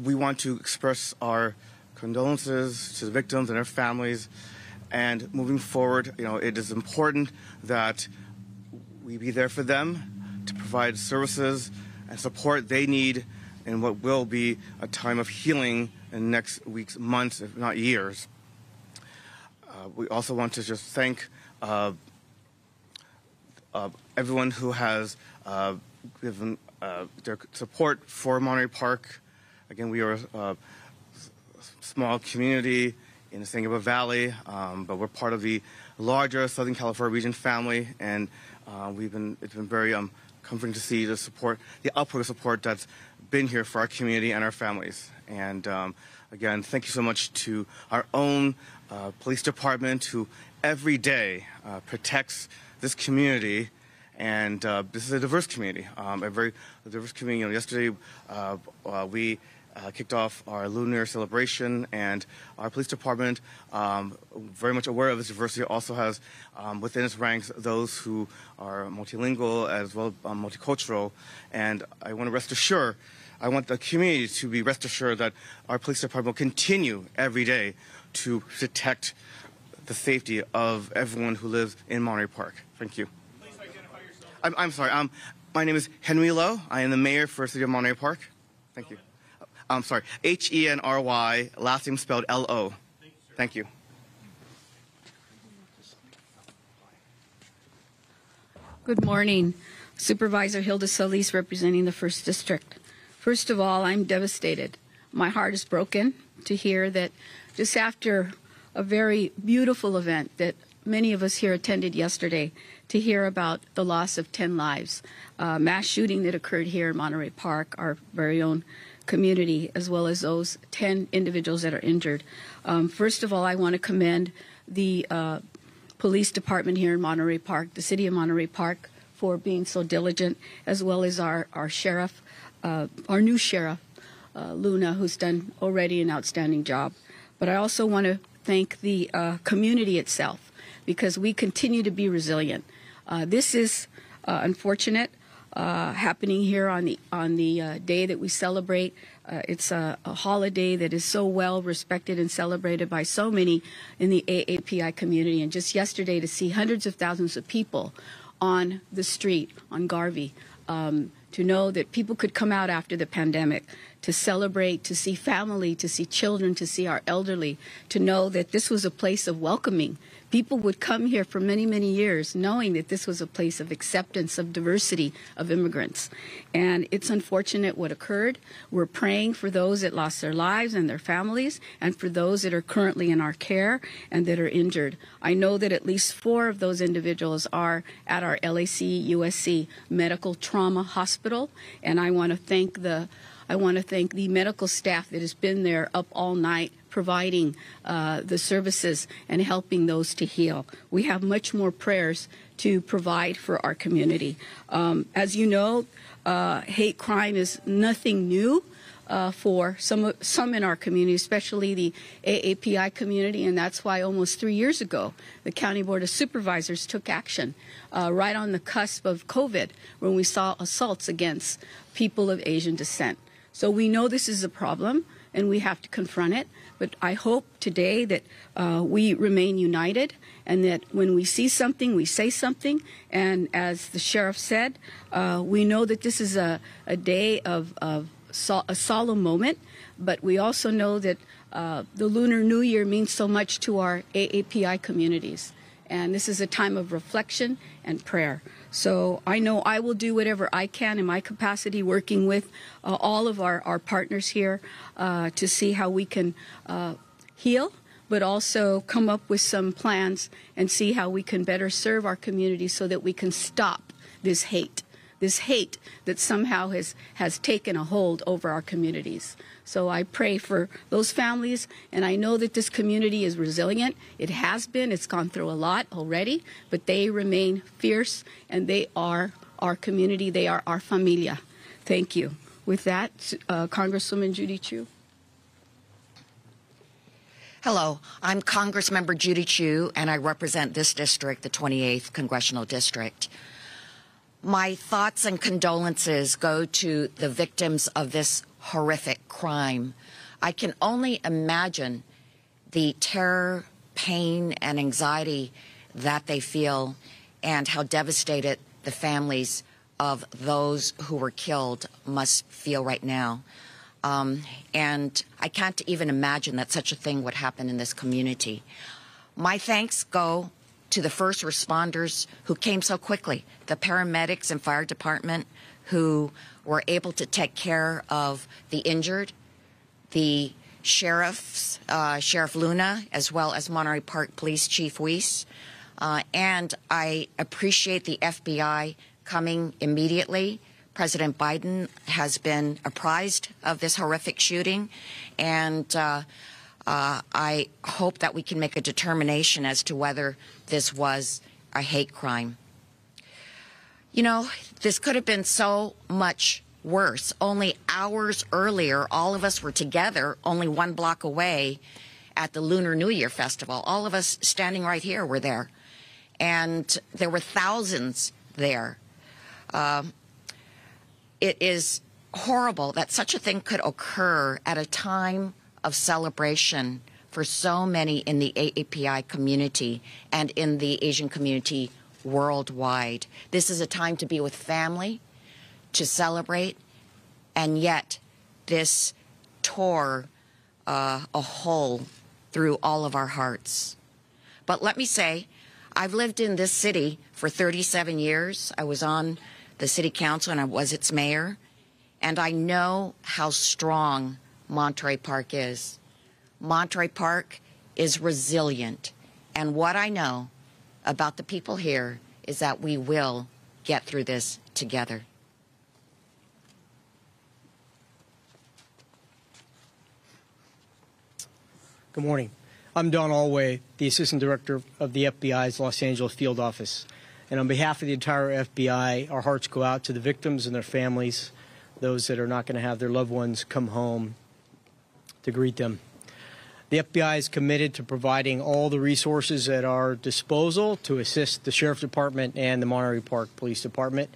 We want to express our condolences to the victims and their families. And moving forward, it is important that we be there for them to provide services and support they need in what will be a time of healing in next weeks, months, if not years. We also want to just thank everyone who has given their support for Monterey Park. Again, we are a small community in the San Gabriel Valley, but we're part of the larger Southern California region family, and it's been very comforting to see the support, the output of support that's been here for our community and our families. And again, thank you so much to our own police department, who every day protects this community. And this is a diverse community, a very diverse community. Yesterday we kicked off our Lunar celebration, and our police department, very much aware of this diversity, also has within its ranks those who are multilingual as well as multicultural. And I want the community to be rest assured that our police department will continue every day to protect the safety of everyone who lives in Monterey Park. Thank you. Please identify yourself. I'm sorry. My name is Henry Lowe. I am the mayor for the city of Monterey Park. Thank you. I'm sorry, Henry, last name spelled Lo. Thank you. Good morning. Supervisor Hilda Solis representing the 1st District. First of all, I'm devastated. My heart is broken to hear that just after a very beautiful event that many of us here attended yesterday, to hear about the loss of 10 lives, mass shooting that occurred here in Monterey Park, our very own community, as well as those 10 individuals that are injured. First of all, I want to commend the police department here in Monterey Park, the city of Monterey Park, for being so diligent, as well as our sheriff our new sheriff, Luna, who's done already an outstanding job. But I also want to thank the community itself, because we continue to be resilient. This is unfortunate, happening here on the day that we celebrate. It's a holiday that is so well respected and celebrated by so many in the AAPI community. And just yesterday, to see hundreds of thousands of people on the street on Garvey, to know that people could come out after the pandemic to celebrate, to see family, to see children, to see our elderly, to know that this was a place of welcoming. People would come here for many, many years knowing that this was a place of acceptance, of diversity, of immigrants. And it's unfortunate what occurred. We're praying for those that lost their lives and their families, and for those that are currently in our care and that are injured. I know that at least 4 of those individuals are at our LAC USC Medical Trauma Hospital, and I want to thank the medical staff that has been there up all night providing the services and helping those to heal. We have much more prayers to provide for our community. As you know, hate crime is nothing new for some in our community, especially the AAPI community, and that's why almost 3 years ago the County Board of Supervisors took action right on the cusp of COVID, when we saw assaults against people of Asian descent. So we know this is a problem and we have to confront it, but I hope today that we remain united, and that when we see something, we say something. And as the sheriff said, we know that this is a day of a solemn moment, but we also know that the Lunar New Year means so much to our AAPI communities. And this is a time of reflection and prayer. So I know I will do whatever I can in my capacity, working with all of our partners here to see how we can heal, but also come up with some plans and see how we can better serve our community so that we can stop this hate that somehow has taken a hold over our communities. So I pray for those families, and I know that this community is resilient. It has been. It's gone through a lot already, but they remain fierce, and they are our community. They are our familia. Thank you. With that, Congresswoman Judy Chu. Hello, I'm Congressmember Judy Chu, and I represent this district, the 28th Congressional District. My thoughts and condolences go to the victims of this horrific crime. I can only imagine the terror, pain, and anxiety that they feel, and how devastated the families of those who were killed must feel right now. And I can't even imagine that such a thing would happen in this community. My thanks go to the first responders who came so quickly, the paramedics and fire department who were able to take care of the injured, the sheriffs, Sheriff Luna, as well as Monterey Park Police Chief Weiss. And I appreciate the FBI coming immediately. President Biden has been apprised of this horrific shooting, and I hope that we can make a determination as to whether this was a hate crime. You know, this could have been so much worse. Only hours earlier, all of us were together, only 1 block away, at the Lunar New Year festival. All of us standing right here were there, and there were thousands there. It is horrible that such a thing could occur at a time of celebration for so many in the AAPI community and in the Asian community worldwide. This is a time to be with family, to celebrate, and yet this tore a hole through all of our hearts. But let me say, I've lived in this city for 37 years. I was on the city council and I was its mayor, and I know how strong Monterey Park is. Monterey Park is resilient, and what I know about the people here is that we will get through this together. Good morning. I'm Don Alway, the Assistant Director of the FBI's Los Angeles Field Office. And on behalf of the entire FBI, our hearts go out to the victims and their families, those that are not going to have their loved ones come home to greet them. The FBI is committed to providing all the resources at our disposal to assist the Sheriff's Department and the Monterey Park Police Department,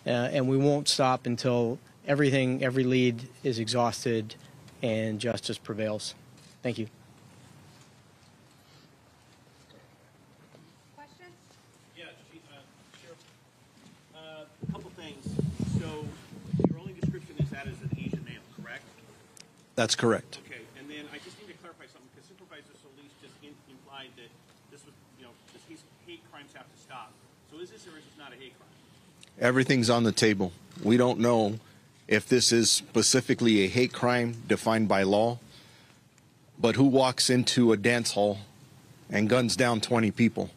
and we won't stop until every lead is exhausted and justice prevails. Thank you. A couple things. So your only description is that as an Asian male, correct? That's correct. Okay, and then I just need to clarify something because Supervisor Solis just implied that this was, these hate crimes have to stop. So is this or is this not a hate crime? Everything's on the table. We don't know if this is specifically a hate crime defined by law, but who walks into a dance hall and guns down 20 people?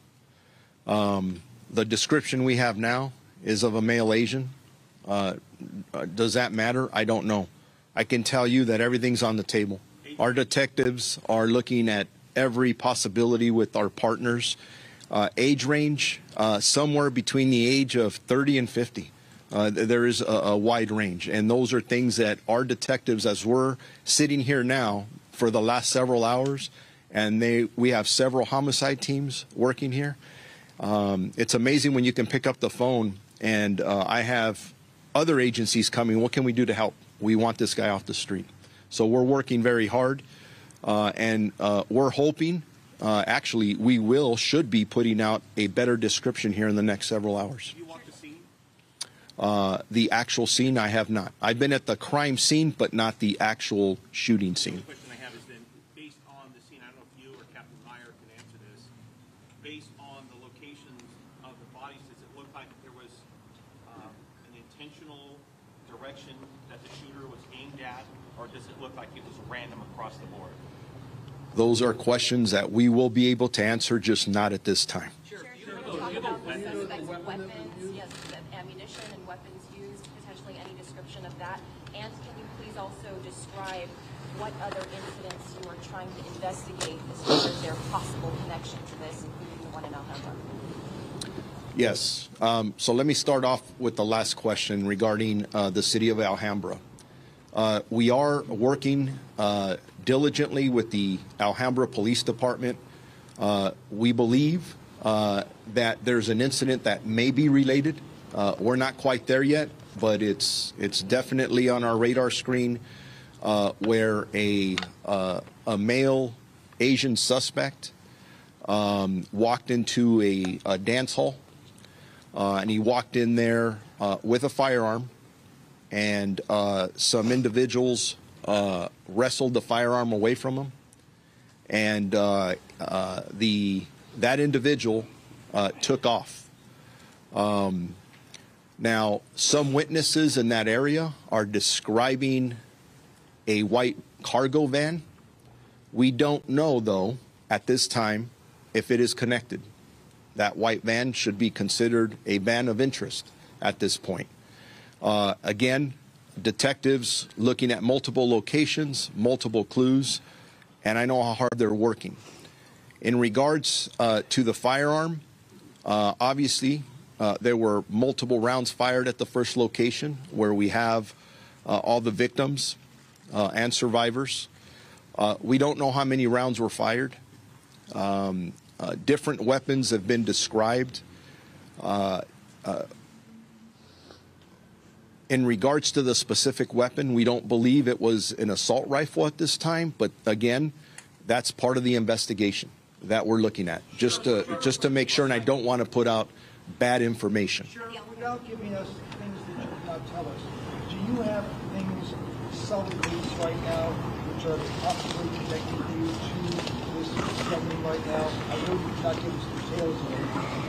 The description we have now is of a male Asian. Does that matter? I don't know. I can tell you that everything's on the table. Our detectives are looking at every possibility with our partners. Age range, somewhere between the age of 30 and 50. There is a wide range, and those are things that our detectives, as we're sitting here now for the last several hours, and we have several homicide teams working here. It's amazing when you can pick up the phone and I have other agencies coming. What can we do to help? We want this guy off the street. So we're working very hard, and we're hoping, actually, we should be putting out a better description here in the next several hours. Have you walked the scene? The actual scene, I have not. I've been at the crime scene, but not the actual shooting scene. The question I have is then, based on the scene, I don't know if you or Captain Meyer can answer this, based on the locations of the bodies, does it look like there was an intentional direction that the shooter was aimed at, or does it look like it was random across the board? Those are questions that we will be able to answer, just not at this time. Sure. Talk about the suspect's weapons, yes, the ammunition and weapons used, potentially any description of that. And can you please also describe what other incidents you are trying to investigate as far as their possible connection to this, including the one in Alhambra? Yes. So let me start off with the last question regarding the city of Alhambra. We are working diligently with the Alhambra Police Department. We believe that there's an incident that may be related. We're not quite there yet, but it's definitely on our radar screen where a male Asian suspect walked into a dance hall, and he walked in there with a firearm, and some individuals wrestled the firearm away from him, and that individual took off. Now, some witnesses in that area are describing a white cargo van. We don't know, though, at this time, if it is connected. That white van should be considered a van of interest at this point. Again, detectives looking at multiple locations, multiple clues, and I know how hard they're working. In regards to the firearm, obviously, there were multiple rounds fired at the first location where we have all the victims and survivors. We don't know how many rounds were fired. Different weapons have been described. In regards to the specific weapon, we don't believe it was an assault rifle at this time, but again, that's part of the investigation that we're looking at, just to make sure, and I don't want to put out bad information. Without giving us things that you did not tell us, do you have things, solid leads right now, which are possibly connecting you to this discovery right now? I know you cannot give us details of it.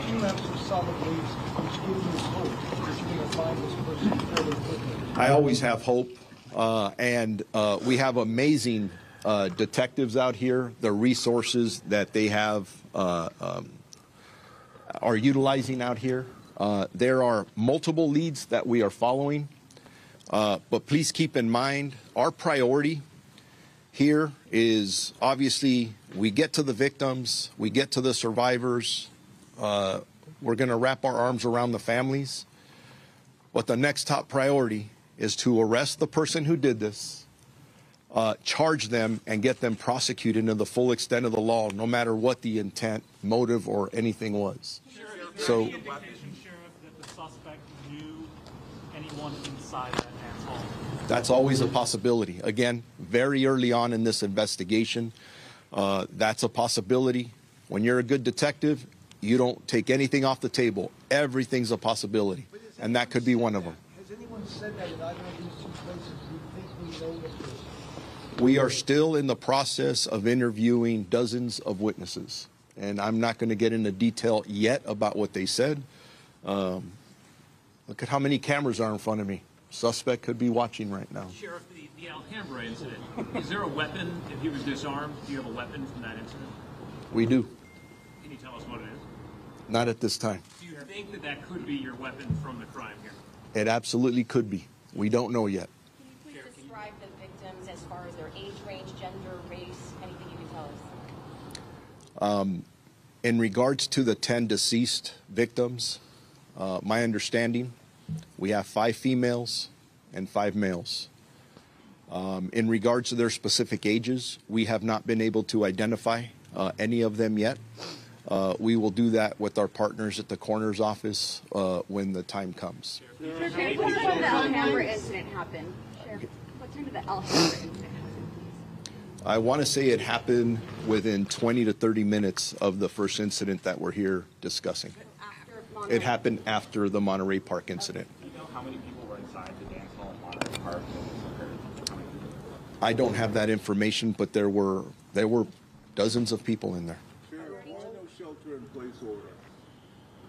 Do you have some solid leads which give you hope that you're going to find this person fairly quickly? I always have hope, and we have amazing detectives out here. The resources that they have are utilizing out here. There are multiple leads that we are following, but please keep in mind our priority here is obviously we get to the victims, we get to the survivors, we're going to wrap our arms around the families, but the next top priority is to arrest the person who did this, charge them, and get them prosecuted to the full extent of the law, no matter what the intent, motive, or anything was. So, Sheriff, that the suspect knew anyone inside that dance hall? that's always a possibility. Again, very early on in this investigation, that's a possibility. When you're a good detective, you don't take anything off the table. Everything's a possibility, and that could be one of them. Has anyone said that in either of these two places? Do you think we know that this? We are still in the process of interviewing dozens of witnesses, and I'm not going to get into detail yet about what they said. Look at how many cameras are in front of me. Suspect could be watching right now. Sheriff, the Alhambra incident, is there a weapon if he was disarmed? Do you have a weapon from that incident? We do. Can you tell us what it is? Not at this time. Do you think that that could be your weapon from the crime here? It absolutely could be. We don't know yet. Can you please describe the victims as far as their age range, gender, race, anything you can tell us? In regards to the 10 deceased victims, my understanding, we have 5 females and 5 males. In regards to their specific ages, we have not been able to identify any of them yet. We will do that with our partners at the coroner's office when the time comes. What time did the Alhambra incident happen? Sheriff, what time did the Alhambra incident happen? I want to say it happened within 20 to 30 minutes of the first incident that we're here discussing. It happened after the Monterey Park incident. Do you know how many people were inside the dance hall in Monterey Park? I don't have that information, but there were dozens of people in there. Sheriff, why no shelter-in-place order?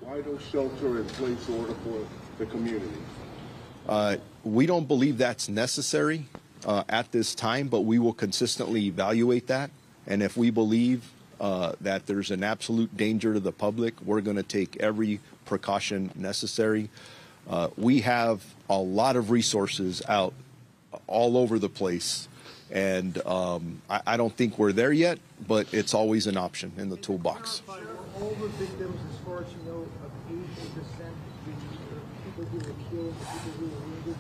Why no shelter-in-place order for the community? We don't believe that's necessary at this time, but we will consistently evaluate that. And if we believe that there's an absolute danger to the public, we're going to take every precaution necessary. We have a lot of resources out all over the place, and I don't think we're there yet, but it's always an option in the toolbox. Are all the victims, as far as you know, of Asian descent, people who were killed, people who were wounded?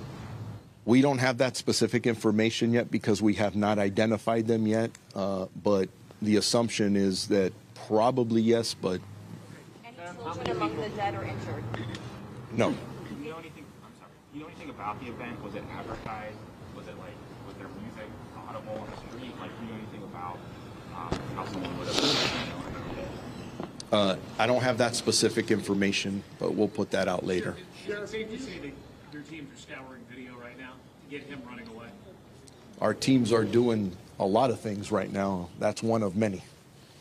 We don't have that specific information yet because we have not identified them yet, but the assumption is that probably yes, but Any children among the dead or injured? no. Do you know anything? I'm sorry. Do you know anything about the event? Was it advertised? Was it like, was there music audible on the street? Like, do you know anything about how someone would have? I don't have that specific information, but we'll put that out later. Is it safe to say that your teams are scouring video right now to get him running away? Our teams are doing a lot of things right now. That's one of many.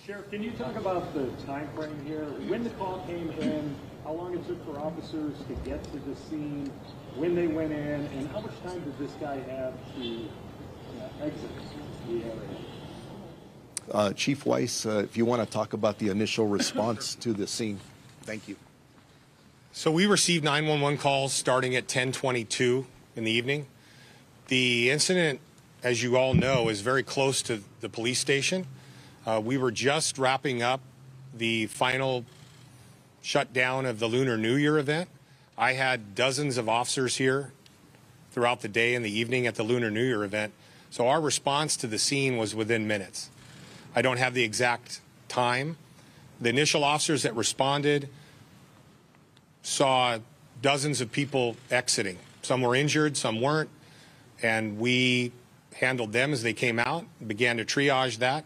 Sheriff, can you talk about the time frame here? When the call came in, how long it took for officers to get to the scene, when they went in, and how much time did this guy have to exit the area? Chief Weiss, if you want to talk about the initial response to the scene. Thank you. So we received 911 calls starting at 10:22 in the evening. The incident, as you all know, is very close to the police station. We were just wrapping up the final shutdown of the Lunar New Year event. I had dozens of officers here throughout the day and the evening at the Lunar New Year event. So our response to the scene was within minutes. I don't have the exact time. The initial officers that responded saw dozens of people exiting. Some were injured, some weren't, and we handled them as they came out, began to triage that,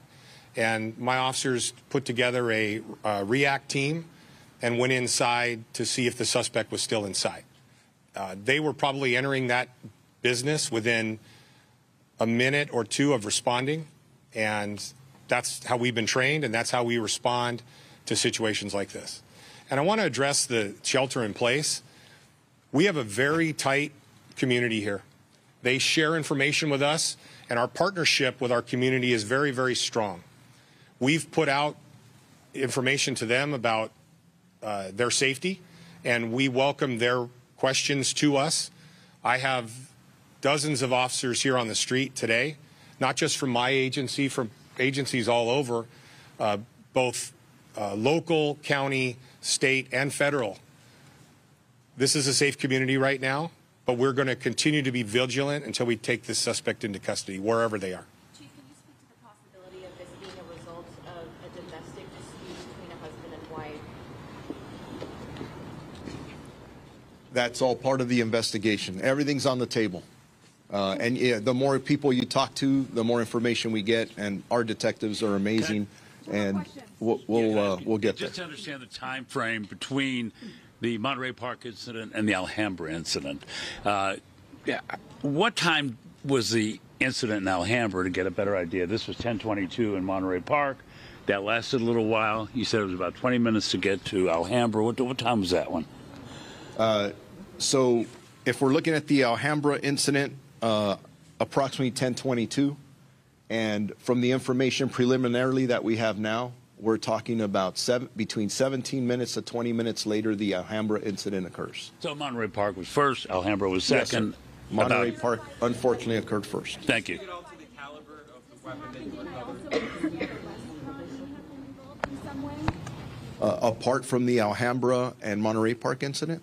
and my officers put together a react team and went inside to see if the suspect was still inside. They were probably entering that business within a minute or two of responding, and that's how we've been trained, and that's how we respond to situations like this. And I want to address the shelter in place. We have a very tight community here. They share information with us, and our partnership with our community is very, very strong. We've put out information to them about their safety, and we welcome their questions to us. I have dozens of officers here on the street today, not just from my agency, from agencies all over, both local, county, state, and federal. This is a safe community right now, but we're going to continue to be vigilant until we take this suspect into custody, wherever they are. Chief, can you speak to the possibility of this being a result of a domestic dispute between a husband and wife? That's all part of the investigation. Everything's on the table. And yeah, the more people you talk to, the more information we get, and our detectives are amazing, and we'll get there. Just to understand the time frame between the Monterey Park incident and the Alhambra incident. What time was the incident in Alhambra, to get a better idea? This was 10:22 in Monterey Park. That lasted a little while. You said it was about 20 minutes to get to Alhambra. What time was that one? So if we're looking at the Alhambra incident, approximately 10:22. And from the information preliminarily that we have now, we're talking about between 17 minutes to 20 minutes later, the Alhambra incident occurs. So Monterey Park was first, Alhambra was second. Yes, Monterey Park, unfortunately, occurred first. Thank you. Apart from the Alhambra and Monterey Park incident?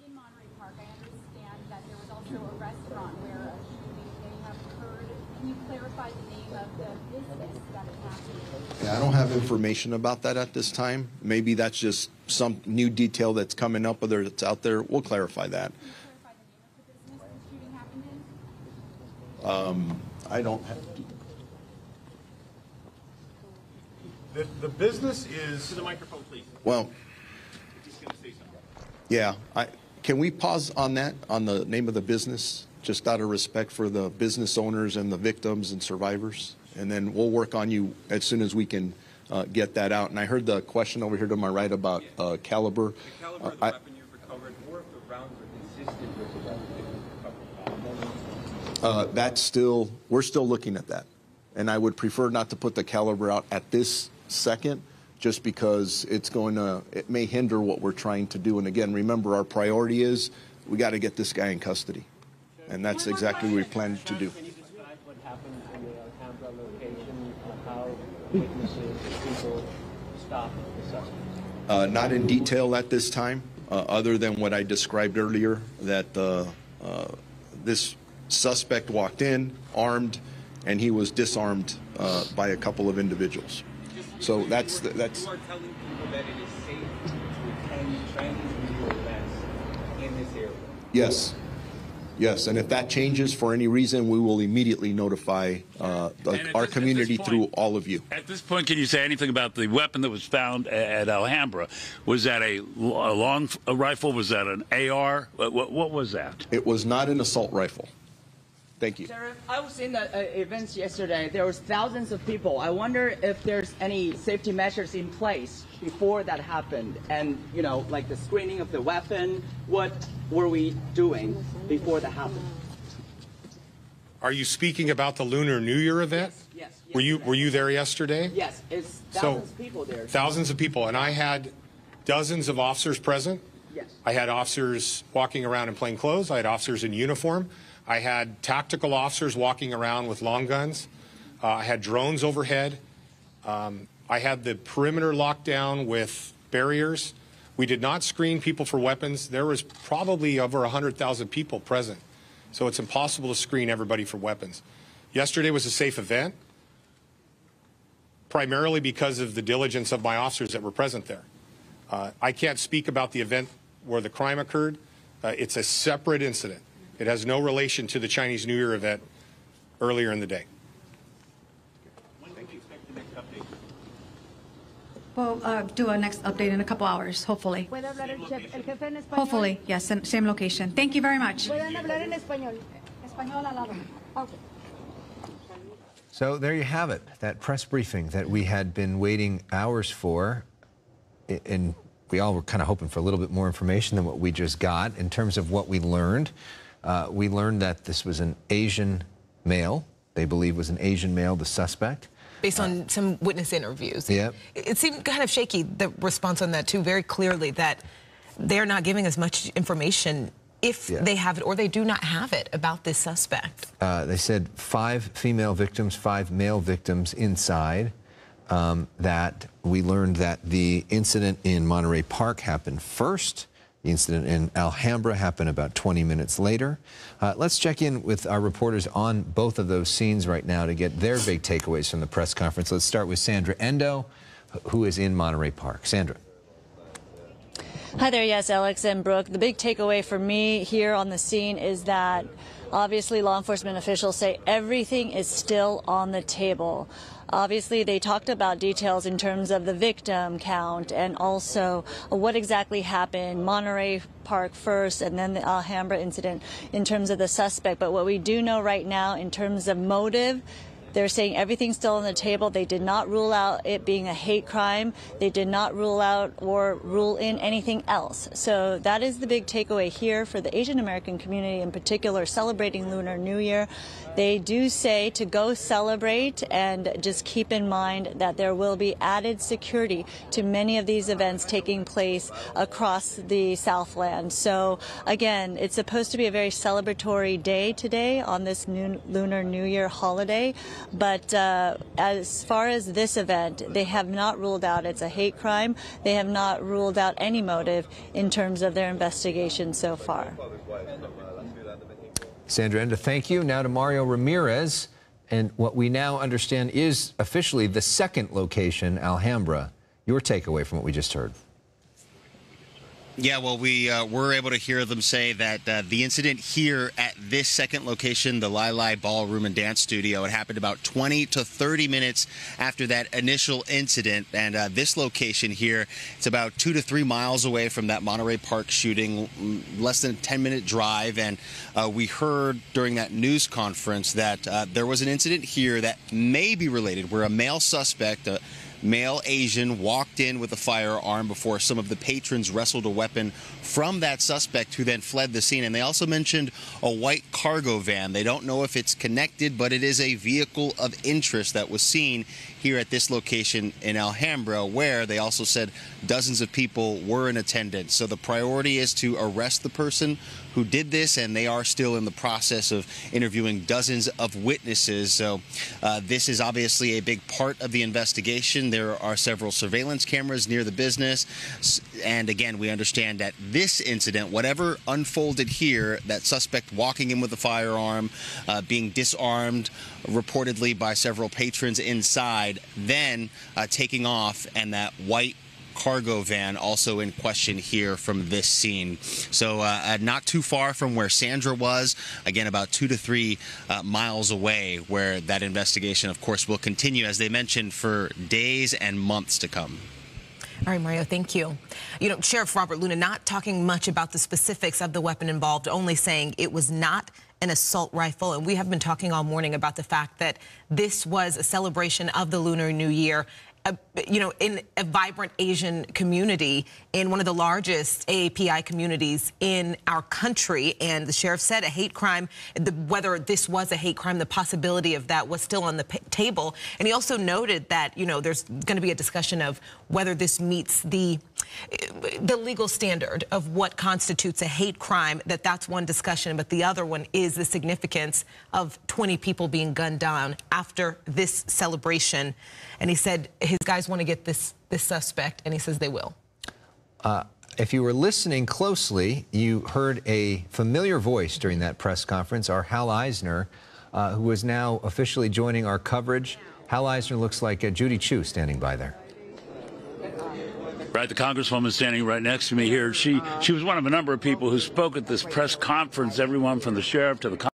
In Monterey Park, I understand that there was also a restaurant where a shooting may have occurred. Can you clarify the name of the business that it happened? Yeah, I don't have information about that at this time. Maybe that's just some new detail that's coming up, whether it's out there. We'll clarify that. Can you clarify the name of the business that the shooting happened in? I don't have. The business is... To the microphone, please. Well, He's going to say something. yeah. Can we pause on that, on the name of the business, just out of respect for the business owners and the victims and survivors? And then we'll work on you as soon as we can get that out. And I heard the question over here to my right about caliber. The caliber of the weapon you've recovered, or if the rounds are consistent with the weapon that you've recovered. That's still, we're still looking at that. And I would prefer not to put the caliber out at this second, just because it may hinder what we're trying to do. And again, remember, our priority is we got to get this guy in custody. And that's exactly what we plan to do. Can you describe what happened in the Alhambra location, how witnesses, people stopped the suspect? Not in detail at this time, other than what I described earlier, that this suspect walked in armed, and he was disarmed by a couple of individuals. So that's. You are telling people that it is safe to attend Chinese New Year events in this area. Yes. Yes, and if that changes for any reason, we will immediately notify our community through all of you. At this point, can you say anything about the weapon that was found at Alhambra? Was that a long rifle? Was that an AR? What was that? It was not an assault rifle. Thank you. Sheriff, I was in the events yesterday. There was thousands of people. I wonder if there's any safety measures in place before that happened. And, you know, like the screening of the weapon, what were we doing before that happened? Are you speaking about the Lunar New Year event? Yes. Were you there yesterday? Yes, it's thousands of people there. Thousands of people, and I had dozens of officers present. Yes. I had officers walking around in plain clothes. I had officers in uniform. I had tactical officers walking around with long guns. I had drones overhead. I had the perimeter locked down with barriers. We did not screen people for weapons. There was probably over 100,000 people present, so it's impossible to screen everybody for weapons. Yesterday was a safe event, primarily because of the diligence of my officers that were present there. I can't speak about the event where the crime occurred. It's a separate incident. It has no relation to the Chinese New Year event earlier in the day. When can we expect the next update? We'll do a next update in a couple hours, hopefully. ¿Puede hablar el jefe en español? Hopefully, yes, same location. Thank you very much. Pueden hablar en español. Español al lado. Okay. So there you have it, that press briefing that we had been waiting hours for, and we all were kind of hoping for a little bit more information than what we just got in terms of what we learned. We learned that this was an Asian male. They believe was an Asian male, the suspect. Based on some witness interviews. Yeah. It seemed kind of shaky, the response on that, too, very clearly, that they're not giving as much information if they have it or they do not have it about this suspect. They said 5 female victims, 5 male victims inside. That we learned that the incident in Monterey Park happened first, The incident in Alhambra happened about 20 minutes later. Let's check in with our reporters on both of those scenes right now to get their big takeaways from the press conference. Let's start with Sandra Endo, who is in Monterey Park. Sandra. Hi there, yes, Alex and Brooke. The big takeaway for me here on the scene is that obviously law enforcement officials say everything is still on the table. Obviously, they talked about details in terms of the victim count and also what exactly happened, Monterey Park first and then the Alhambra incident in terms of the suspect. But what we do know right now in terms of motive, they're saying everything's still on the table. They did not rule out it being a hate crime. They did not rule out or rule in anything else. So that is the big takeaway here for the Asian American community in particular, celebrating Lunar New Year. They do say to go celebrate and just keep in mind that there will be added security to many of these events taking place across the Southland. So again, it's supposed to be a very celebratory day today on this Lunar New Year holiday. But as far as this event, they have not ruled out it's a hate crime. They have not ruled out any motive in terms of their investigation so far. Sandra Enda, thank you. Now to Mario Ramirez, and what we now understand is officially the second location, Alhambra. Your takeaway from what we just heard. Yeah, well, we were able to hear them say that the incident here at this second location, the Lai Ballroom and Dance Studio, it happened about 20 to 30 minutes after that initial incident. And this location here, it's about 2 to 3 miles away from that Monterey Park shooting, less than a 10-minute drive. And we heard during that news conference that there was an incident here that may be related, where a male suspect, male Asian, walked in with a firearm before some of the patrons wrestled a weapon from that suspect, who then fled the scene. And they also mentioned a white cargo van. They don't know if it's connected, but it is a vehicle of interest that was seen here at this location in Alhambra, where they also said dozens of people were in attendance. So the priority is to arrest the person who did this, and they are still in the process of interviewing dozens of witnesses. So this is obviously a big part of the investigation. There are several surveillance cameras near the business. And again, we understand that this incident, whatever unfolded here, that suspect walking in with a firearm, being disarmed reportedly by several patrons inside, then taking off, and that white cargo van also in question here from this scene. So not too far from where Sandra was, again about 2 to 3 miles away, where that investigation, of course, will continue, as they mentioned, for days and months to come. All right, Mario, thank you. You know, Sheriff Robert Luna not talking much about the specifics of the weapon involved, only saying it was not an assault rifle. And we have been talking all morning about the fact that this was a celebration of the Lunar New Year, you know, in a vibrant Asian community, in one of the largest AAPI communities in our country. And the sheriff said a hate crime, whether this was a hate crime, the possibility of that was still on the table. And he also noted that, you know, there's going to be a discussion of whether this meets the legal standard of what constitutes a hate crime. That's one discussion, but the other one is the significance of 20 people being gunned down after this celebration. And he said his guys want to get this suspect, and he says they will. If you were listening closely, you heard a familiar voice during that press conference, our Hal Eisner, who is now officially joining our coverage. Hal Eisner looks like Judy Chu standing by there. Right, the Congresswoman standing right next to me here. She was one of a number of people who spoke at this press conference, everyone from the sheriff to the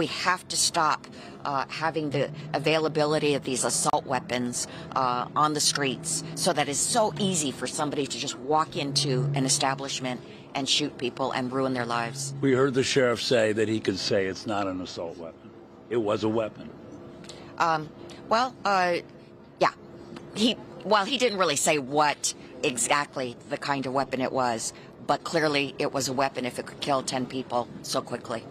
We have to stop having the availability of these assault weapons on the streets, so that it's so easy for somebody to just walk into an establishment and shoot people and ruin their lives. We heard the sheriff say that he could say it's not an assault weapon. It was a weapon. Yeah. He didn't really say what exactly the kind of weapon it was, but clearly it was a weapon if it could kill 10 people so quickly.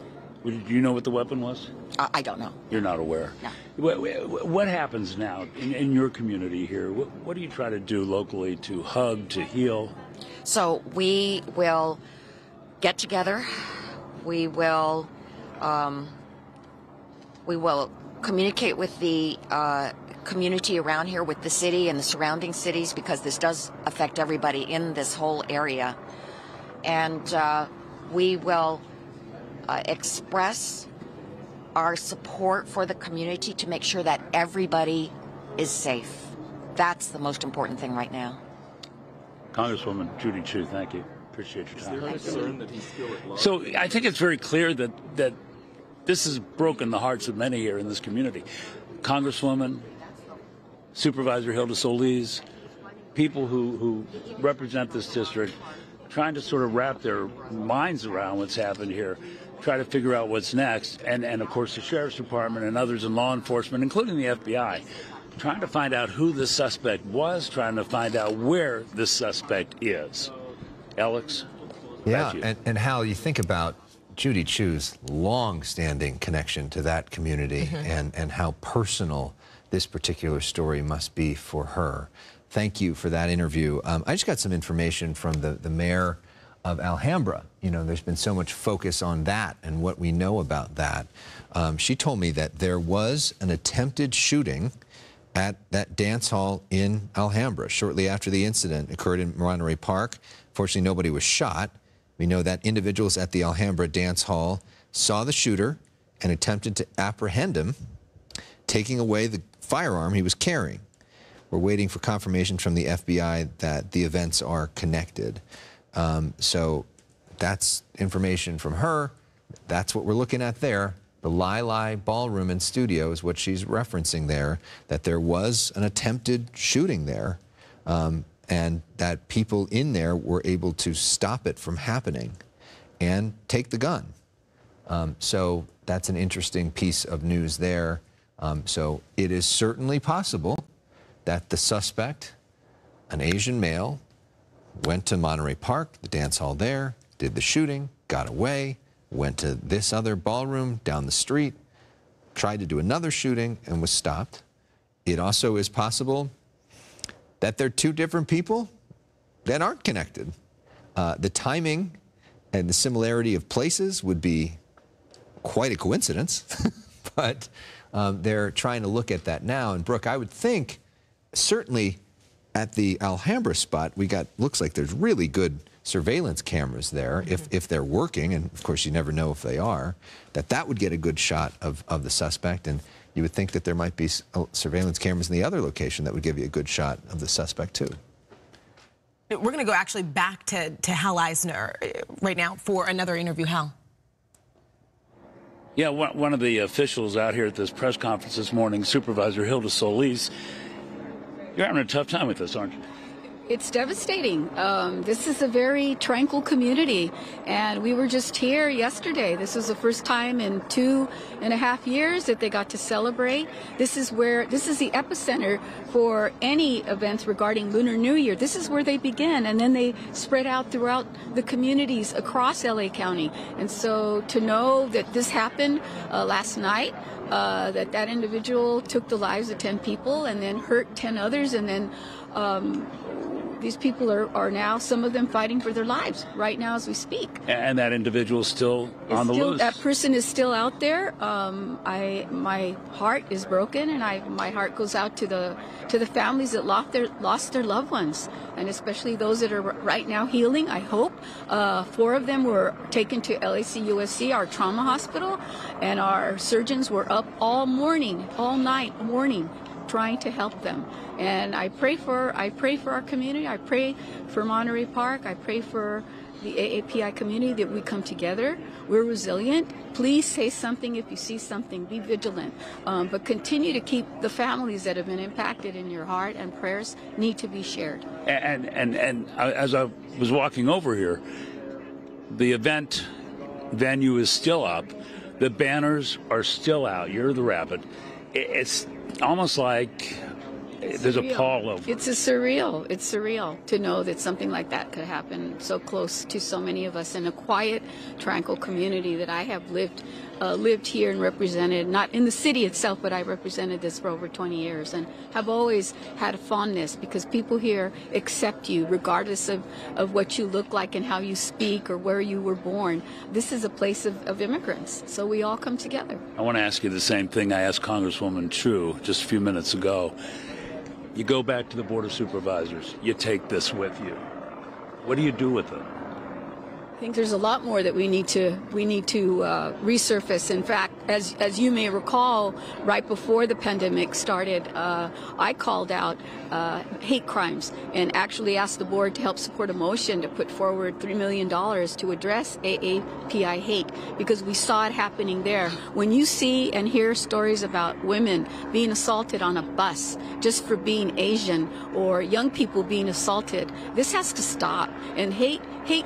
Do you know what the weapon was? I don't know. You're not aware? No. What happens now in your community here? What do you try to do locally to hug, to heal? So we will get together. We will communicate with the community around here, with the city and the surrounding cities, because this does affect everybody in this whole area. And we will express our support for the community to make sure that everybody is safe. That's the most important thing right now. Congresswoman Judy Chu, thank you. Appreciate your time. Is there a concern that he's still at large? So I think it's very clear that this has broken the hearts of many here in this community. Congresswoman, Supervisor Hilda Solis, people who represent this district, trying to sort of wrap their minds around what's happened here, try to figure out what's next, and of course the Sheriff's Department and others in law enforcement, including the FBI, trying to find out who the suspect was, trying to find out where the suspect is. Alex? Yeah, and Hal, you think about Judy Chu's long-standing connection to that community and how personal this particular story must be for her. Thank you for that interview. I just got some information from the mayor of Alhambra. You know, there's been so much focus on that and what we know about that. She told me that there was an attempted shooting at that dance hall in Alhambra shortly after the incident occurred in Monterey Park. Fortunately, nobody was shot. We know that individuals at the Alhambra dance hall saw the shooter and attempted to apprehend him, taking away the firearm he was carrying. We're waiting for confirmation from the FBI that the events are connected. So that's information from her. That's what we're looking at there. The Lai Ballroom and Studio is what she's referencing there, that there was an attempted shooting there, and that people in there were able to stop it from happening and take the gun. So that's an interesting piece of news there. So it is certainly possible that the suspect, an Asian male, went to Monterey Park, the dance hall there, did the shooting, got away, went to this other ballroom down the street, tried to do another shooting and was stopped. It also is possible that they're two different people that aren't connected. The timing and the similarity of places would be quite a coincidence, but they're trying to look at that now. And Brooke, I would think certainly at the Alhambra spot, looks like there's really good surveillance cameras there, if they're working, and of course you never know if they are, that would get a good shot of the suspect, and you would think that there might be surveillance cameras in the other location that would give you a good shot of the suspect too. We're going to go actually back to Hal Eisner right now for another interview. Hal. Yeah, one of the officials out here at this press conference this morning, Supervisor Hilda Solis, you're having a tough time with this, aren't you? It's devastating. This is a very tranquil community, and we were just here yesterday. This was the first time in 2.5 years that they got to celebrate. This is the epicenter for any events regarding Lunar New Year. This is where they begin, and then they spread out throughout the communities across LA County. And so to know that this happened last night, that individual took the lives of 10 people and then hurt 10 others, and then these people are now, some of them, fighting for their lives right now as we speak. And that individual is still on the loose? That person is still out there. My heart is broken, and my heart goes out to the families that lost their loved ones, and especially those that are right now healing, I hope. 4 of them were taken to LACUSC, our trauma hospital, and our surgeons were up all night, trying to help them. And I pray for our community. I pray for Monterey Park. I pray for the AAPI community, that we come together. We're resilient. Please say something if you see something. Be vigilant. But continue to keep the families that have been impacted in your heart, and prayers need to be shared. And as I was walking over here, the event venue is still up. The banners are still out. You're the Rabbit. It's almost like there's a pall over. It's surreal. It's surreal to know that something like that could happen so close to so many of us in a quiet, tranquil community that I have lived here and represented, not in the city itself, but I represented this for over 20 years and have always had a fondness because people here accept you regardless of what you look like and how you speak or where you were born. This is a place of immigrants, so we all come together. I want to ask you the same thing I asked Congresswoman Chu just a few minutes ago. You go back to the Board of Supervisors, you take this with you. What do you do with it? I think there's a lot more that we need to resurface. In fact, as you may recall, right before the pandemic started, I called out hate crimes and actually asked the board to help support a motion to put forward $3 million to address AAPI hate because we saw it happening there. When you see and hear stories about women being assaulted on a bus just for being Asian or young people being assaulted, this has to stop. And hate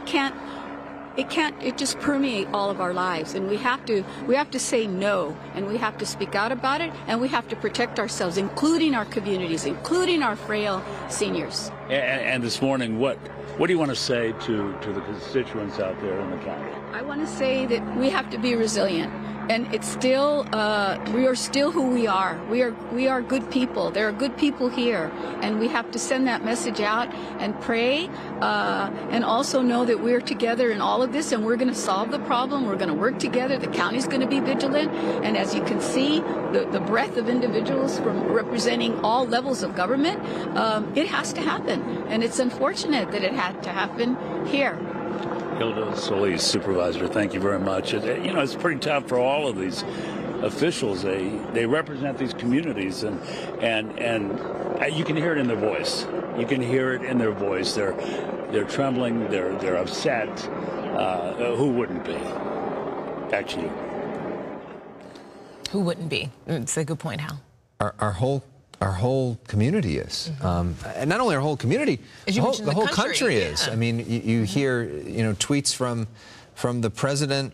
can't just permeate all of our lives, and we have to say no, and we have to speak out about it, and we have to protect ourselves, including our communities, including our frail seniors. And this morning, what do you want to say to the constituents out there in the county? I want to say that we have to be resilient. And it's still, we are still who we are. We are good people. There are good people here, and we have to send that message out and pray, and also know that we're together in all of this, and we're going to solve the problem. We're going to work together. The county's going to be vigilant, and as you can see, the breadth of individuals from representing all levels of government, it has to happen, and it's unfortunate that it had to happen here. Hilda Solis, Supervisor, thank you very much. It's pretty tough for all of these officials. They represent these communities, and you can hear it in their voice. You can hear it in their voice. They're trembling. They're upset. Who wouldn't be? Back to you. Who wouldn't be? It's a good point, Hal. Our whole community is, and not only our whole community, the whole country is. I mean, you hear tweets from the president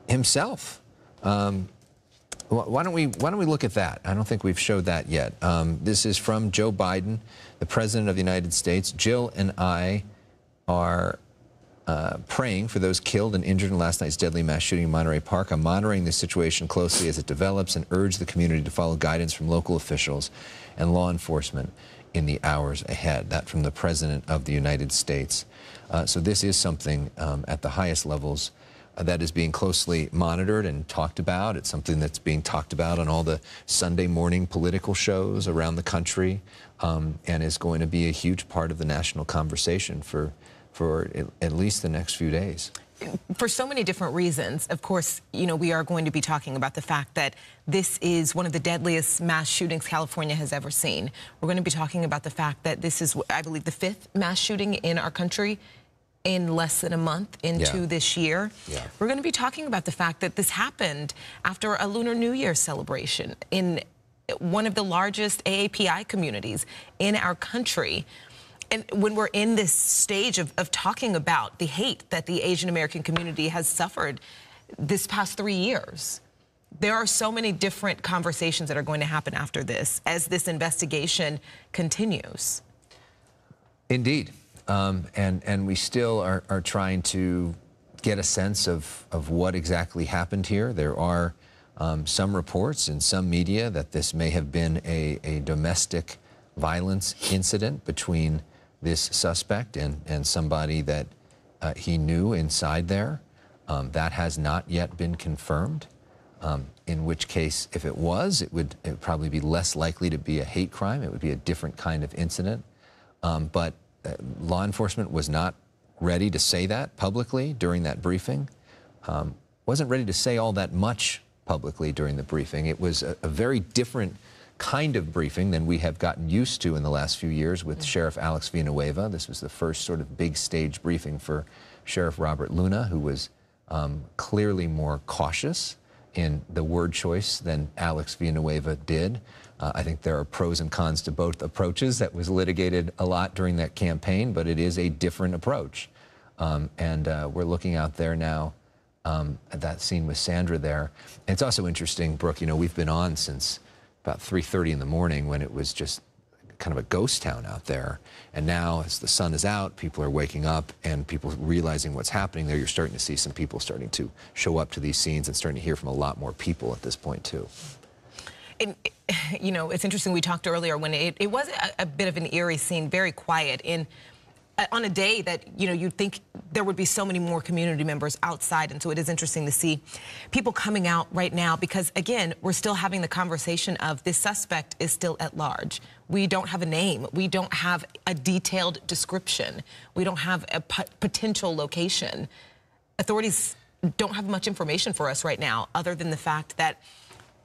himself. Why don't we look at that? I don't think we've showed that yet. This is from Joe Biden, the president of the United States. Jill and I are praying for those killed and injured in last night's deadly mass shooting in Monterey Park. I'm monitoring this situation closely as it develops and urge the community to follow guidance from local officials and law enforcement in the hours ahead. That from the President of the United States. So this is something at the highest levels that is being closely monitored and talked about. It's something that's being talked about on all the Sunday morning political shows around the country, and is going to be a huge part of the national conversation for at least the next few days. For so many different reasons. Of course, we are going to be talking about the fact that this is one of the deadliest mass shootings California has ever seen. We're going to be talking about the fact that this is, I believe, the 5th mass shooting in our country in less than a month into this year. We're going to be talking about the fact that this happened after a Lunar New Year celebration in one of the largest AAPI communities in our country. And when we're in this stage of talking about the hate that the Asian American community has suffered this past 3 years, there are so many different conversations that are going to happen after this as this investigation continues. Indeed. And we still are trying to get a sense of what exactly happened here. There are some reports in some media that this may have been a domestic violence incident between this suspect and somebody that he knew inside there. That has not yet been confirmed, in which case, if it was, it would probably be less likely to be a hate crime. It would be a different kind of incident. But law enforcement was not ready to say that publicly during that briefing. Wasn't ready to say all that much publicly during the briefing. It was a very different kind of briefing than we have gotten used to in the last few years with Sheriff Alex Villanueva. This was the first sort of big stage briefing for Sheriff Robert Luna, who was clearly more cautious in the word choice than Alex Villanueva did. I think there are pros and cons to both approaches. That was litigated a lot during that campaign, but it is a different approach. And we're looking out there now at that scene with Sandra there. And it's also interesting, Brooke, you know, we've been on since about 3:30 in the morning when it was just kind of a ghost town out there. And now as the sun is out, people are waking up and people realizing what's happening there. You're starting to see some people starting to show up to these scenes and starting to hear from a lot more people at this point too. And, you know, it's interesting, we talked earlier when it was a bit of an eerie scene, very quiet, on a day that, you know, you'd think there would be so many more community members outside. And so it is interesting to see people coming out right now because, again, we're still having the conversation of this suspect is still at large. We don't have a name. We don't have a detailed description. We don't have a potential location. Authorities don't have much information for us right now other than the fact that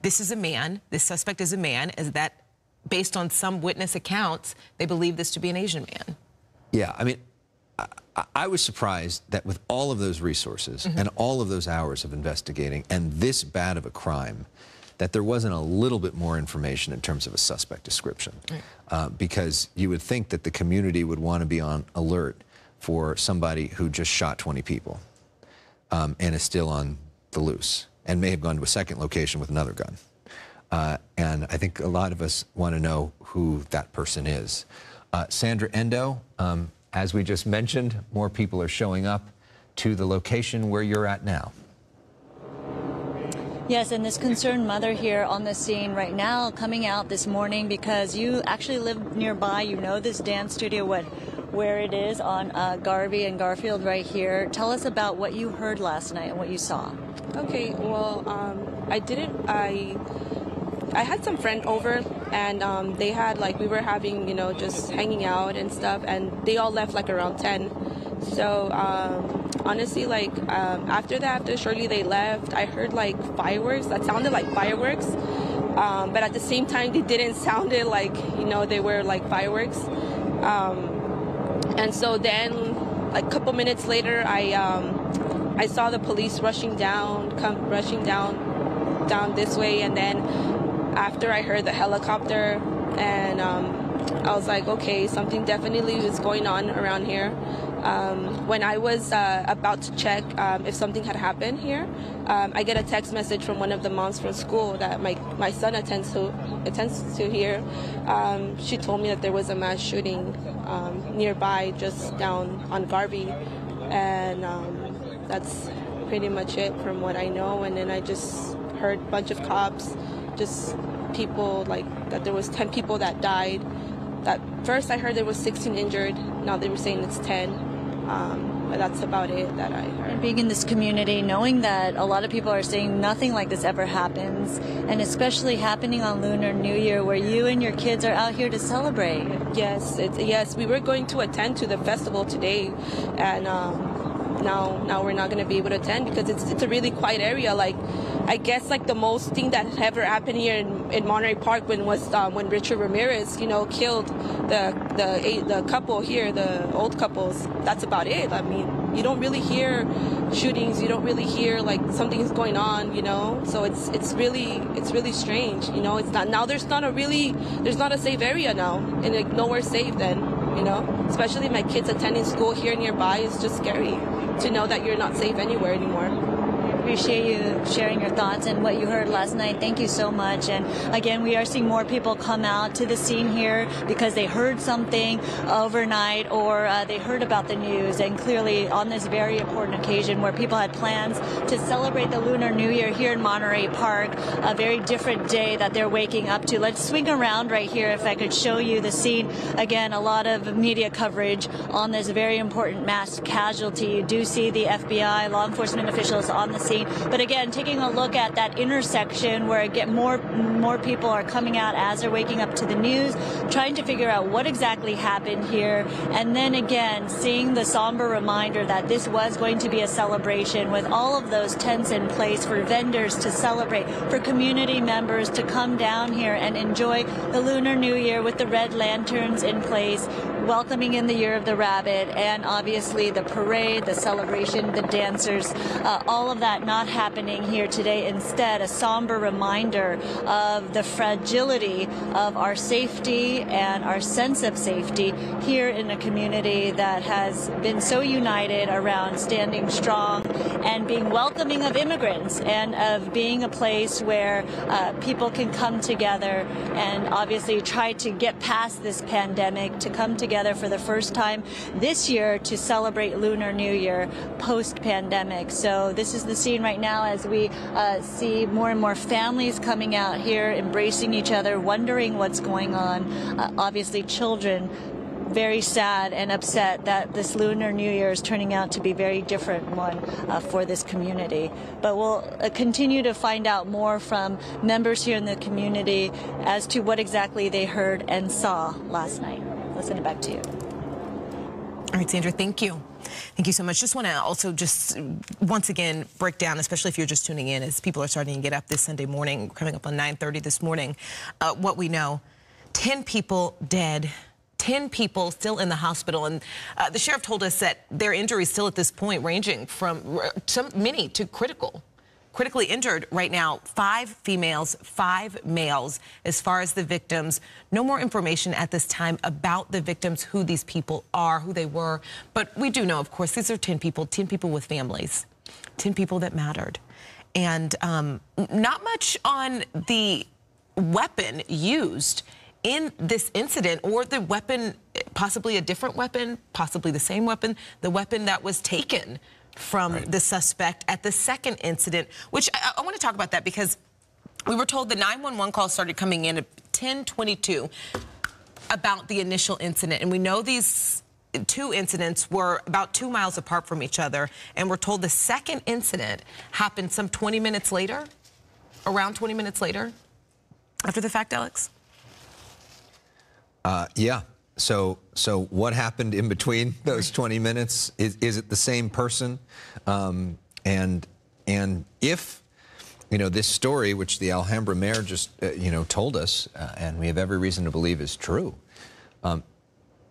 this is a man, this suspect is a man, is that based on some witness accounts, they believe this to be an Asian man. Yeah, I mean, I was surprised that with all of those resources and all of those hours of investigating and this bad of a crime, that there wasn't a little bit more information in terms of a suspect description. Because you would think that the community would want to be on alert for somebody who just shot 20 people and is still on the loose and may have gone to a second location with another gun. And I think a lot of us want to know who that person is. Sandra Endo, as we just mentioned, more people are showing up to the location where you're at now. Yes, and this concerned mother here on the scene right now coming out this morning because you actually live nearby. You know this dance studio, where it is on Garvey and Garfield right here. Tell us about what you heard last night and what you saw. Okay, well, I had some friend over and they had we were having, you know, just hanging out and stuff, and they all left around 10. So honestly, after shortly they left, I heard fireworks that sounded like fireworks, but at the same time they didn't sound it you know, they were fireworks. And so then a couple minutes later I saw the police rushing down this way, and then after I heard the helicopter, and I was like, okay, something definitely was going on around here. When I was about to check if something had happened here, I get a text message from one of the moms from school that my son attends to here. She told me that there was a mass shooting nearby, just down on Garvey, and that's pretty much it from what I know. And then I just heard a bunch of cops, just people that there was 10 people that died. That first I heard there was 16 injured. Now they were saying it's 10. But that's about it that I heard. And being in this community, knowing that a lot of people are saying nothing like this ever happens, and especially happening on Lunar New Year, where you and your kids are out here to celebrate. Yes, yes, we were going to attend to the festival today, and now we're not going to be able to attend because it's a really quiet area. I guess the most thing that ever happened here in Monterey Park when Richard Ramirez, you know, killed the couple here, the old couples. That's about it. I mean, you don't really hear shootings. You don't really hear something's going on, you know. So it's really strange, you know. It's not now. There's not a safe area now, and nowhere safe then, you know. Especially my kids attending school here nearby. It's just scary to know that you're not safe anywhere anymore. Appreciate you sharing your thoughts and what you heard last night. Thank you so much. And again, we are seeing more people come out to the scene here because they heard something overnight or they heard about the news. And clearly on this very important occasion where people had plans to celebrate the Lunar New Year here in Monterey Park, a very different day that they're waking up to. Let's swing around right here if I could show you the scene. Again, a lot of media coverage on this very important mass casualty. You do see the FBI, law enforcement officials on the scene. But again, taking a look at that intersection where more people are coming out as they're waking up to the news, trying to figure out what exactly happened here, and then again seeing the somber reminder that this was going to be a celebration with all of those tents in place for vendors to celebrate, for community members to come down here and enjoy the Lunar New Year with the red lanterns in place. welcoming in the Year of the Rabbit, and obviously the parade, the celebration, the dancers, all of that not happening here today. Instead, a somber reminder of the fragility of our safety and our sense of safety here in a community that has been so united around standing strong and being welcoming of immigrants and of being a place where people can come together and obviously try to get past this pandemic, to come together for the first time this year to celebrate Lunar New Year post-pandemic. So this is the scene right now as we see more and more families coming out here, embracing each other, wondering what's going on. Obviously children very sad and upset that this Lunar New Year is turning out to be a very different one for this community. But we'll continue to find out more from members here in the community as to what exactly they heard and saw last night. I'll send it back to you. All right, Sandra, thank you. Thank you so much. Just want to also just once again break down, especially if you're just tuning in, as people are starting to get up this Sunday morning, coming up on 9:30 this morning, what we know, 10 people dead. 10 people still in the hospital, and the sheriff told us that their injuries still at this point ranging from many to critically injured right now. 5 females, 5 males. As far as the victims, no more information at this time about the victims, who these people are, who they were. But we do know, of course, these are 10 people with families, 10 people that mattered. And not much on the weapon used in this incident, or the weapon, possibly a different weapon, possibly the same weapon, the weapon that was taken from the suspect at the second incident, which I want to talk about that because we were told the 911 call started coming in at 10:22 about the initial incident. And we know these 2 incidents were about 2 miles apart from each other. And we're told the second incident happened some 20 minutes later, around 20 minutes later, after the fact, Alex? Yeah. So what happened in between those 20 minutes? Is it the same person? And if, this story, which the Alhambra mayor just, told us, and we have every reason to believe is true,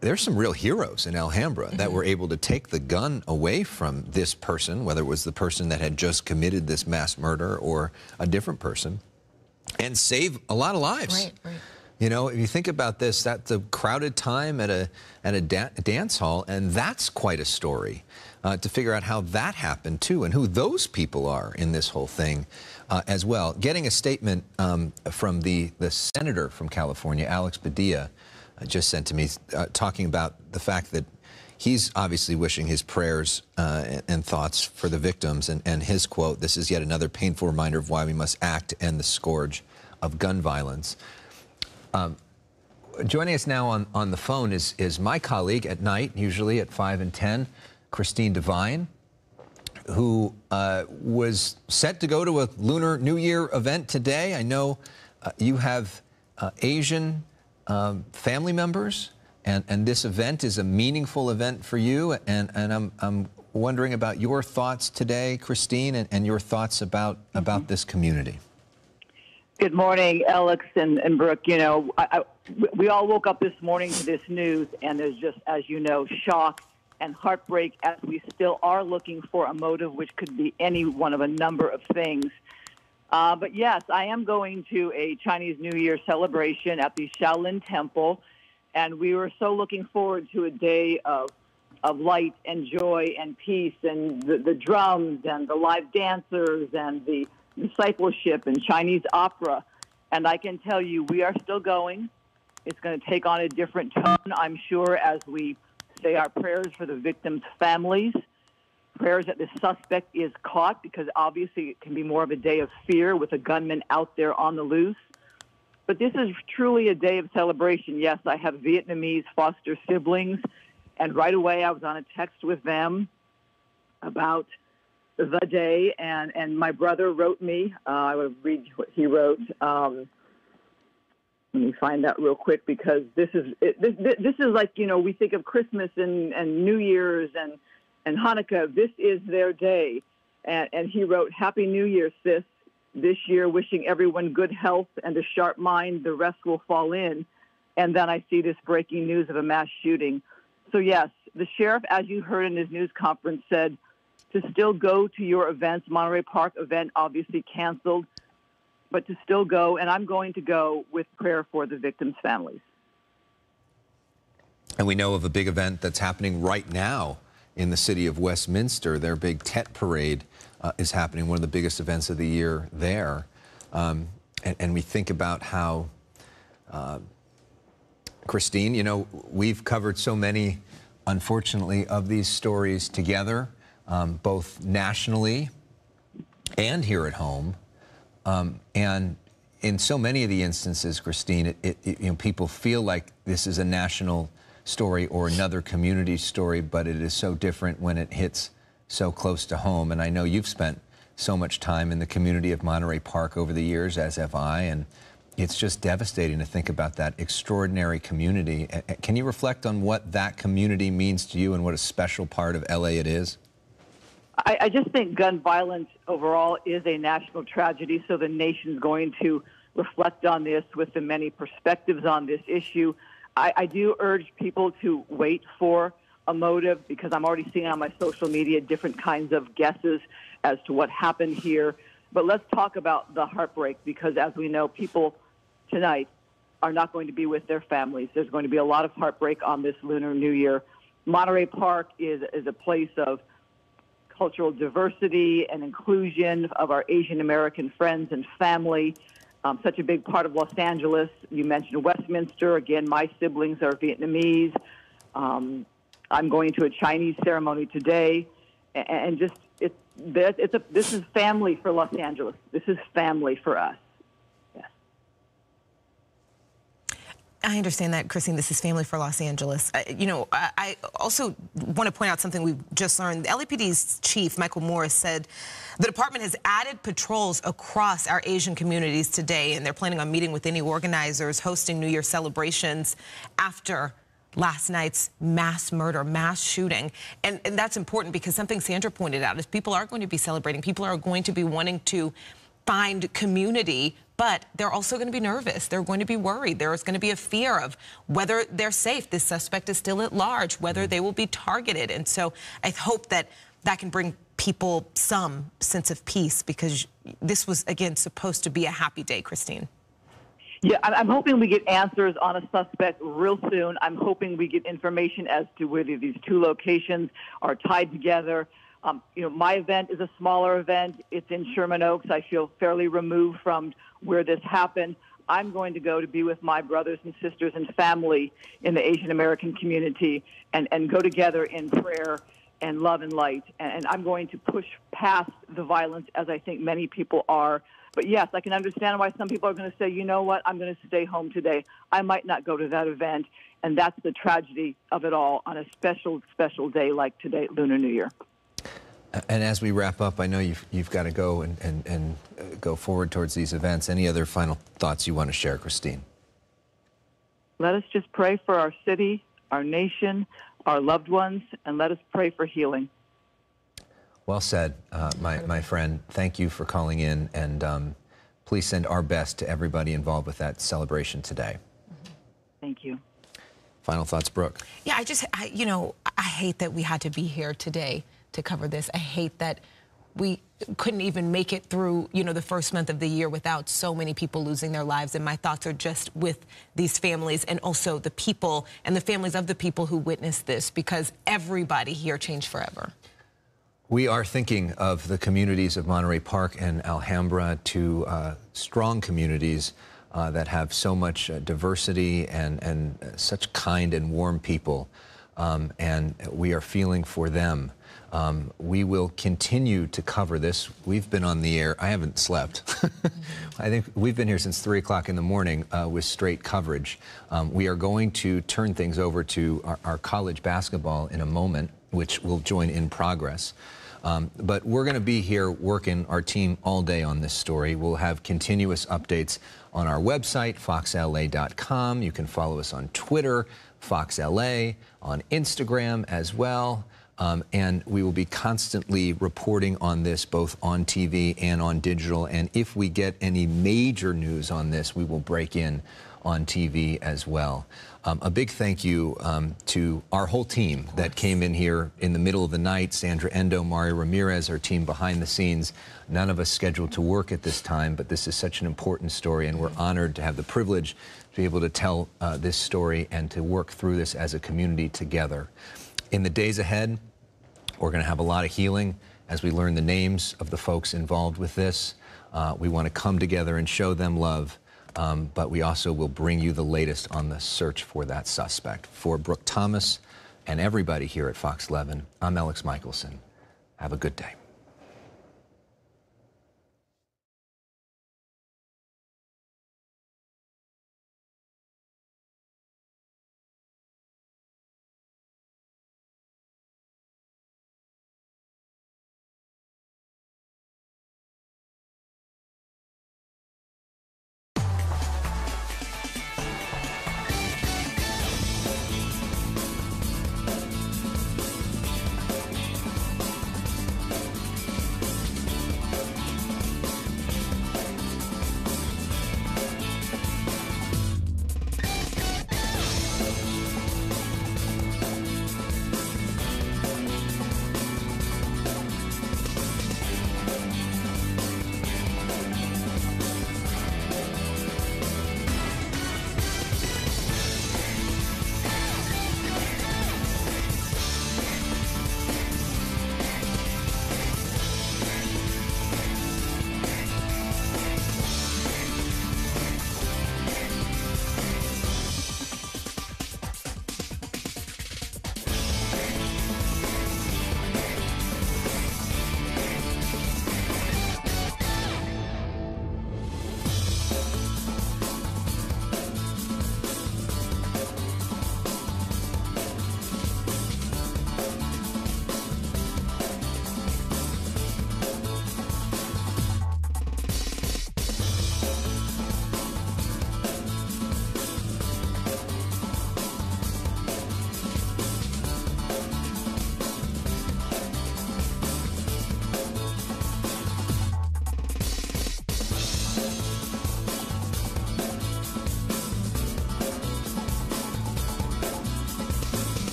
there's some real heroes in Alhambra that were able to take the gun away from this person, whether it was the person that had just committed this mass murder or a different person, and save a lot of lives. Right. If you think about this, that's a crowded time at a dance hall, and that's quite a story to figure out how that happened, too, and who those people are in this whole thing as well. Getting a statement from the senator from California, Alex Padilla, just sent to me, talking about the fact that he's obviously wishing his prayers and thoughts for the victims, and his quote, "This is yet another painful reminder of why we must act to end the scourge of gun violence." Joining us now on the phone is my colleague at night, usually at 5 and 10, Christine Devine, who was set to go to a Lunar New Year event today. I know you have Asian family members, and this event is a meaningful event for you, and I'm wondering about your thoughts today, Christine, and your thoughts about this community. Good morning, Alex and Brooke. We all woke up this morning to this news, and there's just, as you know, shock and heartbreak as we still are looking for a motive, which could be any one of a number of things. But yes, I am going to a Chinese New Year celebration at the Shaolin Temple, and we were so looking forward to a day of light and joy and peace, and the drums and the live dancers and the discipleship and Chinese opera. And I can tell you, we are still going. It's going to take on a different tone, I'm sure, as we say our prayers for the victims' families, prayers that the suspect is caught, because obviously it can be more of a day of fear with a gunman out there on the loose. But this is truly a day of celebration. Yes, I have Vietnamese foster siblings, and right away I was on a text with them about the day, and my brother wrote me. I will read what he wrote. Let me find that real quick, because this is like, we think of Christmas and New Year's and Hanukkah. This is their day. And he wrote, "Happy New Year, sis. This year, wishing everyone good health and a sharp mind. The rest will fall in." and then I see this breaking news of a mass shooting. So yes, the sheriff, as you heard in his news conference, said to still go to your events. Monterey Park event obviously canceled, but to still go, and I'm going to go with prayer for the victims' families. And we know of a big event that's happening right now in the city of Westminster. Their big Tet Parade is happening, one of the biggest events of the year there. And we think about how, Christine, you know, we've covered so many, unfortunately, of these stories together, both nationally and here at home. And in so many of the instances, Christine, you know, people feel like this is a national story or another community story, but it is so different when it hits so close to home. And I know you've spent so much time in the community of Monterey Park over the years, as have I, and it's just devastating to think about that extraordinary community. Can you reflect on what that community means to you and what a special part of LA it is? I just think gun violence overall is a national tragedy, so the nation's going to reflect on this with the many perspectives on this issue. I do urge people to wait for a motive, because I'm already seeing on my social media different kinds of guesses as to what happened here. But let's talk about the heartbreak, because as we know, people tonight are not going to be with their families. There's going to be a lot of heartbreak on this Lunar New Year. Monterey Park is a place of cultural diversity and inclusion of our Asian American friends and family. Such a big part of Los Angeles. You mentioned Westminster. Again, my siblings are Vietnamese. I'm going to a Chinese ceremony today, and just this is family for Los Angeles. This is family for us. I understand that, Christine. This is family for Los Angeles. You know, I also want to point out something we've just learned. The LAPD's chief, Michael Morris, said the department has added patrols across our Asian communities today, and they're planning on meeting with any organizers hosting New Year celebrations after last night's mass murder, mass shooting. And that's important, because something Sandra pointed out is people are going to be celebrating. People are going to be wanting to find community, but they're also going to be nervous. They're going to be worried. There's going to be a fear of whether they're safe. This suspect is still at large, whether they will be targeted. And so I hope that that can bring people some sense of peace, because this was, again, supposed to be a happy day, Christine. Yeah, I'm hoping we get answers on a suspect real soon. I'm hoping we get information as to whether these two locations are tied together. You know, my event is a smaller event. It's in Sherman Oaks. I feel fairly removed from where this happened. I'm going to go to be with my brothers and sisters and family in the Asian American community and go together in prayer and love and light. And I'm going to push past the violence, as I think many people are. But yes, I can understand why some people are going to say, you know what, I'm going to stay home today. I might not go to that event. And that's the tragedy of it all on a special, special day like today, Lunar New Year. And as we wrap up, I know you've got to go and go forward towards these events. Any other final thoughts you want to share, Christine? Let us just pray for our city, our nation, our loved ones, and let us pray for healing. Well said, my friend. Thank you for calling in, and please send our best to everybody involved with that celebration today. Thank you. Final thoughts, Brooke? Yeah, you know, I hate that we had to be here today to cover this. I hate that we couldn't even make it through, you know, the first month of the year without so many people losing their lives. And my thoughts are just with these families and also the people and the families of the people who witnessed this, because everybody here changed forever. We are thinking of the communities of Monterey Park and Alhambra, two strong communities that have so much diversity and such kind and warm people. And we are feeling for them. We will continue to cover this. We've been on the air. I haven't slept. I think we've been here since 3 o'clock in the morning with straight coverage. We are going to turn things over to our college basketball in a moment, which will join in progress. But we're going to be here working our team all day on this story. We'll have continuous updates on our website, foxla.com. You can follow us on Twitter, FoxLA, on Instagram as well. And we will be constantly reporting on this, both on TV and on digital. And if we get any major news on this, we will break in on TV as well. A big thank you to our whole team that came in here in the middle of the night. Sandra Endo, Mario Ramirez, our team behind the scenes. None of us scheduled to work at this time, but this is such an important story, and we're honored to have the privilege to be able to tell this story and to work through this as a community together. In the days ahead, we're going to have a lot of healing as we learn the names of the folks involved with this. We want to come together and show them love. But we also will bring you the latest on the search for that suspect. For Brooke Thomas and everybody here at Fox 11, I'm Alex Michelson. Have a good day.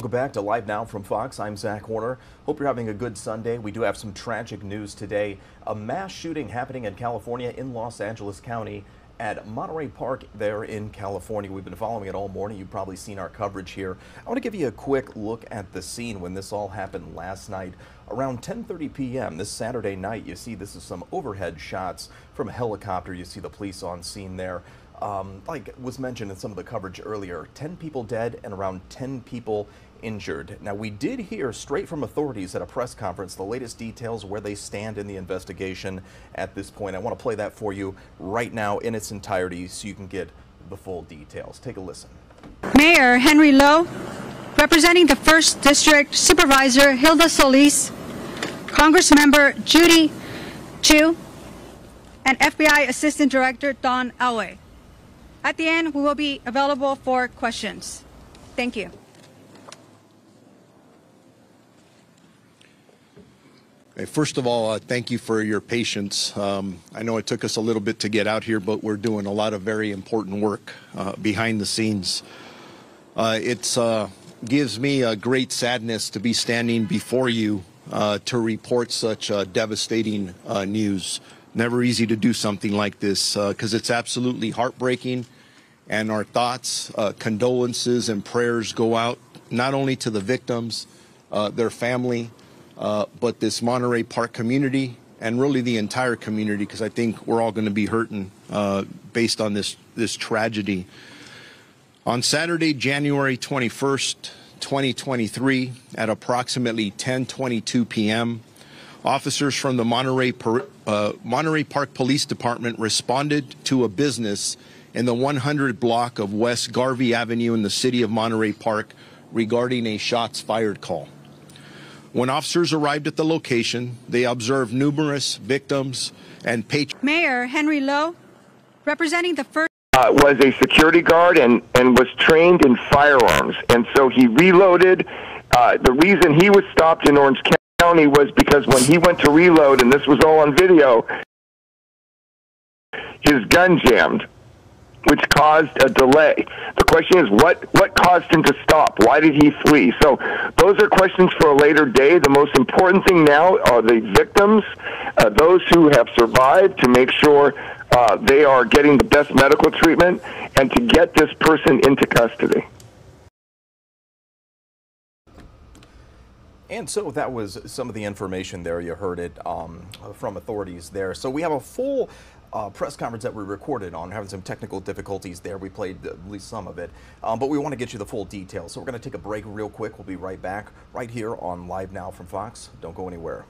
Welcome back to Live Now from Fox. I'm Zach Horner. Hope you're having a good Sunday. We do have some tragic news today. A mass shooting happening in California in Los Angeles County at Monterey Park there in California. We've been following it all morning. You've probably seen our coverage here. I want to give you a quick look at the scene when this all happened last night. Around 10:30 p.m. this Saturday night, you see this is some overhead shots from a helicopter. You see the police on scene there. Like was mentioned in some of the coverage earlier, 10 people dead and around 10 people injured. Now, we did hear straight from authorities at a press conference the latest details where they stand in the investigation at this point. I want to play that for you right now in its entirety so you can get the full details. Take a listen. Mayor Henry Lowe, representing the 1st District, Supervisor Hilda Solis, Congressmember Judy Chu, and FBI Assistant Director Don Elway. At the end, we will be available for questions. Thank you. First of all, thank you for your patience. I know it took us a little bit to get out here, but we're doing a lot of very important work behind the scenes. It gives me a great sadness to be standing before you to report such devastating news. Never easy to do something like this because it's absolutely heartbreaking, and our thoughts, condolences, and prayers go out not only to the victims, their family, but this Monterey Park community and really the entire community, because I think we're all going to be hurting based on this tragedy. On Saturday, January 21st, 2023 at approximately 10:22 p.m., officers from the Monterey Park Police Department responded to a business in the 100 block of West Garvey Avenue in the city of Monterey Park regarding a shots fired call. When officers arrived at the location, they observed numerous victims and patrons. Mayor Henry Lowe, representing the first. Was a security guard and was trained in firearms. And so he reloaded. The reason he was stopped in Orange County was because when he went to reload, and this was all on video, his gun jammed, which caused a delay. The question is, what caused him to stop? Why did he flee? So those are questions for a later day. The most important thing now are the victims, those who have survived, to make sure they are getting the best medical treatment and to get this person into custody. And so that was some of the information there. You heard it from authorities there. So we have a full press conference that we recorded on, having some technical difficulties there. We played at least some of it, but we want to get you the full details. So we're going to take a break real quick. We'll be right back right here on Live Now from Fox. Don't go anywhere.